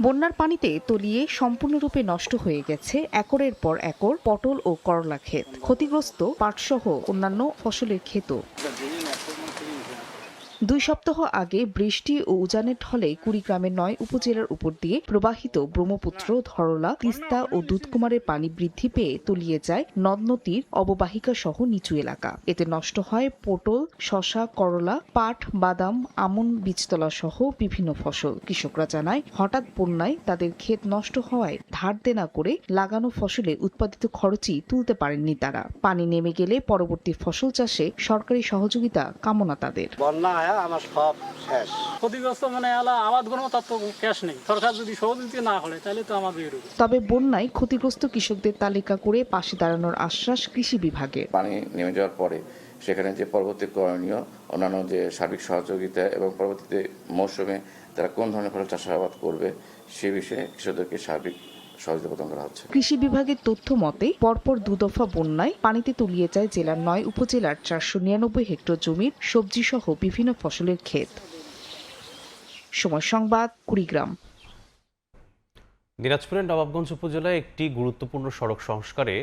বন্যার পানিতে তলিয়ে সম্পূর্ণরূপে নষ্ট হয়ে গেছে একরের পর একর পটল ও করলা ক্ষেত। ক্ষতিগ্রস্ত পাটসহ অন্যান্য ফসলের ক্ষেতও। 2 সপ্তাহ আগে বৃষ্টি ও উজানের ঢলে কুড়িগ্রামের 9 উপজেলার উপর দিয়ে প্রবাহিত ব্রহ্মপুত্র, ধরলা, তিস্তা ও দুধকুমারের পানি বৃদ্ধি পেয়ে তলিয়ে যায় নদ নদীর অববাহিকা সহ নিচু এলাকা। এতে নষ্ট হয় পটল, শসা, করলা, পাট, বাদাম, আমন, বীজতলা সহ বিভিন্ন ফসল। কৃষকরা জানায়, হঠাৎ বন্যায় তাদের ক্ষেত নষ্ট হওয়ায় ধার দেনা করে লাগানো ফসলে উৎপাদিত খরচই তুলতে পারেননি তারা। পানি নেমে গেলে পরবর্তী ফসল চাষে সরকারি সহযোগিতা কামনা তাদের। আমার সব শেষ, ক্ষতিগ্রস্ত আবাদ কোনো তার তো ক্যাশ নেই। সরকার যদি সহযোগিতা না করে তাহলে তো আমাদের। তবে বন্যায় ক্ষতিগ্রস্ত কৃষকদের তালিকা করে পাশে দাঁড়ানোর আশ্বাস কৃষি বিভাগের। পানি নেমে যাওয়ার পরে সেখানে যে পরবর্তী করণীয়, অন্যান্য যে সার্বিক সহযোগিতা এবং পরবর্তীতে মৌসুমে তারা কোন ধরনের ফসল চাষাবাদ করবে সে বিষয়ে কৃষকদেরকে সার্বিক সহযোগিতা প্রদান করা হচ্ছে। কৃষি বিভাগের তথ্য মতে পরপর 2 দফা বন্যায় পানিতে তলিয়ে যায় জেলার 9 উপজেলার 499 হেক্টর জমির সবজি সহ বিভিন্ন ফসলের ক্ষেত। সময় সংবাদ, কুড়িগ্রাম। দিনাজপুরের নবাবগঞ্জ উপজেলায় একটি গুরুত্বপূর্ণ সড়ক সংস্কারে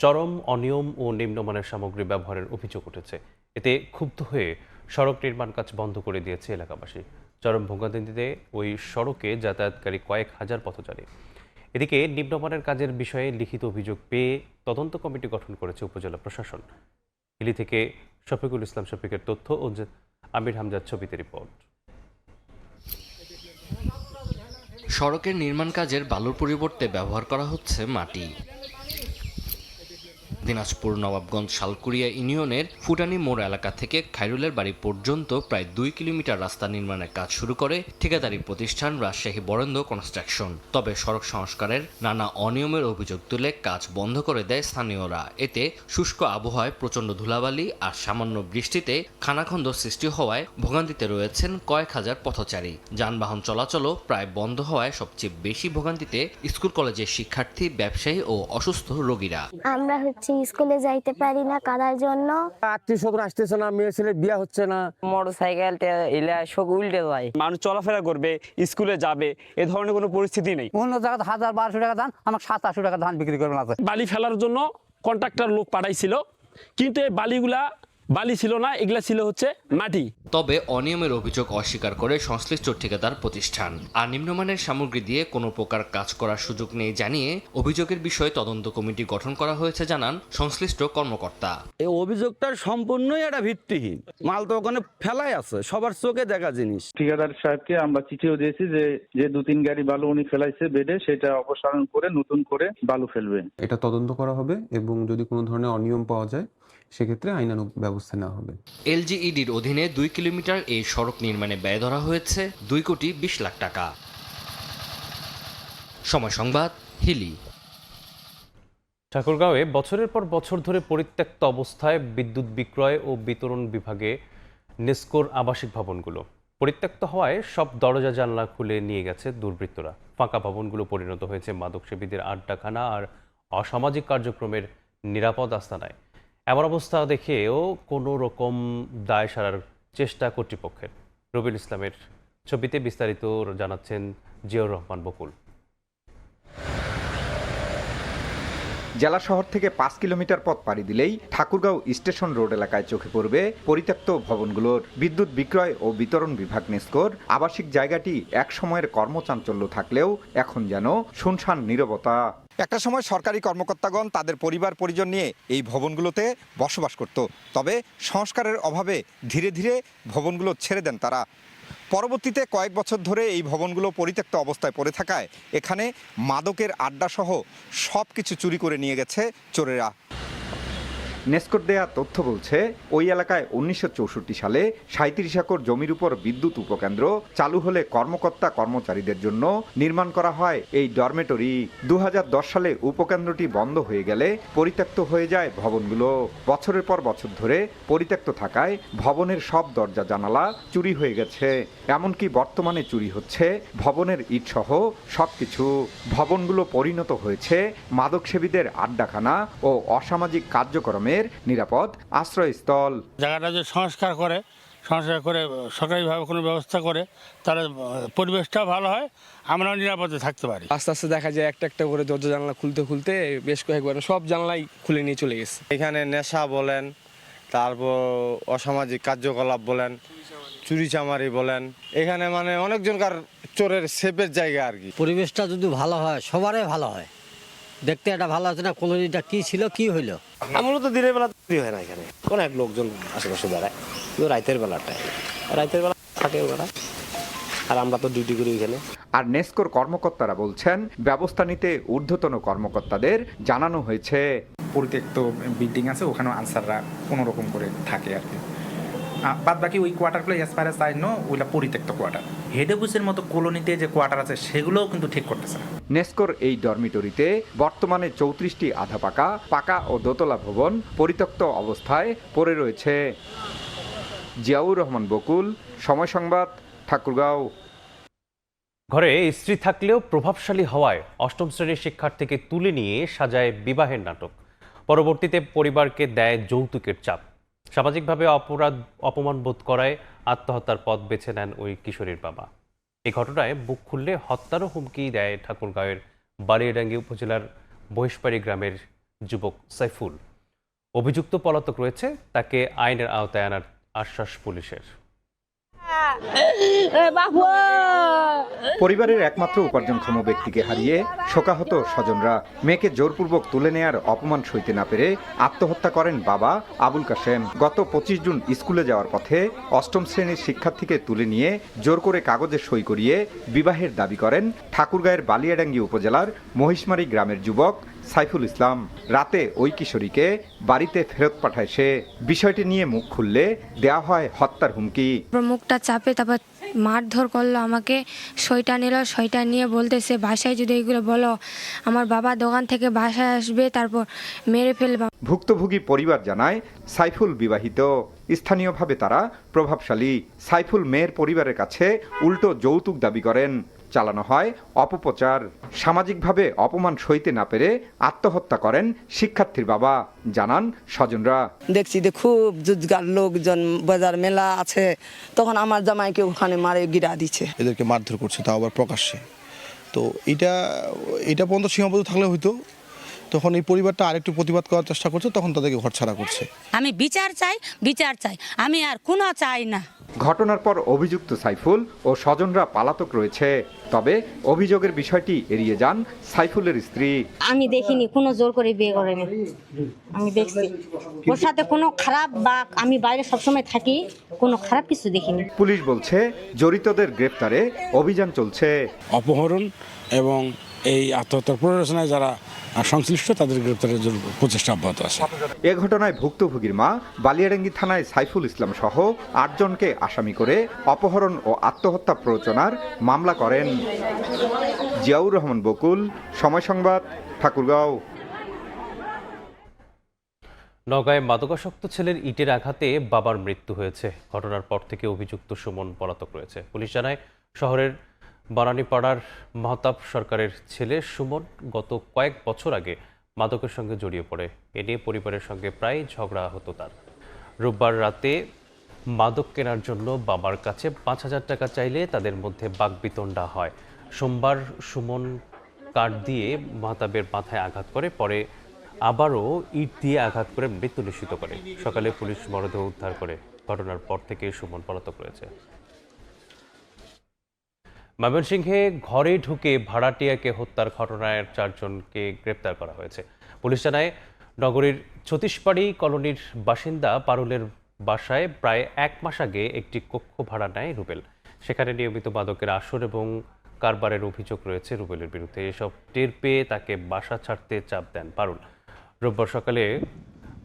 চরম অনিয়ম ও নিম্নমানের সামগ্রী ব্যবহারের অভিযোগ উঠেছে। এতে ক্ষুব্ধ হয়ে সড়ক নির্মাণ কাজ বন্ধ করে দিয়েছে এলাকাবাসী। চরম ভোগান্তিতে ওই সড়কে যাতায়াতকারী কয়েক হাজার পথচারী। এদিকে নিম্নমানের কাজের বিষয়ে লিখিত অভিযোগ পেয়ে তদন্ত কমিটি গঠন করেছে উপজেলা প্রশাসন। হিলি থেকে শফিকুল ইসলাম শফিকের তথ্য ও আমির হামজার ছবিতে রিপোর্ট। সড়কের নির্মাণ কাজের বালুর পরিবর্তে ব্যবহার করা হচ্ছে মাটি। দিনাজপুর নবাবগঞ্জ শালকুড়িয়া ইউনিয়নের ফুটানি মোড় এলাকা থেকে খায়রুলের বাড়ি পর্যন্ত প্রায় 2 কিলোমিটার রাস্তা নির্মাণের কাজ শুরু করে ঠিকাদারি প্রতিষ্ঠান রাজশাহী বরেন্দ্র কনস্ট্রাকশন। তবে সড়ক সংস্কারের নানা অনিয়মের অভিযোগ তুলে কাজ বন্ধ করে দেয় স্থানীয়রা। এতে শুষ্ক আবহাওয়ায় প্রচণ্ড ধুলাবালি আর সামান্য বৃষ্টিতে খানাখন্দ সৃষ্টি হওয়ায় ভোগান্তিতে রয়েছেন কয়েক হাজার পথচারী। যানবাহন চলাচলও প্রায় বন্ধ হওয়ায় সবচেয়ে বেশি ভোগান্তিতে স্কুল কলেজের শিক্ষার্থী, ব্যবসায়ী ও অসুস্থ রোগীরা। আমরা স্কুলে যাইতে পারি না কাদার জন্য, আত্মীয় স্বজন আসতেছে না, মেয়ে ছেলে বিয়ে হচ্ছে না, মোটরসাইকেল সব উল্টে যায়, মানুষ চলাফেরা করবে, স্কুলে যাবে, এ ধরনের কোনো পরিস্থিতি নেই। অন্য জায়গায় 1000-1200 টাকা ধান, আমাকে 700-800 টাকা ধান বিক্রি করবেন। বালি ফেলার জন্য কন্ট্রাক্টর লোক পাঠাইছিল, কিন্তু এই বালি ছিল না, এগুলা ছিল হচ্ছে মাটি। তবে অনিয়মের অভিযোগ অস্বীকার করে সংশ্লিষ্ট ঠিকাদার প্রতিষ্ঠান। আর নিম্নমানের সামগ্রী দিয়ে কোনো প্রকার কাজ করার সুযোগ নেই জানিয়ে অভিযোগের বিষয়ে তদন্ত কমিটি গঠন করা হয়েছে জানান সংশ্লিষ্ট কর্মকর্তা। এই অভিযোগটা সম্পূর্ণই একটা ভিত্তিহীন, মাল তো ওখানে ফেলাই আছে, সবার চোখে দেখা জিনিস। ঠিকাদার সাহেবকে আমরা চিঠিও দিয়েছি যে 2-3 গাড়ি বালু উনি ফেলাইছে বেডে, সেটা অপসারণ করে নতুন করে বালু ফেলবে। এটা তদন্ত করা হবে এবং যদি কোনো ধরনের অনিয়ম পাওয়া যায় সেক্ষেত্রে আইনানুগ ব্যবস্থা নেওয়া হবে। এলজিইডির অধীনে 2 কিলোমিটার এই সড়ক নির্মাণে ব্যয় ধরা হয়েছে 2,20 লাখ টাকা। সময় সংবাদ, হিলি। ঠাকুরগাঁওয়ে বছরের পর বছর ধরে পরিত্যক্ত অবস্থায় বিদ্যুৎ বিক্রয় ও বিতরণ বিভাগে নেস্কোর আবাসিক ভবনগুলো। পরিত্যক্ত হওয়ায় সব দরজা জানলা খুলে নিয়ে গেছে দুর্বৃত্তরা। ফাঁকা ভবনগুলো পরিণত হয়েছে মাদকসেবীদের আড্ডাখানা আর অসামাজিক কার্যক্রমের নিরাপদ আস্তানায়। এমন অবস্থা দেখেও কোনো রকম দায় সারার চেষ্টা কর্তৃপক্ষের। রবিল ইসলামের ছবিতে বিস্তারিত জানাচ্ছেন জিয়াউর রহমান বকুল। জেলা শহর থেকে 5 কিলোমিটার পথ পাড়ি দিলেই ঠাকুরগাঁও স্টেশন রোড এলাকায় চোখে পড়বে পরিত্যক্ত ভবনগুলোর। বিদ্যুৎ বিক্রয় ও বিতরণ বিভাগ নেসকোর আবাসিক জায়গাটি এক সময়ের কর্মচাঞ্চল্য থাকলেও এখন যেন শুনশান নীরবতা। একটা সময় সরকারি কর্মকর্তাগণ তাদের পরিবার পরিজন নিয়ে এই ভবনগুলোতে বসবাস করত, তবে সংস্কারের অভাবে ধীরে ধীরে ভবনগুলো ছেড়ে দেন তারা। পরবর্তীতে কয়েক বছর ধরে এই ভবনগুলো পরিত্যক্ত অবস্থায় পড়ে থাকায় এখানে মাদকের আড্ডাসহ সব কিছু চুরি করে নিয়ে গেছে চোরেরা। নেসকোর দেয়া তথ্য বলছে, ওই এলাকায় 1964 সালে 37 একর জমির উপর বিদ্যুৎ উপকেন্দ্র চালু হলে কর্মকর্তা কর্মচারীদের জন্য নির্মাণ করা হয় এই ডরমেটরি। 2010 সালে উপকেন্দ্রটি বন্ধ হয়ে গেলে পরিত্যক্ত হয়ে যায় ভবনগুলো। বছরের পর বছর ধরে পরিত্যক্ত থাকায় ভবনের সব দরজা জানালা চুরি হয়ে গেছে। এমনকি বর্তমানে চুরি হচ্ছে ভবনের ইটসহ সবকিছু। ভবনগুলো পরিণত হয়েছে মাদকসেবীদের আড্ডাখানা ও অসামাজিক কার্যক্রমে নিরাপদ আশ্রয়স্থল। জায়গাটা যে সংস্কার করে সরকারিভাবে কোনো ব্যবস্থা করে তাহলে পরিবেশটা ভালো হয়, আমরাও নিরাপদে থাকতে পারি। আস্তে আস্তে দেখা যায় একটা একটা করে দরজা জানলা খুলতে খুলতে বেশ কয়েকবার সব জানলাই খুলে নিয়ে চলে গেছে। এখানে নেশা বলেন, তারপর অসামাজিক কার্যকলাপ বলেন, চুরি চামারি বলেন, এখানে মানে অনেকজনকার চোরের সেফের জায়গা আর কি। পরিবেশটা যদি ভালো হয় সবারই ভালো হয়, দেখতে এটা ভালো আছে না, কলোনিটা কি ছিল কি হইলো। মূলত দিনের বেলা চুরি হয় না, এখানে অনেক লোকজন আশেপাশে দাঁড়ায়, কিন্তু রাতের বেলা থাকে ওরা, আর আমরা তো ডিউটি করি এখানে। আর নেসকোর কর্মকর্তারা বলছেন, ব্যবস্থা নিতে ঊর্ধ্বতন কর্মকর্তাদের জানানো হয়েছে। পরিত্যক্ত বিল্ডিং আছে, ওখানে আনসাররা কোনো রকম করে থাকে আর কি। বাদ বাকি ওই কোয়ার্টারগুলো এসপায়ার সাইন ওইটা পরিত্যক্ত কোয়ার্টার। হেড অফিসের মতো কলোনিতে যে কোয়ার্টার আছে সেগুলোও কিন্তু ঠিক করতেছে না। নেসকোর এই ডরমিটরিতে বর্তমানে 34টি আধা পাকা, পাকা ও দোতলা ভবন পরিত্যক্ত অবস্থায় পড়ে রয়েছে। জিয়াউর রহমান বকুল, সময় সংবাদ, ঠাকুরগাঁও। ঘরে স্ত্রী থাকলেও প্রভাবশালী হওয়ায় 8ম শ্রেণীর শিক্ষার্থীকে তুলে নিয়ে সাজায় বিবাহের নাটক। পরবর্তীতে পরিবারকে দেয় যৌতুকের চাপ। সামাজিকভাবে অপমান বোধ করায় আত্মহত্যার পথ বেছে নেন ওই কিশোরীর বাবা। এই ঘটনায় বুক খুললে হত্যারও হুমকি দেয় ঠাকুরগাঁওয়ের বালিয়াডাঙ্গি উপজেলার বহিষ্পাড়ি গ্রামের যুবক সাইফুল। অভিযুক্ত পলাতক রয়েছে, তাকে আইনের আওতায় আনার আশ্বাস পুলিশের। পরিবারের একমাত্র উপার্জনক্ষম ব্যক্তিকে হারিয়ে শোকাহত স্বজনরা। মেয়েকে জোরপূর্বক তুলে নেয়ার অপমান সইতে না পেরে আত্মহত্যা করেন বাবা আবুল কাশেম। গত 25 জুন স্কুলে যাওয়ার পথে 8ম শ্রেণীর শিক্ষার্থীকে তুলে নিয়ে জোর করে কাগজে সই করিয়ে বিবাহের দাবি করেন ঠাকুরগাঁয়ের বালিয়াডাঙ্গি উপজেলার মহিষমারি গ্রামের যুবক সাইফুল ইসলাম। রাতে ওই কিশোরীকে বাড়িতে ফেরত পাঠায় সে। বিষয়টি নিয়ে মুখ খুললে দেয়া হয় হত্যার হুমকি। মুখটা চাপে তারপর মারধর করলো আমাকে, সইটা নিল, সইটা নিয়ে বলতেছে বাসায় যদি এইগুলো বলো আমার বাবা দোকান থেকে বাসায় আসবে, তারপর মেরে ফেলবা। ভুক্তভোগী পরিবার জানায়, সাইফুল বিবাহিত, স্থানীয়ভাবে তারা প্রভাবশালী। সাইফুল মেয়ের পরিবারের কাছে উল্টো যৌতুক দাবি করেন। চালানো হয় অপপ্রচার। সামাজিকভাবে অপমান সইতে না পেরে আত্মহত্যা করেন শিক্ষার্থীর বাবা, জানান স্বজনরা। দেখছি যে খুব জুজগার লোকজন, বাজার মেলা আছে, তখন আমার জামাইকে ওখানে মারে গিরা দিচ্ছে। এদেরকে মারধর করছে, তাও আবার প্রকাশ্যে। তো এটা পর্যন্ত সীমাবদ্ধ থাকলে হয়তো, তখন এই পরিবারটা আরেকটু প্রতিবাদ করার চেষ্টা করছে, তখন তাদেরকে ঘর ছাড়া করছে। আমি বিচার চাই, আমি আর কোনো চাই না। ঘটনার পর অভিযুক্ত সাইফুল ও স্বজনরা পালাতক রয়েছে। তবে অভিযোগের বিষয়টি এড়িয়ে যান সাইফুলের স্ত্রী। আমি দেখিনি কোনো জোর করে বিয়ে করেনি, আমি দেখছি ওর সাথে কোনো খারাপ, বা আমি বাইরে সবসময় থাকি, কোনো খারাপ কিছু দেখিনি। পুলিশ বলছে জড়িতদের গ্রেপ্তারে অভিযান চলছে। অপহরণ এবং এই আত্মহত্যার প্ররোচনায় যারা সংশ্লিষ্ট তাদের গ্রেপ্তারের জন্য প্রচেষ্টা অব্যাহত আছে। এ ঘটনায় ভুক্তভোগীর মা বালিয়াডাঙ্গি থানায় সাইফুল ইসলাম সহ 8 জনকে আসামি করে অপহরণ ও আত্মহত্যা প্ররোচনার মামলা করেন। জিয়াউর রহমান বকুল, সময় সংবাদ, ঠাকুরগাঁও। নওগাঁয় মাদকাসক্ত ছেলের ইটের আঘাতে বাবার মৃত্যু হয়েছে। ঘটনার পর থেকে অভিযুক্ত সুমন পলাতক রয়েছে। পুলিশ জানায়, শহরের বানানীপাড়ার মাহতাব সরকারের ছেলে সুমন গত কয়েক বছর আগে মাদকের সঙ্গে জড়িয়ে পড়ে। এ নিয়ে পরিবারের সঙ্গে প্রায় ঝগড়া হতো তার। রোববার রাতে মাদক কেনার জন্য বাবার কাছে 5,000 টাকা চাইলে তাদের মধ্যে বাকবিতণ্ডা হয়। সোমবার সুমন কাঠ দিয়ে মাহতাবের মাথায় আঘাত করে, পরে আবারও ইট দিয়ে আঘাত করে মৃত্যু নিশ্চিত করে। সকালে পুলিশ মরদেহ উদ্ধার করে। ঘটনার পর থেকে সুমন পলাতক রয়েছে। ময়মনসিংহে ঘরে ঢুকে ভাড়াটিয়াকে হত্যার ঘটনায় 4 জনকে গ্রেপ্তার করা হয়েছে। পুলিশ জানায়, নগরীর ছত্তিশপাড়ি কলোনির বাসিন্দা পারুলের বাসায় প্রায় 1 মাস আগে একটি কক্ষ ভাড়া নেয় রুবেল। সেখানে নিয়মিত মাদকের আসর এবং কারবারের অভিযোগ রয়েছে রুবেলের বিরুদ্ধে। এসব টের পেয়ে তাকে বাসা ছাড়তে চাপ দেন পারুল। রোববার সকালে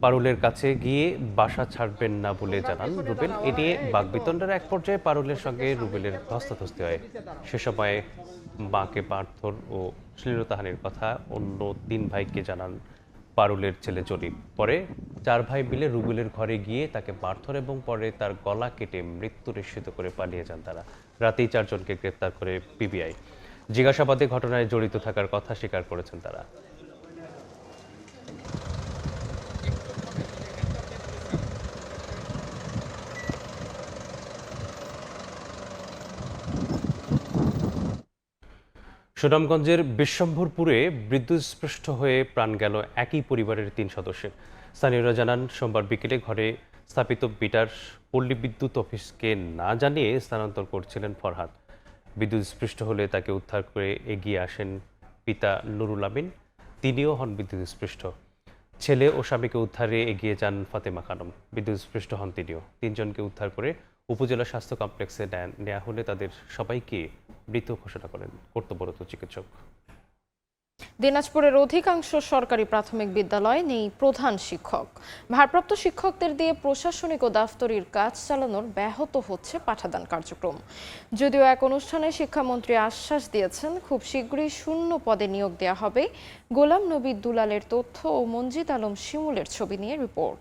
পারুলের কাছে গিয়ে বাসা ছাড়বেন না বলে জানান রুবেল। এ নিয়ে বাকবিতণ্ডার এক পর্যায়ে পারুলের সঙ্গে রুবেলের ধস্তাধস্তি হয়। সে সময় মাকে মারধর ও শ্লীলতাহানির কথা অন্য 3 ভাইকে জানান পারুলের ছেলে জলিম। পরে 4 ভাই মিলে রুবেলের ঘরে গিয়ে তাকে মারধর এবং পরে তার গলা কেটে মৃত্যু নিশ্চিত করে পালিয়ে যান তারা। রাতেই 4 জনকে গ্রেপ্তার করে পিবিআই। জিজ্ঞাসাবাদে ঘটনায় জড়িত থাকার কথা স্বীকার করেছেন তারা। সুনামগঞ্জের বিশ্বম্ভরপুরে বিদ্যুৎস্পৃষ্ট হয়ে প্রাণ গেল একই পরিবারের 3 সদস্যের। স্থানীয়রা জানান, সোমবার বিকেলে ঘরে স্থাপিত বিটার পল্লী বিদ্যুৎ অফিসকে না জানিয়ে স্থানান্তর করছিলেন ফরহাদ। বিদ্যুৎস্পৃষ্ট হলে তাকে উদ্ধার করে এগিয়ে আসেন পিতা নুরুল আমিন। তিনিও হন বিদ্যুৎস্পৃষ্ট। ছেলে ও স্বামীকে উদ্ধারে এগিয়ে যান ফাতেমা খানম। বিদ্যুৎস্পৃষ্ট হন তিনিও। 3 জনকে উদ্ধার করে উপজেলা স্বাস্থ্য কমপ্লেক্সে নেওয়া হলে তাদের সবাইকে মৃত ঘোষণা করেন কর্তব্যরত চিকিৎসক। দিনাজপুরের অধিকাংশ সরকারি প্রাথমিক বিদ্যালয়ে নেই প্রধান শিক্ষক। ভারপ্রাপ্ত শিক্ষকদের দিয়ে প্রশাসনিক ও দাপ্তরিক কাজ চালানোর ব্যাহত হচ্ছে পাঠাদান কার্যক্রম। যদিও এক অনুষ্ঠানে শিক্ষামন্ত্রী আশ্বাস দিয়েছেন, খুব শীঘ্রই শূন্য পদে নিয়োগ দেওয়া হবে। গোলাম নবী দুলালের তথ্য ও মনজিদ আলম শিমুলের ছবি নিয়ে রিপোর্ট।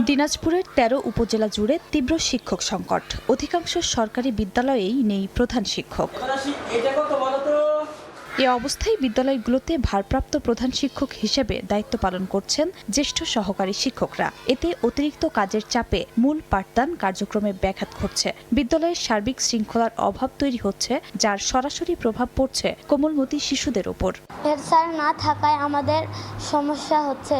দিনাজপুরের 13 উপজেলা জুড়ে তীব্র শিক্ষক সংকট। অধিকাংশ সরকারি বিদ্যালয়েই নেই প্রধান শিক্ষক। এ অবস্থায় বিদ্যালয়গুলোতে ভারপ্রাপ্ত প্রধান শিক্ষক হিসেবে দায়িত্ব পালন করছেন জ্যেষ্ঠ সহকারী শিক্ষকরা। এতে অতিরিক্ত কাজের চাপে মূল পাঠদান কার্যক্রমে ব্যাঘাত ঘটছে। বিদ্যালয়ের সার্বিক শৃঙ্খলার অভাব তৈরি হচ্ছে, যার সরাসরি প্রভাব পড়ছে কোমলমতি শিশুদের উপর। হেড স্যার না থাকায় আমাদের সমস্যা হচ্ছে।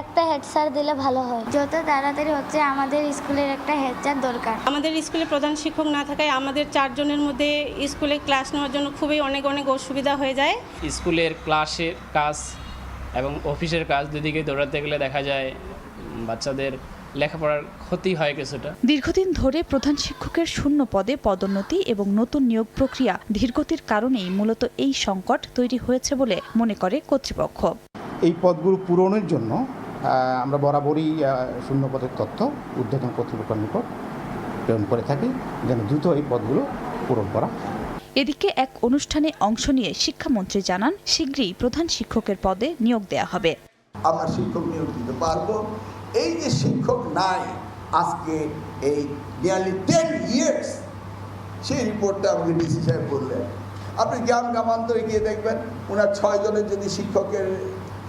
একটা হেড স্যার দিলে ভালো হয়। যত তাড়াতাড়ি হচ্ছে আমাদের স্কুলের একটা হেড স্যার দরকার। আমাদের স্কুলে প্রধান শিক্ষক না থাকায় আমাদের 4 জনের মধ্যে স্কুলে ক্লাস নেওয়ার জন্য খুবই অনেক অসুবিধা হয়ে যায়। স্কুলের ক্লাসের কাজ এবং অফিসের কাজ দুদিকে দৌড়াতে গেলে দেখা যায় বাচ্চাদের লেখাপড়ার ক্ষতি হয় কিছুটা। দীর্ঘদিন ধরে প্রধান শিক্ষকের শূন্য পদে পদোন্নতি এবং নতুন নিয়োগ প্রক্রিয়া ধীরগতির কারণেই মূলত এই সংকট তৈরি হয়েছে বলে মনে করে কর্তৃপক্ষ। এই পদগুলো পূরণের জন্য আমরা বরাবরই শূন্য পদের তথ্য ঊর্ধ্বতন কর্তৃপক্ষের নিকট প্রেরণ করে থাকি, যেন দ্রুত এই পদগুলো পূরণ করা। এদিকে এক অনুষ্ঠানে অংশ নিয়ে শিক্ষামন্ত্রী জানান, শীঘ্রই প্রধান শিক্ষকের পদে নিয়োগ দেওয়া হবে। আমরা শিক্ষক নিয়োগ দিতে পারবো। এই যে শিক্ষক নাই আজকে এই নিয়ারলি 10 ইয়ার্স, সেই রিপোর্টটা আমাকে ডিসি সাহেব বললেন। আপনি গ্রাম গ্রামান্তরে গিয়ে দেখবেন ওনার 6 জনের যদি শিক্ষকের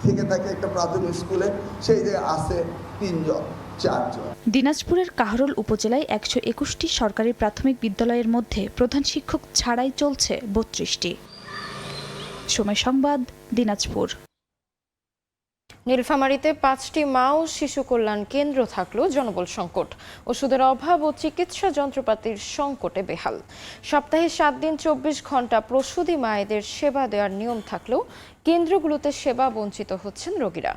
থেকে থাকে একটা প্রাথমিক স্কুলে, সেই যে আছে 3 জন 4 জন। দিনাজপুরের কাহরোল উপজেলায় 121টি সরকারি প্রাথমিক বিদ্যালয়ের মধ্যে প্রধান শিক্ষক ছাড়াই চলছে 32টি। সময় সংবাদ, দিনাজপুর। নীলফামারীতে 5টি মা ও শিশু কল্যাণ কেন্দ্র থাকলেও জনবল সংকট, ওষুধের অভাব ও চিকিৎসা যন্ত্রপাতির সংকটে বেহাল। সপ্তাহে 7 দিন 24 ঘন্টা প্রসূতি মায়েদের সেবা দেওয়ার নিয়ম থাকলেও কেন্দ্রগুলোতে সেবা বঞ্চিত হচ্ছেন রোগীরা।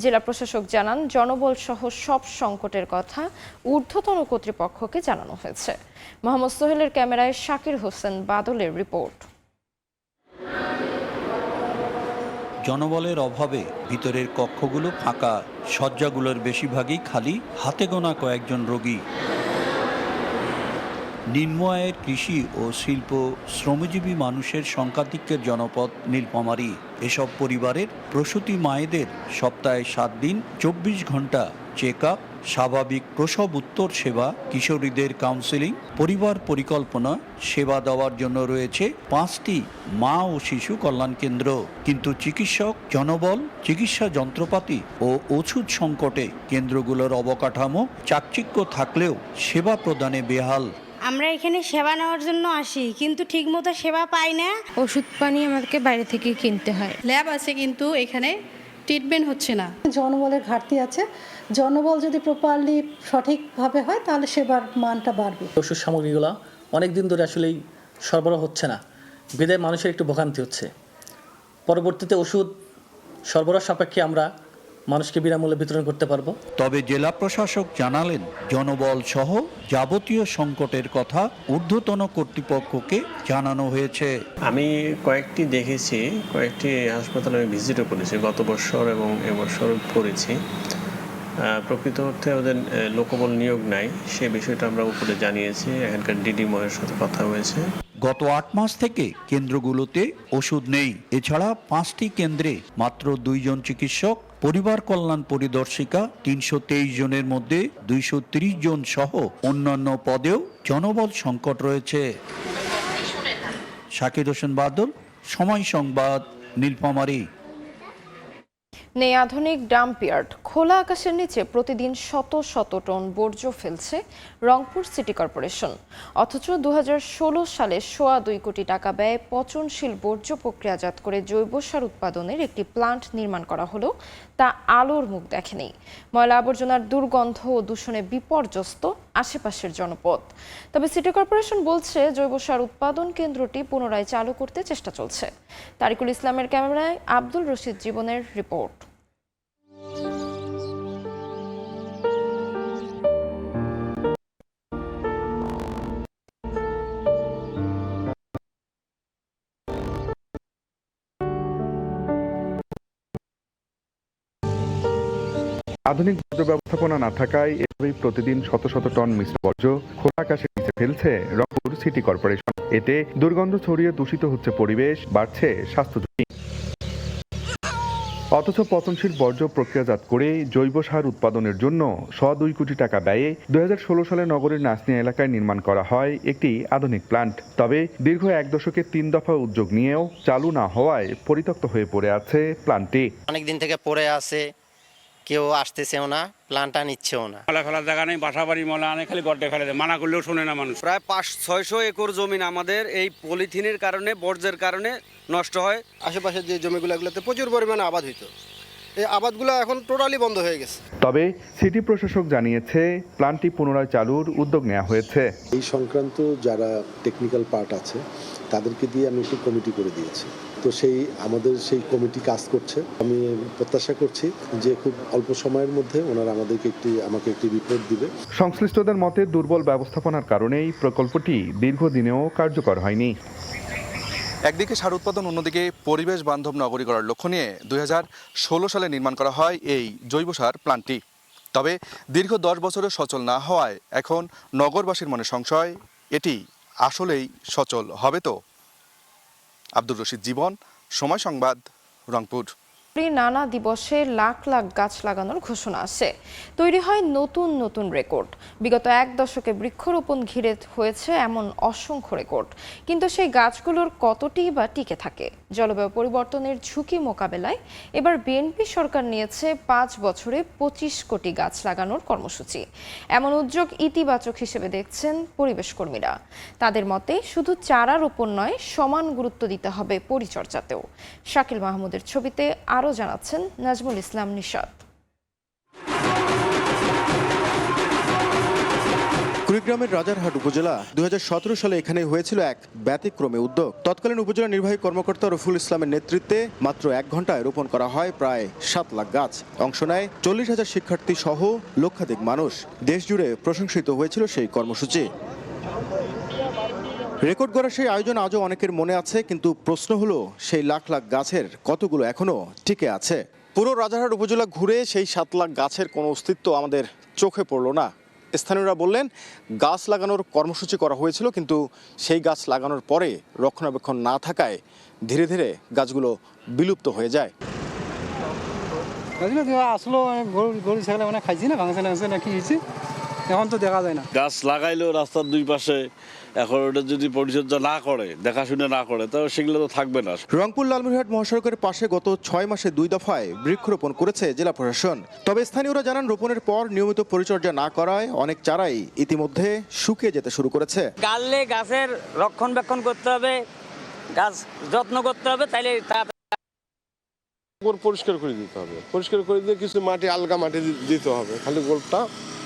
জেলা প্রশাসক জানান, জনবল সহ সব সংকটের কথা ঊর্ধ্বতন কর্তৃপক্ষকে জানানো হয়েছে। মোহাম্মদ সোহেলের ক্যামেরায় শাকির হোসেন বাদলের রিপোর্ট। জনবলের অভাবে ভিতরের কক্ষগুলো ফাঁকা, শয্যাগুলোর বেশিরভাগই খালি, হাতে গোনা কয়েকজন রোগী। নিম্ন আয়ের কৃষি ও শিল্প শ্রমজীবী মানুষের সংখ্যাধিক্যের জনপদ নীলফামারী। এসব পরিবারের প্রসূতি মায়েদের সপ্তাহে 7 দিন 24 ঘন্টা চেক আপ, স্বাভাবিক প্রসব উত্তর সেবা, কিশোরীদের কাউন্সেলিং, পরিবার পরিকল্পনা সেবা দেওয়ার জন্য রয়েছে 5টি মা ও শিশু কল্যাণ কেন্দ্র। কিন্তু চিকিৎসক, জনবল, চিকিৎসা যন্ত্রপাতি ও ওষুধ সংকটে কেন্দ্রগুলোর অবকাঠামো চাকচিক্য থাকলেও সেবা প্রদানে বেহাল। আমরা এখানে সেবা নেওয়ার জন্য আসি, কিন্তু ঠিকমতো সেবা পাই না। ওষুধ পানি আমাদেরকে বাইরে থেকে কিনতে হয়। ল্যাব আছে কিন্তু এখানে ট্রিটমেন্ট হচ্ছে না। জনবলের ঘাটতি আছে। জনবল যদি প্রপারলি সঠিকভাবে হয় তাহলে সেবার মানটা বাড়বে। ওষুধ সামগ্রীগুলো অনেক দিন ধরে আসলেই সরবরাহ হচ্ছে না, বিধায় মানুষের একটু ভোগান্তি হচ্ছে। পরবর্তীতে ওষুধ সরবরাহ সাপেক্ষে আমরা মানুষকে বিনামূল্যে বিতরণ করতে পারবো। তবে জেলা প্রশাসক জানালেন, জনবল সহ যাবতীয় সংকটের কথা ঊর্ধ্বতন কর্তৃপক্ষকে জানানো হয়েছে। আমি কয়েকটি দেখেছি, কয়েকটি হাসপাতালে আমি ভিজিটও করেছি গত বছর এবং এবছর করেছি। প্রকৃত অর্থে ওদের লোকবল নিয়োগ নাই, সে বিষয়টা আমরা উপরে জানিয়েছি। এখানকার ডিডি মহের সাথে কথা হয়েছে। গত 8 মাস থেকে কেন্দ্রগুলোতে ওষুধ নেই। এছাড়া 5টি কেন্দ্রে মাত্র 2 জন চিকিৎসক, পরিবার কল্যাণ পরিদর্শিকা, 323 জনের মধ্যে 230 জন সহ অন্যান্য পদেও জনবল সংকট রয়েছে। শাকির হোসেন বাদল, সময় সংবাদ, নীলফামারী। নেই আধুনিক ডাম্পইয়ার্ড। খোলা আকাশের নিচে প্রতিদিন শত শত টন বর্জ্য ফেলছে রংপুর সিটি কর্পোরেশন, অথচ 2016 সালে 2.25 কোটি টাকা ব্যয়ে পচনশীল বর্জ্য প্রক্রিয়াজাত করে জৈব সার উৎপাদনের একটি প্লান্ট নির্মাণ করা হলেও তা আলোর মুখ দেখেনি। ময়লা আবর্জনার দুর্গন্ধ ও দূষণে বিপর্যস্ত আশেপাশের জনপদ। তবে সিটি কর্পোরেশন বলছে জৈব সার উৎপাদন কেন্দ্রটি পুনরায় চালু করতে চেষ্টা চলছে। তারিকুল ইসলামের ক্যামেরায় আব্দুল রশিদ জীবনের রিপোর্ট। আধুনিক বর্জ্য ব্যবস্থাপনা না থাকায় এভাবেই প্রতিদিন শত শত টন মিশ্র বর্জ্য খোলা আকাশের নিচে ফেলছে রংপুর সিটি কর্পোরেশন। এতে দুর্গন্ধ ছড়িয়ে দূষিত হচ্ছে পরিবেশ, বাড়ছে স্বাস্থ্য ঝুঁকি। অথচ পচনশীল বর্জ্য প্রক্রিয়াজাত করে জৈব সার উৎপাদনের জন্য 2.25 কোটি টাকা ব্যয়ে 2016 সালে নগরীর নাসনিয়া এলাকায় নির্মাণ করা হয় একটি আধুনিক প্লান্ট। তবে দীর্ঘ 1 দশকে 3 দফা উদ্যোগ নিয়েও চালু না হওয়ায় পরিত্যক্ত হয়ে পড়ে আছে প্লান্টটি। অনেকদিন থেকে পড়ে আছে, কেউ আসতেছেও না, প্লান্টটা নিচ্ছেও না। ময়লা ফেলার জায়গা নেই, বাসা বাড়ি ময়লা আনে, খালি গড্ডে ফেলে দেয়, মানা করলেও শোনে না মানুষ। প্রায় 500-600 একর জমি আমাদের এই পলিথিনের কারণে, বর্জ্যের কারণে নষ্ট হয়। আশেপাশের যে জমিগুলোতে প্রচুর পরিমাণে আবাদ হইতো, এই আবাদগুলো এখন টোটালি বন্ধ হয়ে গেছে। তবে সিটি প্রশাসক জানিয়েছে প্লান্টটি পুনরায় চালুর উদ্যোগ নেওয়া হয়েছে। এই সংক্রান্ত যারা টেকনিক্যাল পার্ট আছে তাদেরকে দিয়ে আমি একটি কমিটি করে দিয়েছি। তো আমাদের সেই কমিটি কাজ করছে। আমি প্রত্যাশা করছি যে খুব অল্প সময়ের মধ্যে ওনারা আমাকে একটি রিপোর্ট দিবে। সংশ্লিষ্টদের মতে দুর্বল ব্যবস্থাপনার কারণেই প্রকল্পটি দীর্ঘদিনেও কার্যকর হয়নি। একদিকে সার উৎপাদন, অন্যদিকে পরিবেশ বান্ধব নগরী গড়ার লক্ষ্য নিয়ে 2016 সালে নির্মাণ করা হয় এই জৈব সার প্লান্টটি। তবে দীর্ঘ 10 বছরের সচল না হওয়ায় এখন নগরবাসীর মনে সংশয়, এটি আসলেই সচল হবে তো? আব্দুল রশিদ জীবন, সময় সংবাদ, রংপুর। নানা দিবসে লাখ লাখ গাছ লাগানোর ঘোষণা আসে, তৈরি হয় নতুন নতুন রেকর্ড। বিগত 1 দশকে বৃক্ষরোপণ ঘিরে হয়েছে এমন অসংখ্য রেকর্ড, কিন্তু সেই গাছগুলোর কতটি বা টিকে থাকে? জলবায়ু পরিবর্তনের ঝুঁকি মোকাবেলায় এবার বিএনপি সরকার নিয়েছে 5 বছরে 25 কোটি গাছ লাগানোর কর্মসূচি। এমন উদ্যোগ ইতিবাচক হিসেবে দেখছেন পরিবেশ কর্মীরা। তাদের মতে শুধু চারা রোপণ নয়, সমান গুরুত্ব দিতে হবে পরিচর্যাতেও। শাকিল মাহমুদের ছবিতে আরও জানাচ্ছেন নাজমুল ইসলাম নিশাত। কুড়িগ্রামের রাজারহাট উপজেলা 2017 সালে এখানে হয়েছিল এক ব্যতিক্রমী উদ্যোগ। তৎকালীন উপজেলা নির্বাহী কর্মকর্তা রফুল ইসলামের নেতৃত্বে মাত্র 1 ঘন্টায় রোপণ করা হয় প্রায় 7 লাখ গাছ। অংশ নেয় 40,000 শিক্ষার্থী সহ লক্ষাধিক মানুষ। দেশ জুড়ে প্রশংসিত হয়েছিল সেই কর্মসূচি। রেকর্ড গড়া সেই আয়োজন আজও অনেকের মনে আছে, কিন্তু প্রশ্ন হলো সেই লাখ লাখ গাছের কতগুলো এখনো টিকে আছে? পুরো রাজারহাট উপজেলা ঘুরে সেই 7 লাখ গাছের কোনো অস্তিত্ব আমাদের চোখে পড়ল না। স্থানীয়রা বললেন গাছ লাগানোর কর্মসূচি করা হয়েছিল, কিন্তু সেই গাছ লাগানোর পরে রক্ষণাবেক্ষণ না থাকায় ধীরে ধীরে গাছগুলো বিলুপ্ত হয়ে যায়। আসলে গরু ছাগল মানে খাইছি না, ভাঙছে না কি হয়েছে, এখন তো দেখা যায় না। গাছ লাগাইলেও রাস্তার দুই পাশে, এখন ওটা যদি পরিচর্যা না করে, দেখাশুনে না করে, তাহলে সেগুলো তো থাকবে না। রংপুর লালমনিরহাট মহাসড়কের পাশে গত ৬ মাসে 2 দফায় বৃক্ষরোপণ করেছে জেলা প্রশাসন। তবে স্থানীয়রা জানান রোপণের পর নিয়মিত পরিচর্যা না করায় অনেক চারাই ইতিমধ্যে শুকিয়ে যেতে শুরু করেছে। গাছলে গাছের রক্ষণাবেক্ষণ করতে হবে, গাছ যত্ন করতে হবে, তাইলে পরিষ্কার করে দিতে হবে, পরিষ্কার করে দিয়ে কিছু মাটি আলগা মাটি দিতে হবে, খালি গোলটা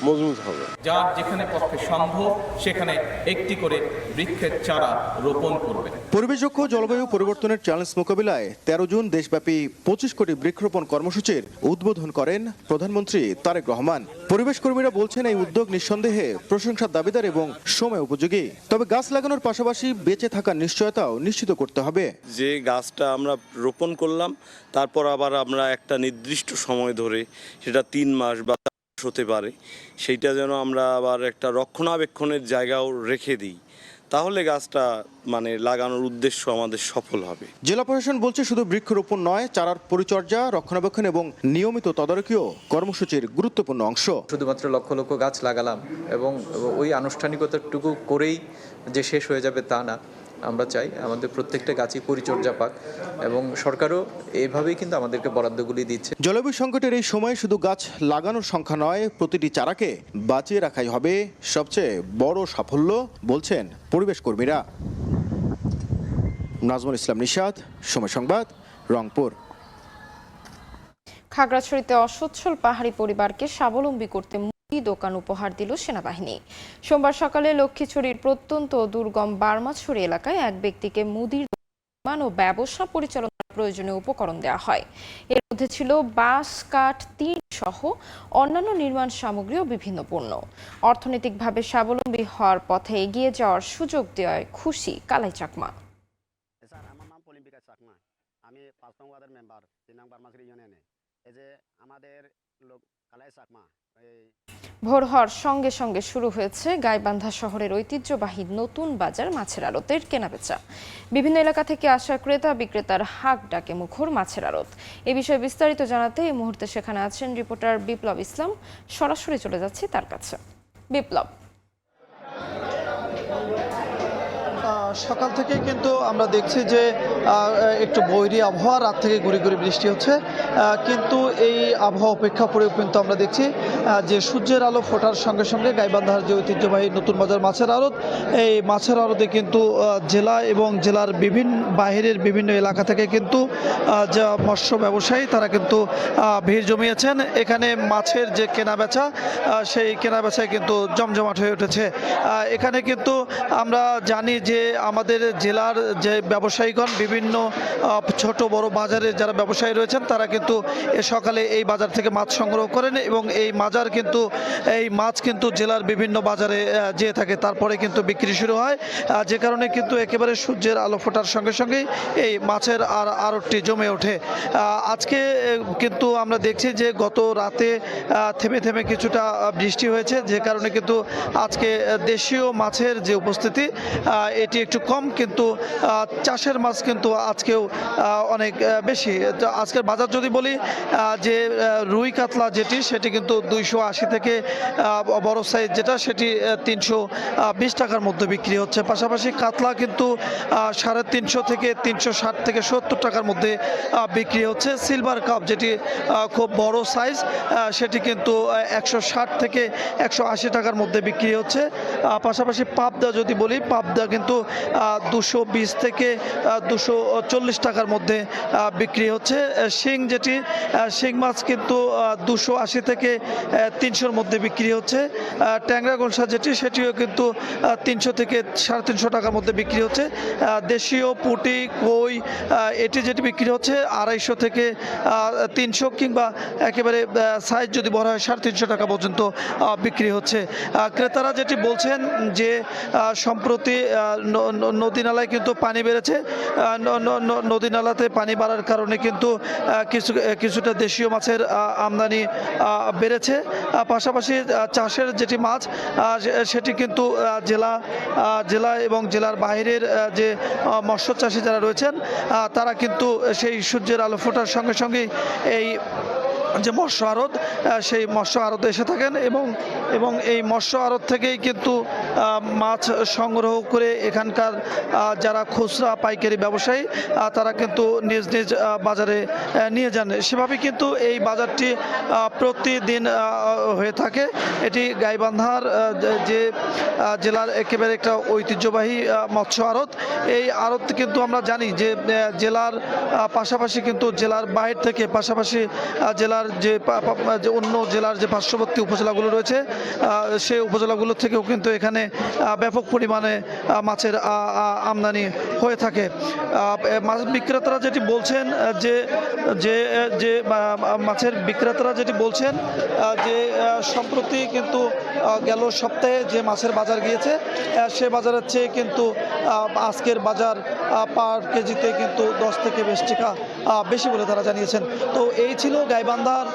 মজবুত হবে। যার যেখানে পক্ষে সম্ভব সেখানে একটি করে বৃক্ষের চারা রোপণ করবে। পরিবেশযোগ্য জলবায়ু পরিবর্তনের চ্যালেঞ্জ মোকাবিলায় 13 জুন দেশব্যাপী 25 কোটি বৃক্ষরোপণ কর্মসূচির উদ্বোধন করেন প্রধানমন্ত্রী তারেক রহমান। পরিবেশ কর্মীরা বলছেন এই উদ্যোগ নিঃসন্দেহে প্রশংসার দাবিদার এবং সময় উপযোগী। তবে গাছ লাগানোর পাশাপাশি বেঁচে থাকার নিশ্চয়তাও নিশ্চিত করতে হবে। যে গাছটা আমরা রোপণ করলাম, তারপর আবার আমরা একটা নির্দিষ্ট সময় ধরে, সেটা 3 মাস বা হতে পারে, সেইটা যেন আমরা আবার একটা রক্ষণাবেক্ষণের জায়গাও রেখে দিই, তাহলে গাছটা লাগানোর উদ্দেশ্য আমাদের সফল হবে। জেলা প্রশাসন বলছে শুধু বৃক্ষরোপণ নয়, চারার পরিচর্যা, রক্ষণাবেক্ষণ এবং নিয়মিত তদারকিও কর্মসূচির গুরুত্বপূর্ণ অংশ। শুধুমাত্র লক্ষ লক্ষ গাছ লাগালাম এবং ওই আনুষ্ঠানিকতাটুকু করেই যে শেষ হয়ে যাবে তা না। আমরা চাই আমাদের প্রত্যেকটা গাছই পরিচর্যা পাক এবং সরকারও এভাবেই কিন্তু আমাদেরকে বরাদ্দগুলি দিচ্ছে। জলবায়ু সংকটের এই সময় শুধু গাছ লাগানোর সংখ্যা নয়, প্রতিটি চারাকে বাঁচিয়ে রাখাই হবে সবচেয়ে বড় সাফল্য বলছেন পরিবেশ কর্মীরা। নাজমুল ইসলাম নিশাদ, সময় সংবাদ, রংপুর। খাগড়াছড়িতে অসচ্ছল পাহাড়ি পরিবারকে স্বাবলম্বী করতে দোকান উপহার দিল সেনাবাহিনী। সোমবার সকালে লক্ষ্মীছড়ির প্রত্যন্ত দুর্গম বার্মাছড়ি এলাকায় এক ব্যক্তিকে মুদির দোকান ও ব্যবসা পরিচালনার প্রয়োজনীয় উপকরণ দেওয়া হয়। এর মধ্যে ছিল বাঁশ, কাঠ, টিন সহ অন্যান্য নির্মাণ সামগ্রী ও বিভিন্ন পণ্য। অর্থনৈতিকভাবে স্বাবলম্বী হওয়ার পথে এগিয়ে যাওয়ার সুযোগ দেওয়ায় খুশি কালাই চাকমা। আমার নাম পলিম্পিকা চাকমা, আমি 5 নং ওয়ার্ডের মেম্বার, 3 নং বার্মাছড়ি ইউনিয়নে। এই যে আমাদের লোক কালাই চাকমা। ভোর হওয়ার সঙ্গে সঙ্গে শুরু হয়েছে গাইবান্ধা শহরের ঐতিহ্যবাহী নতুন বাজার মাছের আড়তের কেনাবেচা। বিভিন্ন এলাকা থেকে আসা ক্রেতা বিক্রেতার হাক ডাকে মুখর মাছের আড়ত। এ বিষয়ে বিস্তারিত জানাতে এই মুহূর্তে সেখানে আছেন রিপোর্টার বিপ্লব ইসলাম। সরাসরি চলে যাচ্ছি তার কাছে। বিপ্লব, সকাল থেকে কিন্তু আমরা দেখছি যে একটু বৈরী আবহাওয়া, রাত থেকে গুড়ি গুড়ি বৃষ্টি হচ্ছে, কিন্তু এই আবহাওয়া উপেক্ষা করেও কিন্তু আমরা দেখছি যে সূর্যের আলো ফোটার সঙ্গে সঙ্গে গাইবান্ধার যে ঐতিহ্যবাহী নতুন বাজার মাছের আড়ত, এই মাছের আড়তে কিন্তু জেলা এবং জেলার বাহিরের বিভিন্ন এলাকা থেকে কিন্তু যা মৎস্য ব্যবসায়ী তারা কিন্তু ভিড় জমিয়েছেন। এখানে মাছের যে কেনাবেচা, সেই কেনাবেচায় কিন্তু জমজমাট হয়ে উঠেছে। এখানে কিন্তু আমরা জানি যে আমাদের জেলার যে ব্যবসায়ীগণ বিভিন্ন ছোট বড় বাজারের যারা ব্যবসায়ী রয়েছেন তারা কিন্তু সকালে এই বাজার থেকে মাছ সংগ্রহ করেন এবং এই মাছ কিন্তু জেলার বিভিন্ন বাজারে যেয়ে থাকে, তারপরে কিন্তু বিক্রি শুরু হয়। যে কারণে কিন্তু একেবারে সূর্যের আলো ফোটার সঙ্গে সঙ্গেই এই মাছের আড়তটি জমে ওঠে। আজকে কিন্তু আমরা দেখছি যে গত রাতে থেমে থেমে কিছুটা বৃষ্টি হয়েছে, যে কারণে কিন্তু আজকে দেশীয় মাছের যে উপস্থিতি এটি একটু কম, কিন্তু চাষের মাছ কিন্তু আজকেও অনেক বেশি। আজকের বাজার যদি বলি যে রুই কাতলা সেটি কিন্তু 280 থেকে বড় সাইজ যেটা সেটি 320 টাকার মধ্যে বিক্রি হচ্ছে। পাশাপাশি কাতলা কিন্তু 350 থেকে 360 থেকে 70 টাকার মধ্যে বিক্রি হচ্ছে। সিলভার কাপ যেটি খুব বড় সাইজ সেটি কিন্তু 160 থেকে 180 টাকার মধ্যে বিক্রি হচ্ছে। পাশাপাশি পাবদা যদি বলি, পাবদা কিন্তু 220 থেকে 240 টাকার মধ্যে বিক্রি হচ্ছে। শিং মাছ কিন্তু 280 থেকে 300-র মধ্যে বিক্রি হচ্ছে। ট্যাংরা গোলসা সেটিও কিন্তু 300 থেকে 350 টাকার মধ্যে বিক্রি হচ্ছে। দেশীয় পুঁটি, কই এটি যেটি বিক্রি হচ্ছে 250 থেকে 300, কিংবা একেবারে সাইজ যদি বড় হয় 350 টাকা পর্যন্ত বিক্রি হচ্ছে। ক্রেতারা যেটি বলছেন যে সম্প্রতি নদী নালায় কিন্তু পানি বেড়েছে, নদী নালাতে পানি বাড়ার কারণে কিন্তু কিছুটা দেশীয় মাছের আমদানি বেড়েছে। পাশাপাশি চাষের যেটি মাছ সেটি কিন্তু জেলা এবং জেলার বাইরের যে মৎস্য চাষী যারা রয়েছেন তারা কিন্তু সেই সূর্যের আলো ফোটার সঙ্গে সঙ্গেই এই যে মৎস্য আড়ত, সেই মৎস্য আড়তে এসে থাকেন এবং এই মৎস্য আড়ত থেকেই কিন্তু মাছ সংগ্রহ করে এখানকার যারা খুচরা পাইকারি ব্যবসায়ী তারা কিন্তু নিজ নিজ বাজারে নিয়ে যান। সেভাবে কিন্তু এই বাজারটি প্রতিদিন হয়ে থাকে। এটি গাইবান্ধার যে জেলার একেবারে একটা ঐতিহ্যবাহী মৎস্য আড়ত। এই আড়ত কিন্তু আমরা জানি যে জেলার পাশাপাশি কিন্তু জেলার বাইরে থেকে পাশাপাশি জেলার যে অন্য জেলার যে পার্শ্ববর্তী উপজেলাগুলো রয়েছে সেই উপজেলাগুলো থেকেও কিন্তু এখানে ব্যাপক পরিমাণে মাছের আমদানি হয়ে থাকে। মাছ বিক্রেতারা যেটি বলছেন যে যে যে মাছের বিক্রেতারা যেটি বলছেন যে সম্প্রতি কিন্তু গেল সপ্তাহে যে মাছের বাজার গিয়েছে সে বাজারের চেয়ে কিন্তু আজকের বাজার পার কেজিতে কিন্তু 10 থেকে 20 টাকা বেশি বলে তারা জানিয়েছেন। তো এই ছিল গাইবান্ধার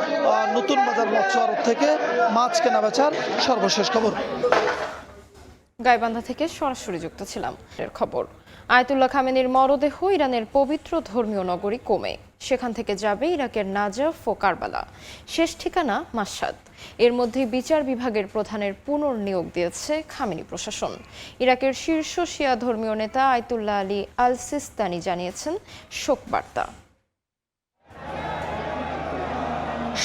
নতুন বাজার মৎস্য আড়ত থেকে মাছ কেনা বেচার সর্বশেষ খবর। গাইবান্ধা থেকে সরাসরি যুক্ত ছিলাম। এর খবর, আয়াতুল্লাহ খামেনির মরদেহ ইরানের পবিত্র ধর্মীয় নগরী কোমে, সেখান থেকে যাবে ইরাকের নাজাফ ও কারবালা, শেষ ঠিকানা মাশহাদ। এর মধ্যে বিচার বিভাগের প্রধানের পুনর্নিয়োগ দিয়েছে খামেনি প্রশাসন। ইরাকের শীর্ষ শিয়া ধর্মীয় নেতা আয়াতুল্লাহ আলী আল সিস্তানি জানিয়েছেন শোক বার্তা।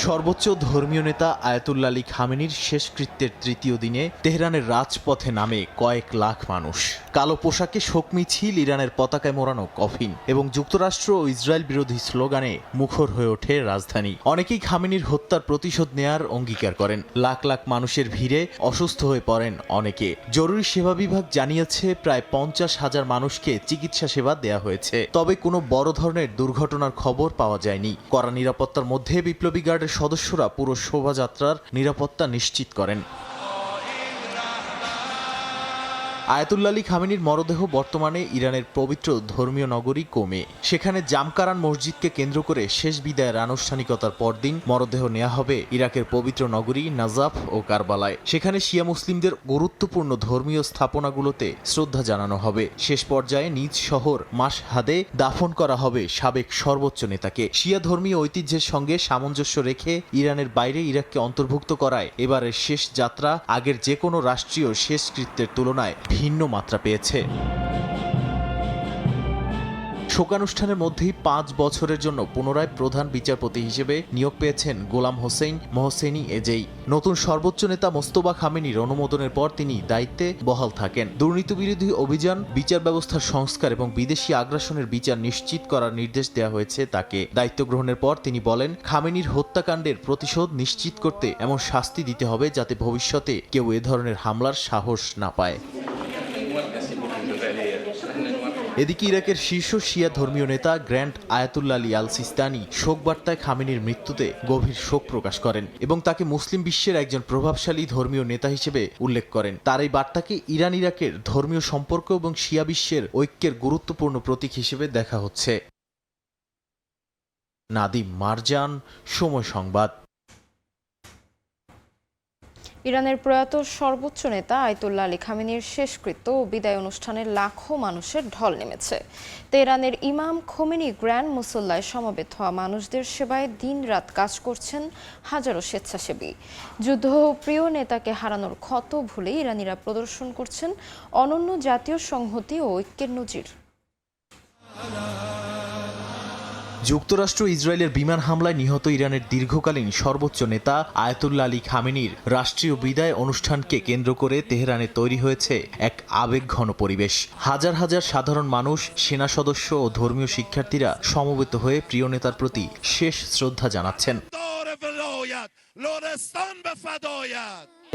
সর্বোচ্চ ধর্মীয় নেতা আয়াতুল্লাহ আলী খামেনির শেষকৃত্যের তৃতীয় দিনে তেহরানের রাজপথে নামে কয়েক লাখ মানুষ। কালো পোশাকে শোক মিছিল, ইরানের পতাকায় মোড়ানো কফিন এবং যুক্তরাষ্ট্র ও ইসরায়েল বিরোধী স্লোগানে মুখর হয়ে ওঠে রাজধানী। অনেকেই খামেনির হত্যার প্রতিশোধ নেয়ার অঙ্গীকার করেন। লাখ লাখ মানুষের ভিড়ে অসুস্থ হয়ে পড়েন অনেকে। জরুরি সেবা বিভাগ জানিয়েছে প্রায় 50,000 মানুষকে চিকিৎসা সেবা দেয়া হয়েছে। তবে কোনো বড় ধরনের দুর্ঘটনার খবর পাওয়া যায়নি। কড়া নিরাপত্তার মধ্যে বিপ্লবী গার্ডের সদস্যরা পুরো শোভাযাত্রার নিরাপত্তা নিশ্চিত করেন। আয়াতুল্লাহ আলী খামেনির মরদেহ বর্তমানে ইরানের পবিত্র ধর্মীয় নগরী কোমে। সেখানে জামকারান মসজিদকে কেন্দ্র করে শেষ বিদায়ের আনুষ্ঠানিকতার পরদিন মরদেহ নেওয়া হবে ইরাকের পবিত্র নগরী নাজাফ ও কারবালায়। সেখানে শিয়া মুসলিমদের গুরুত্বপূর্ণ ধর্মীয় স্থাপনাগুলোতে শ্রদ্ধা জানানো হবে। শেষ পর্যায়ে নিজ শহর মাশহাদে দাফন করা হবে সাবেক সর্বোচ্চ নেতাকে। শিয়া ধর্মীয় ঐতিহ্যের সঙ্গে সামঞ্জস্য রেখে ইরানের বাইরে ইরাককে অন্তর্ভুক্ত করায় এবারের শেষ যাত্রা আগের যে কোনো রাষ্ট্রীয় শেষকৃত্যের তুলনায় ভিন্ন মাত্রা পেয়েছে। শোকানুষ্ঠানের মধ্যেই 5 বছরের জন্য পুনরায় প্রধান বিচারপতি হিসেবে নিয়োগ পেয়েছেন গোলাম হোসেইন মোহসেনি এজেই। নতুন সর্বোচ্চ নেতা মোস্তফা খামেনির অনুমোদনের পর তিনি দায়িত্বে বহাল থাকেন। দুর্নীতি বিরোধী অভিযান, বিচার ব্যবস্থার সংস্কার এবং বিদেশি আগ্রাসনের বিচার নিশ্চিত করার নির্দেশ দেওয়া হয়েছে তাকে। দায়িত্ব গ্রহণের পর তিনি বলেন, খামেনির হত্যাকাণ্ডের প্রতিশোধ নিশ্চিত করতে এমন শাস্তি দিতে হবে যাতে ভবিষ্যতে কেউ এ ধরনের হামলার সাহস না পায়। এদিকে ইরাকের শীর্ষ শিয়া ধর্মীয় নেতা গ্র্যান্ড আয়াতুল্লাহ আলী আল সিস্তানি শোকবার্তায় খামেনির মৃত্যুতে গভীর শোক প্রকাশ করেন এবং তাকে মুসলিম বিশ্বের একজন প্রভাবশালী ধর্মীয় নেতা হিসেবে উল্লেখ করেন। তার এই বার্তাকে ইরান ইরাকের ধর্মীয় সম্পর্ক এবং শিয়া বিশ্বের ঐক্যের গুরুত্বপূর্ণ প্রতীক হিসেবে দেখা হচ্ছে। নাদিম মারজান, সময় সংবাদ। ইরানের প্রয়াত সর্বোচ্চ নেতা আয়াতুল্লাহ আলী খামেনির শেষকৃত্য ও বিদায় অনুষ্ঠানে লাখো মানুষের ঢল নেমেছে। তেহরানের ইমাম খোমেনি গ্র্যান্ড মুসল্লায় সমবেত হওয়া মানুষদের সেবায় দিনরাত কাজ করছেন হাজারো স্বেচ্ছাসেবী। যুদ্ধপ্রিয় নেতাকে হারানোর ক্ষত ভুলে ইরানিরা প্রদর্শন করছেন অনন্য জাতীয় সংহতি ও ঐক্যের নজির। যুক্তরাষ্ট্র ইসরায়েলের বিমান হামলায় নিহত ইরানের দীর্ঘকালীন সর্বোচ্চ নেতা আয়াতুল্লাহ আলী খামেনির রাষ্ট্রীয় বিদায় অনুষ্ঠানকে কেন্দ্র করে তেহরানে তৈরি হয়েছে এক আবেগঘন পরিবেশ। হাজার হাজার সাধারণ মানুষ, সেনা সদস্য ও ধর্মীয় শিক্ষার্থীরা সমবেত হয়ে প্রিয় নেতার প্রতি শেষ শ্রদ্ধা জানাচ্ছেন।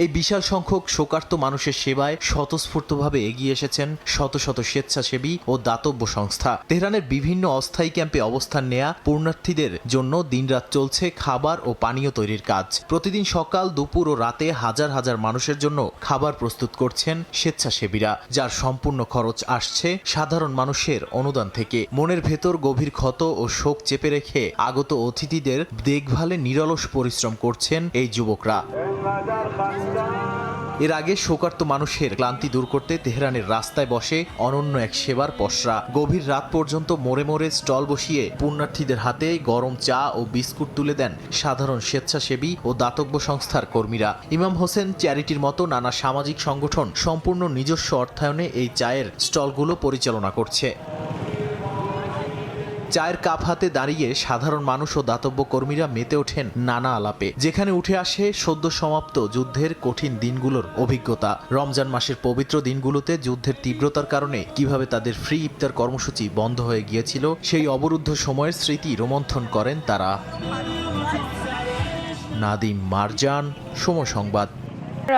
এই বিশাল সংখ্যক শোকার্ত মানুষের সেবায় স্বতঃস্ফূর্তভাবে এগিয়ে এসেছেন শত শত স্বেচ্ছাসেবী ও দাতব্য সংস্থা। তেহরানের বিভিন্ন অস্থায়ী ক্যাম্পে অবস্থান নেয়া পুণ্যার্থীদের জন্য দিনরাত চলছে খাবার ও পানীয় তৈরির কাজ। প্রতিদিন সকাল, দুপুর ও রাতে হাজার হাজার মানুষের জন্য খাবার প্রস্তুত করছেন স্বেচ্ছাসেবীরা, যার সম্পূর্ণ খরচ আসছে সাধারণ মানুষের অনুদান থেকে। মনের ভেতর গভীর ক্ষত ও শোক চেপে রেখে আগত অতিথিদের দেখভালে নিরলস পরিশ্রম করছেন এই যুবকরা। এর আগে শোকার্ত মানুষের ক্লান্তি দূর করতে তেহরানের রাস্তায় বসে অনন্য এক সেবার পসরা। গভীর রাত পর্যন্ত মোড়ে মোড়ে স্টল বসিয়ে পুণ্যার্থীদের হাতে গরম চা ও বিস্কুট তুলে দেন সাধারণ স্বেচ্ছাসেবী ও দাতব্য সংস্থার কর্মীরা। ইমাম হোসেন চ্যারিটির মতো নানা সামাজিক সংগঠন সম্পূর্ণ নিজস্ব অর্থায়নে এই চায়ের স্টলগুলো পরিচালনা করছে। চায়ের কাপ হাতে দাঁড়িয়ে সাধারণ মানুষ ও দাতব্য কর্মীরা মেতে ওঠেন নানা আলাপে, যেখানে উঠে আসে সদ্য সমাপ্ত যুদ্ধের কঠিন দিনগুলোর অভিজ্ঞতা। রমজান মাসের পবিত্র দিনগুলোতে যুদ্ধের তীব্রতার কারণে কিভাবে তাদের ফ্রি ইফতার কর্মসূচি বন্ধ হয়ে গিয়েছিল সেই অবরুদ্ধ সময়ের স্মৃতি রোমন্থন করেন তারা। নাদিম মারজান, সময় সংবাদ।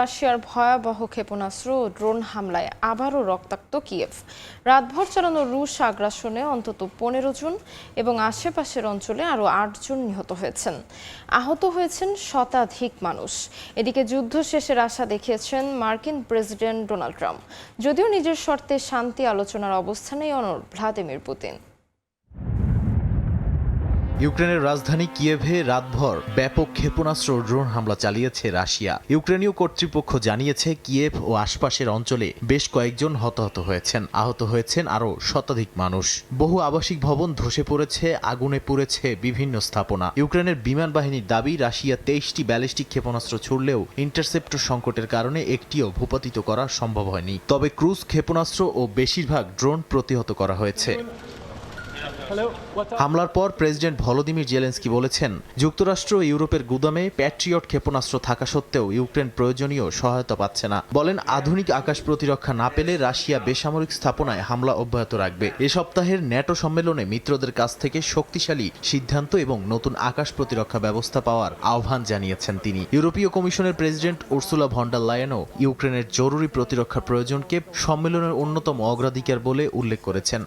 রাশিয়ার ভয়াবহ ক্ষেপণাস্ত্র ও ড্রোন হামলায় আবারও রক্তাক্ত কিয়েভ। রাতভর চালানো রুশ আগ্রাসনে অন্তত 15 জন এবং আশেপাশের অঞ্চলে আরও 8 জন নিহত হয়েছেন। আহত হয়েছেন শতাধিক মানুষ। এদিকে যুদ্ধ শেষের আশা দেখিয়েছেন মার্কিন প্রেসিডেন্ট ডোনাল্ড ট্রাম্প, যদিও নিজের শর্তে শান্তি আলোচনার অবস্থানেই অনড় ভ্লাদিমির পুতিন। ইউক্রেনের রাজধানী কিয়েভে রাতভর ব্যাপক ক্ষেপণাস্ত্র ড্রোন হামলা চালিয়েছে রাশিয়া। ইউক্রেনীয় কর্তৃপক্ষ জানিয়েছে কিয়েভ ও আশপাশের অঞ্চলে বেশ কয়েকজন হতাহত হয়েছেন, আহত হয়েছেন আরও শতাধিক মানুষ। বহু আবাসিক ভবন ধসে পড়েছে, আগুনে পুড়েছে বিভিন্ন স্থাপনা। ইউক্রেনের বিমান বাহিনীর দাবি, রাশিয়া 23টি ব্যালিস্টিক ক্ষেপণাস্ত্র ছুড়লেও ইন্টারসেপ্টর সংকটের কারণে একটিও ভূপাতিত করা সম্ভব হয়নি। তবে ক্রুজ ক্ষেপণাস্ত্র ও বেশিরভাগ ড্রোন প্রতিহত করা হয়েছে। হামলার পর প্রেসিডেন্ট ভলোদিমির জেলেনস্কি বলেছেন, যুক্তরাষ্ট্র ও ইউরোপের গুদামে প্যাট্রিয়ট ক্ষেপণাস্ত্র থাকা সত্ত্বেও ইউক্রেন প্রয়োজনীয় সহায়তা পাচ্ছে না। বলেন, আধুনিক আকাশ প্রতিরক্ষা না পেলে রাশিয়া বেসামরিক স্থাপনায় হামলা অব্যাহত রাখবে। এ সপ্তাহের ন্যাটো সম্মেলনে মিত্রদের কাছ থেকে শক্তিশালী সিদ্ধান্ত এবং নতুন আকাশ প্রতিরক্ষা ব্যবস্থা পাওয়ার আহ্বান জানিয়েছেন তিনি। ইউরোপীয় কমিশনের প্রেসিডেন্ট উর্সুলা ভন ডার লায়েনও ইউক্রেনের জরুরি প্রতিরক্ষা প্রয়োজনকে সম্মেলনের অন্যতম অগ্রাধিকার বলে উল্লেখ করেছেন।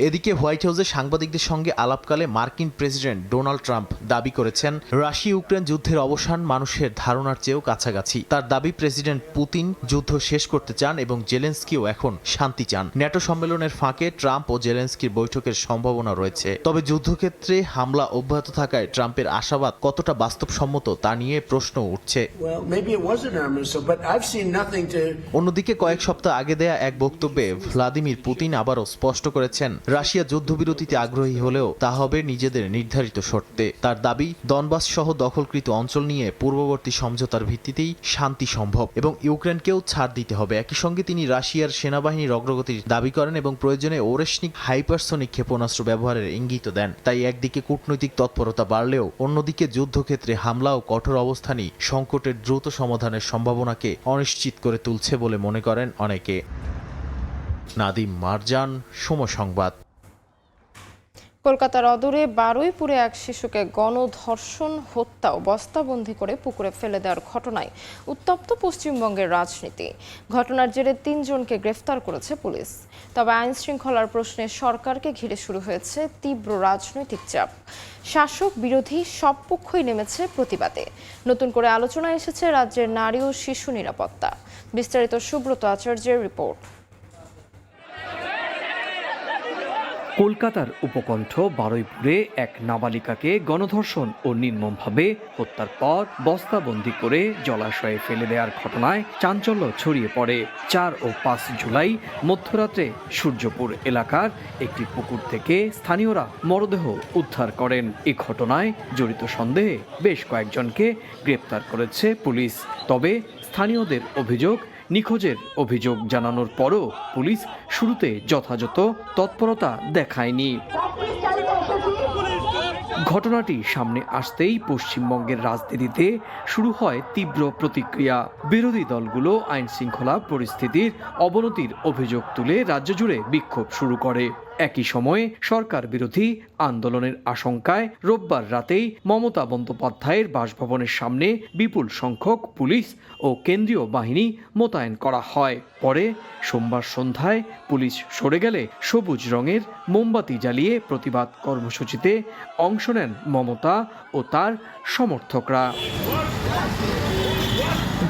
এদিকে হোয়াইট হাউসে সাংবাদিকদের সঙ্গে আলাপকালে মার্কিন প্রেসিডেন্ট ডোনাল্ড ট্রাম্প দাবি করেছেন, রাশিয়া ইউক্রেন যুদ্ধের অবসান মানুষের ধারণার চেয়েও কাছাকাছি। তার দাবি, প্রেসিডেন্ট পুতিন যুদ্ধ শেষ করতে চান এবং জেলেনস্কিও এখন শান্তি চান। ন্যাটো সম্মেলনের ফাঁকে ট্রাম্প ও জেলেনস্কির বৈঠকের সম্ভাবনা রয়েছে। তবে যুদ্ধক্ষেত্রে হামলা অব্যাহত থাকায় ট্রাম্পের আশাবাদ কতটা বাস্তবসম্মত তা নিয়ে প্রশ্ন উঠছে। অন্যদিকে কয়েক সপ্তাহ আগে দেয়া এক বক্তব্যে ভ্লাদিমির পুতিন আবারও স্পষ্ট করেছেন, রাশিয়া যুদ্ধবিরতিতে আগ্রহী হলেও তা হবে নিজেদের নির্ধারিত শর্তে। তার দাবি, দনবাস সহ দখলকৃত অঞ্চল নিয়ে পূর্ববর্তী সমঝোতার ভিত্তিতেই শান্তি সম্ভব এবং ইউক্রেনকেও ছাড় দিতে হবে। একই সঙ্গে তিনি রাশিয়ার সেনাবাহিনীর অগ্রগতির দাবি করেন এবং প্রয়োজনে ওরেশনিক হাইপারসনিক ক্ষেপণাস্ত্র ব্যবহারের ইঙ্গিত দেন। তাই একদিকে কূটনৈতিক তৎপরতা বাড়লেও অন্যদিকে যুদ্ধক্ষেত্রে হামলা ও কঠোর অবস্থানই সংকটের দ্রুত সমাধানের সম্ভাবনাকে অনিশ্চিত করে তুলছে বলে মনে করেন অনেকে। নাদিম মারজান, সময় সংবাদ। কলকাতার অদূরে বারুইপুরে এক শিশুকে গণধর্ষণ, হত্যা ও বস্তাবন্দি করে পুকুরে ফেলে দেওয়ার ঘটনায় উত্তপ্ত পশ্চিমবঙ্গের রাজনীতি। ঘটনার জেরে 3 জনকে গ্রেফতার করেছে পুলিশ। তবে আইন শৃঙ্খলার প্রশ্নে সরকারকে ঘিরে শুরু হয়েছে তীব্র রাজনৈতিক চাপ। শাসক বিরোধী সব পক্ষই নেমেছে প্রতিবাদে। নতুন করে আলোচনায় এসেছে রাজ্যের নারী ও শিশু নিরাপত্তা। বিস্তারিত সুব্রত আচার্যের রিপোর্ট। কলকাতার উপকণ্ঠ বারুইপুরে এক নাবালিকাকে গণধর্ষণ ও নির্মমভাবে হত্যার পর বস্তাবন্দি করে জলাশয়ে ফেলে দেওয়ার ঘটনায় চাঞ্চল্য ছড়িয়ে পড়ে। 4 ও 5 জুলাই মধ্যরাতে সূর্যপুর এলাকার একটি পুকুর থেকে স্থানীয়রা মরদেহ উদ্ধার করেন। এই ঘটনায় জড়িত সন্দেহে বেশ কয়েকজনকে গ্রেপ্তার করেছে পুলিশ। তবে স্থানীয়দের অভিযোগ, নিখোঁজের অভিযোগ জানানোর পরও পুলিশ শুরুতে যথাযথ তৎপরতা দেখায়নি। ঘটনাটি সামনে আসতেই পশ্চিমবঙ্গের রাজনীতিতে শুরু হয় তীব্র প্রতিক্রিয়া। বিরোধী দলগুলো আইন শৃঙ্খলা পরিস্থিতির অবনতির অভিযোগ তুলে রাজ্য জুড়ে বিক্ষোভ শুরু করে। একই সময়ে সরকার বিরোধী আন্দোলনের আশঙ্কায় রোববার রাতেই মমতা বন্দ্যোপাধ্যায়ের বাসভবনের সামনে বিপুল সংখ্যক পুলিশ ও কেন্দ্রীয় বাহিনী মোতায়েন করা হয়। পরে সোমবার সন্ধ্যায় পুলিশ সরে গেলে সবুজ রঙের মোমবাতি জ্বালিয়ে প্রতিবাদ কর্মসূচিতে অংশ নেন মমতা ও তার সমর্থকরা।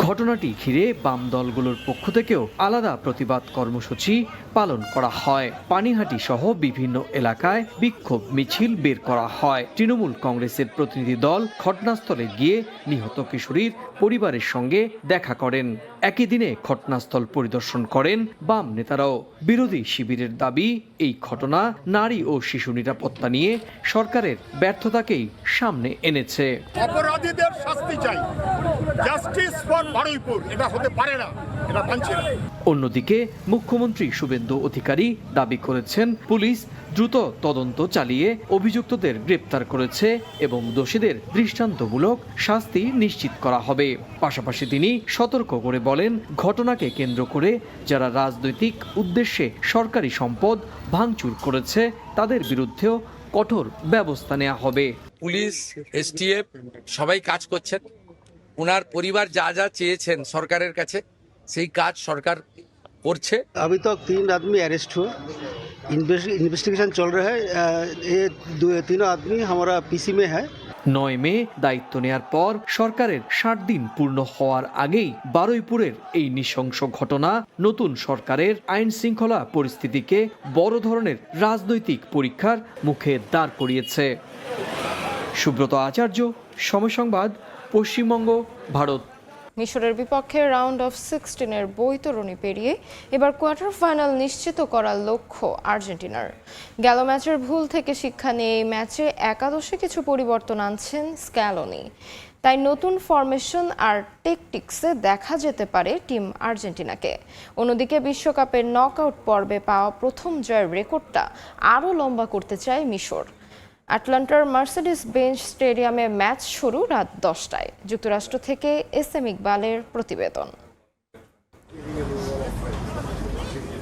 ঘটনাটি ঘিরে বাম দলগুলোর পক্ষ থেকেও আলাদা প্রতিবাদ কর্মসূচি পালন করা হয়। পানিহাটি সহ বিভিন্ন এলাকায় বিক্ষোভ মিছিল বের করা হয়। তৃণমূল কংগ্রেসের প্রতিনিধি দল ঘটনাস্থলে গিয়ে নিহত কিশোরীর পরিবারের সঙ্গে দেখা করেন। একই দিনে ঘটনাস্থল পরিদর্শন করেন বাম নেতারাও। বিরোধী শিবিরের দাবি, এই ঘটনা নারী ও শিশু নিরাপত্তা নিয়ে সরকারের ব্যর্থতাকেই সামনে এনেছে। অপরাধীদের শাস্তি চাই, জাস্টিস ফর বারুইপুর, এটা হতে পারে না, এটা মানছে না। অন্যদিকে মুখ্যমন্ত্রী শুভেন্দু অধিকারী দাবি করেছেন পুলিশ দ্রুত তদন্ত চালিয়ে অভিযুক্তদের গ্রেপ্তার করেছে এবং দোষীদের দৃষ্টান্তমূলক শাস্তি নিশ্চিত করা হবে। পাশাপাশি তিনি সতর্ক করে বলেন, ঘটনাকে কেন্দ্র করে যারা রাজনৈতিক উদ্দেশ্যে সরকারি সম্পদ ভাঙচুর করেছে তাদের বিরুদ্ধেও কঠোর ব্যবস্থা নেওয়া হবে। পুলিশ, এসটিএফ সবাই কাজ করছেন। ওনার পরিবার যা যা চেয়েছেন সরকারের কাছে সেই কাজ সরকার করছে। अभी तक 3 आदमी अरेस्ट हुए, इन्वेस्टिगेशन चल रहा है। ये तीनों आदमी हमारा पीसी में है। 9 মে দায়িত্ব নেয়ার পর সরকারের 60 দিন পূর্ণ হওয়ার আগেই বারুইপুরের এই নৃশংস ঘটনা নতুন সরকারের আইন শৃঙ্খলা পরিস্থিতিকে বড় ধরনের রাজনৈতিক পরীক্ষার মুখে দাঁড় করিয়েছে। সুব্রত আচার্য, সময় সংবাদ, পশ্চিমবঙ্গ, ভারত। মিশরের বিপক্ষে রাউন্ড অফ 16-এর বৈতরণী পেরিয়ে এবার কোয়ার্টার ফাইনাল নিশ্চিত করার লক্ষ্য আর্জেন্টিনার। গেল ম্যাচের ভুল থেকে শিক্ষা নিয়ে এই ম্যাচে একাদশে কিছু পরিবর্তন আনছেন স্ক্যালোনি। তাই নতুন ফরমেশন আর টেকটিক্সে দেখা যেতে পারে টিম আর্জেন্টিনাকে। অন্যদিকে বিশ্বকাপের নকআউট পর্বে পাওয়া প্রথম জয়ের রেকর্ডটা আরও লম্বা করতে চায় মিশর। আটলান্টার মার্সেডিস বেঞ্চ স্টেডিয়ামে ম্যাচ শুরু রাত 10টায়। যুক্তরাষ্ট্র থেকে এসএম ইকবালের প্রতিবেদন।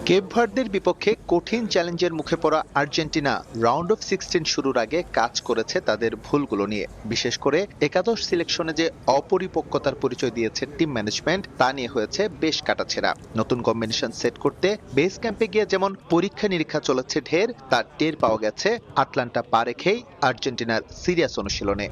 কেপ ভার্দের বিপক্ষে কঠিন চ্যালেঞ্জের মুখে পড়া আর্জেন্টিনা রাউন্ড অফ 16 শুরুর আগে কাজ করেছে তাদের ভুলগুলো নিয়ে। বিশেষ করে একাদশ সিলেকশনে যে অপরিপক্কতার পরিচয় দিয়েছে টিম ম্যানেজমেন্ট, তা নিয়ে হয়েছে বেশ কাটাছেঁড়া। নতুন কম্বিনেশন সেট করতে বেস ক্যাম্পে গিয়ে যেমন পরীক্ষা নিরীক্ষা চলেছে ঢের, তার টের পাওয়া গেছে আটলান্টা পা রেখেই আর্জেন্টিনার সিরিয়াস অনুশীলনে।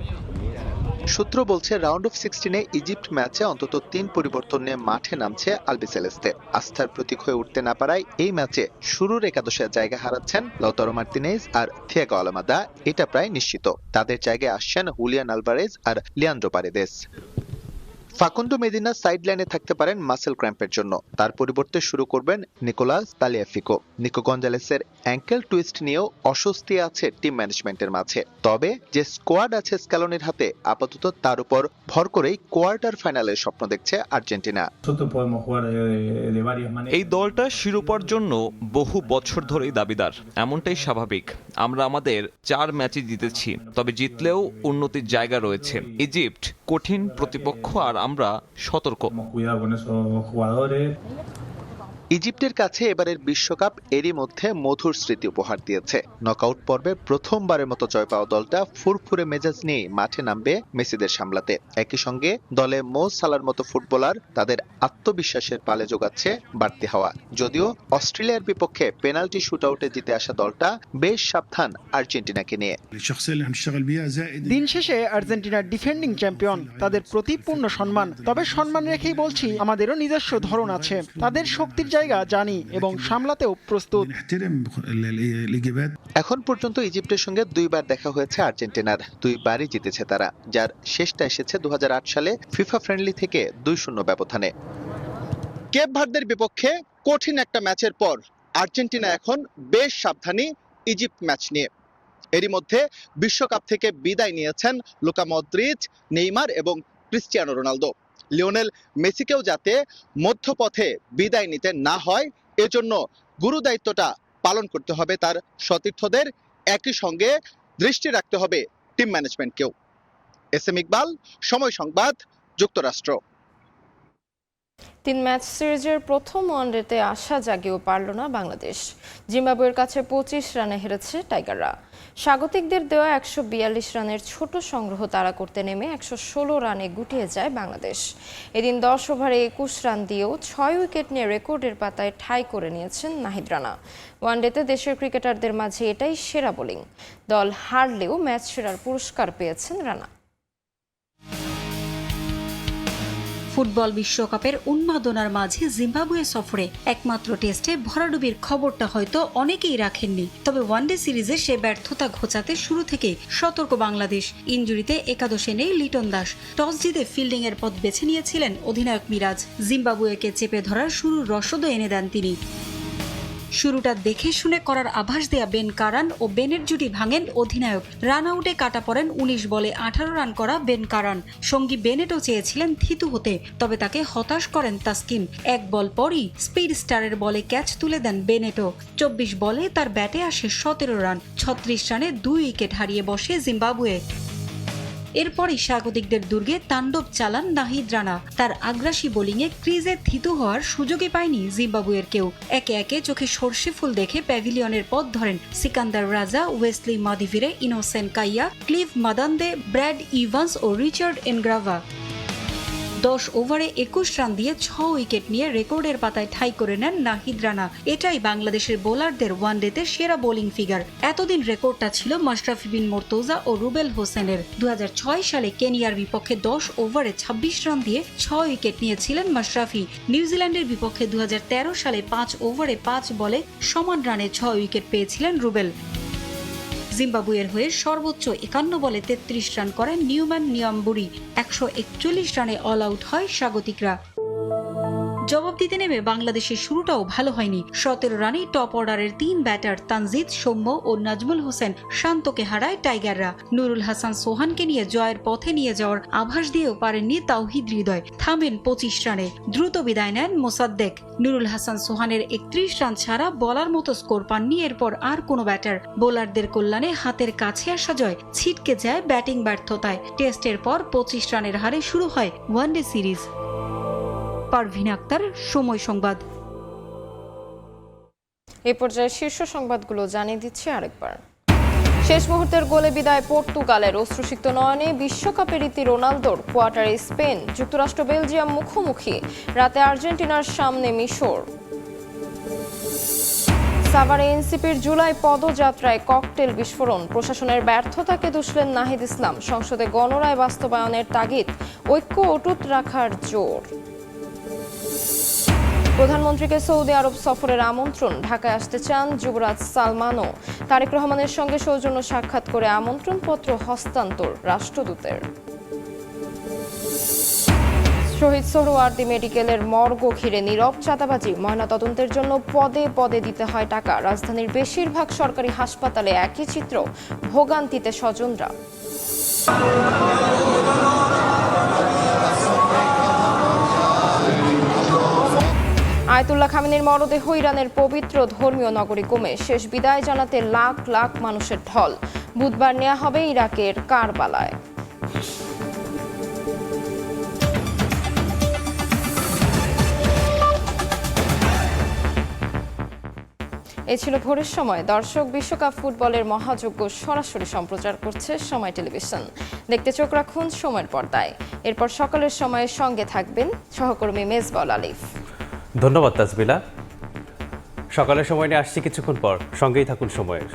সূত্র বলছে রাউন্ড অফ 16-এ ইজিপ্ট ম্যাচে অন্তত 3 পরিবর্তন নিয়ে মাঠে নামছে আলবিসেলেস্তে। আস্থার প্রতীক হয়ে উঠতে না পারায় এই ম্যাচে শুরুর একাদশে জায়গা হারাচ্ছেন লাউতারো মার্তিনেজ আর থিয়াগো আলমাদা, এটা প্রায় নিশ্চিত। তাদের জায়গায় আসছেন হুলিয়ান আলভারেজ আর Leandro Paredes. Facundo Medina side লাইনে থাকতে পারেন মাসেল ক্র্যাম্পের জন্য, তার পরিবর্তে শুরু করবেন নিকোলাস তালিয়াফিকো। নিকো গঞ্জালেসের অ্যাঙ্কেল টুইস্ট নিয়েও অস্বস্তি আছে টিম ম্যানেজমেন্টের মাঝে। তবে যে স্কোয়াড আছে স্ক্যালোনির হাতে, আপাতত তার উপর ভর করেই কোয়ার্টার ফাইনালের স্বপ্ন দেখছে আর্জেন্টিনা। এই দলটা শিরোপার জন্য বহু বছর ধরেই দাবিদার, এমনটাই স্বাভাবিক। আমরা আমাদের 4 ম্যাচই জিতেছি, তবে জিতলেও উন্নতির জায়গা রয়েছে। ইজিপ্ট কঠিন প্রতিপক্ষ আর আমরা সতর্ক। ইজিপ্টের কাছে এবারের বিশ্বকাপ এরই মধ্যে মধুর স্মৃতি উপহার দিয়েছে। নকআউট পর্বে প্রথমবারের মতো জয় পাওয়া দলটা ফুরফুরে মেজাজ নিয়ে মাঠে নামবে মেসিদের সামলাতে। একই সঙ্গে দলে মো সালার মতো ফুটবলার তাদের আত্মবিশ্বাসের পালে যোগাচ্ছে বাড়তি হাওয়া। যদিও অস্ট্রেলিয়ার বিপক্ষে পেনাল্টি শুটআউটে জিতে আসা দলটা বেশ সাবধান আর্জেন্টিনাকে নিয়ে। দিন শেষে আর্জেন্টিনার ডিফেন্ডিং চ্যাম্পিয়ন, তাদের প্রতি পূর্ণ সম্মান। তবে সম্মান রেখেই বলছি, আমাদেরও নিজস্ব ধরন আছে। তাদের শক্তির জায়গা জানি এবং সামলাতেও প্রস্তুত। এখন পর্যন্ত ইজিপ্টের সঙ্গে 2 বার দেখা হয়েছে আর্জেন্টিনার, 2 বারই জিতেছে তারা, যার শেষটা এসেছে 2008 সালে ফিফা ফ্রেন্ডলি থেকে 2-0 ব্যবধানে। কেপ ভার্দের বিপক্ষে কঠিন একটা ম্যাচের পর আর্জেন্টিনা এখন বেশ সাবধানী ইজিপ্ট ম্যাচ নিয়ে। এরই মধ্যে বিশ্বকাপ থেকে বিদায় নিয়েছেন লুকা মদ্রিচ, নেইমার এবং ক্রিস্টিয়ানো রোনালদো। লিওনেল মেসিকেও যাতে মধ্যপথে বিদায় নিতে না হয়, এজন্য গুরু দায়িত্বটা পালন করতে হবে তার সতীর্থদের। একই সঙ্গে দৃষ্টি রাখতে হবে টিম ম্যানেজমেন্টকেও। এসএম ইকবাল, সময় সংবাদ, যুক্তরাষ্ট্র। 3 ম্যাচ সিরিজের প্রথম ওয়ানডেতে আশা জাগিয়েও পারল না বাংলাদেশ। জিম্বাবুয়ের কাছে 25 রানে হেরেছে টাইগাররা। স্বাগতিকদের দেওয়া 142 রানের ছোট সংগ্রহ তাড়া করতে নেমে 116 রানে গুটিয়ে যায় বাংলাদেশ। এদিন 10 ওভারে 21 রান দিয়েও 6 উইকেট নিয়ে রেকর্ডের পাতায় ঠাঁই করে নিয়েছেন নাহিদ রানা। ওয়ানডেতে দেশের ক্রিকেটারদের মাঝে এটাই সেরা বোলিং। দল হারলেও ম্যাচ সেরার পুরস্কার পেয়েছেন রানা। ফুটবল বিশ্বকাপের উন্মাদনার মাঝে জিম্বাবুয়ে সফরে একমাত্র টেস্টে ভরাডুবির খবরটা হয়তো অনেকেই রাখেননি, তবে ওয়ানডে সিরিজে সে ব্যর্থতা ঘোচাতে শুরু থেকে সতর্ক বাংলাদেশ। ইনজুরিতে একাদশে নেই লিটন দাস। টস জিতে ফিল্ডিং এর পথ বেছে নিয়েছিলেন অধিনায়ক মিরাজ। জিম্বাবুয়েকে চেপে ধরার শুরুর রসদও এনে দেন তিনি। শুরুটা দেখে শুনে করার আভাস দেয়া বেন কারান ও বেনের জুটি ভাঙেন অধিনায়ক। রান আউটে কাটা পড়েন ১৯ বলে ১৮ রান করা বেন কারান। সঙ্গী বেনেটও চেয়েছিলেন থিতু হতে, তবে তাকে হতাশ করেন তাসকিন। এক বল পরই স্পিড স্টারের বলে ক্যাচ তুলে দেন বেনেটো। ২৪ বলে তার ব্যাটে আসে ১৭ রান। ৩৬ রানে ২ উইকেট হারিয়ে বসে জিম্বাবুয়ে। এরপরই স্বাগতিকদের দুর্গে তাণ্ডব চালান নাহিদ রানা। তার আগ্রাসী বোলিংয়ে ক্রিজে থিতু হওয়ার সুযোগই পায়নি জিম্বাবুয়ের কেউ। একে একে চোখে সর্ষে ফুল দেখে প্যাভিলিয়নের পথ ধরেন Sikandar Raza, Wesley Madhevere, Innocent Kaia, Clive Madande, Brad Evans ও রিচার্ড এনগ্রাভা। ১০ ওভারে ২১ রান দিয়ে ৬ উইকেট নিয়ে রেকর্ডের পাতায় ঠাঁই করে নেন নাহিদ রানা। এটাই বাংলাদেশের বোলারদের ওয়ানডেতে সেরা বোলিং ফিগার। এতদিন রেকর্ডটা ছিল মাশরাফি বিন মোর্তজা ও রুবেল হোসেনের। ২০০৬ সালে কেনিয়ার বিপক্ষে ১০ ওভারে ২৬ রান দিয়ে ৬ উইকেট নিয়েছিলেন মাশরাফি। নিউজিল্যান্ডের বিপক্ষে ২০১৩ সালে ৫ ওভারে ৫ বলে সমান রানে ৬ উইকেট পেয়েছিলেন রুবেল। জিম্বাবুয়ের হয়ে সর্বোচ্চ ৫১ বলে ৩৩ রান করেন নিউম্যান নিয়াম্বুরি। ১৪১ রানে অল আউট হয় স্বাগতিকরা। জবাব দিতে নেমে বাংলাদেশের শুরুটাও ভালো হয়নি। ১৭ রানেই টপ অর্ডারের ৩ ব্যাটার তানজিদ, সৌম্য ও নাজমুল হোসেন শান্তকে হারায় টাইগাররা। নুরুল হাসান সোহানকে নিয়ে জয়ের পথে নিয়ে যাওয়ার আভাস দিয়েও পারেননি তাওহিদ হৃদয়। থামেন ২৫ রানে। দ্রুত বিদায় নেন মোসাদ্দেক। নুরুল হাসান সোহানের ৩১ রান ছাড়া বলার মতো স্কোর পাননি এরপর আর কোনো ব্যাটার। বোলারদের কল্যাণে হাতের কাছে আসা জয় ছিটকে যায় ব্যাটিং ব্যর্থতায়। টেস্টের পর ২৫ রানের হারে শুরু হয় ওয়ানডে সিরিজ। পারভিন আক্তার, সময় সংবাদ। এ পর্যায়ে শীর্ষ সংবাদগুলো জানিয়ে দিচ্ছি আরেকবার। শেষ মুহূর্তের গোলে বিদায় পর্তুগালের। অশ্রুসিক্ত নয়নে বিশ্বকাপের রীতি রোনালদোর। কোয়ার্টারে স্পেন, যুক্তরাষ্ট্র বেলজিয়াম মুখোমুখি। রাতে আর্জেন্টিনার সামনে মিশর। সাভারে এনসিপির জুলাই পদযাত্রায় ককটেল বিস্ফোরণ। প্রশাসনের ব্যর্থতাকে দুষলেন নাহিদ ইসলাম। সংসদে গণরায় বাস্তবায়নের তাগিদ। ঐক্য অটুট রাখার জোর। প্রধানমন্ত্রীকে সৌদি আরব সফরের আমন্ত্রণ। ঢাকায় আসতে চান যুবরাজ সালমানও। তারেক রহমানের সঙ্গে সৌজন্য সাক্ষাৎ করে আমন্ত্রণপত্র হস্তান্তর রাষ্ট্রদূতের। শহীদ সোহরাওয়ার্দী মেডিকেলের মর্গ ঘিরে নীরব চাঁদাবাজি। ময়নাতদন্তের জন্য পদে পদে দিতে হয় টাকা। রাজধানীর বেশিরভাগ সরকারি হাসপাতালে একই চিত্র, ভোগান্তিতে স্বজনরা। আয়াতুল্লাহ খামেনির মরদেহ ইরানের পবিত্র ধর্মীয় নগরী কোমে। শেষ বিদায় জানাতে লাখ লাখ মানুষের ঢল। বুধবার নেওয়া হবে ইরাকের কারবালায়। এ ছিল ভোরের সময়। দর্শক, বিশ্বকাপ ফুটবলের মহাযজ্ঞ সরাসরি সম্প্রচার করছে সময় টেলিভিশন। দেখতে চোখ রাখুন সময়ের পর্দায়। এরপর সকালের সময়ের সঙ্গে থাকবেন সহকর্মী মেজবাউল আলিফ। ধন্যবাদ তাজবিলা। সকালের সময় নিয়ে আসছি কিছুক্ষণ পর, সঙ্গেই থাকুন সময়ের।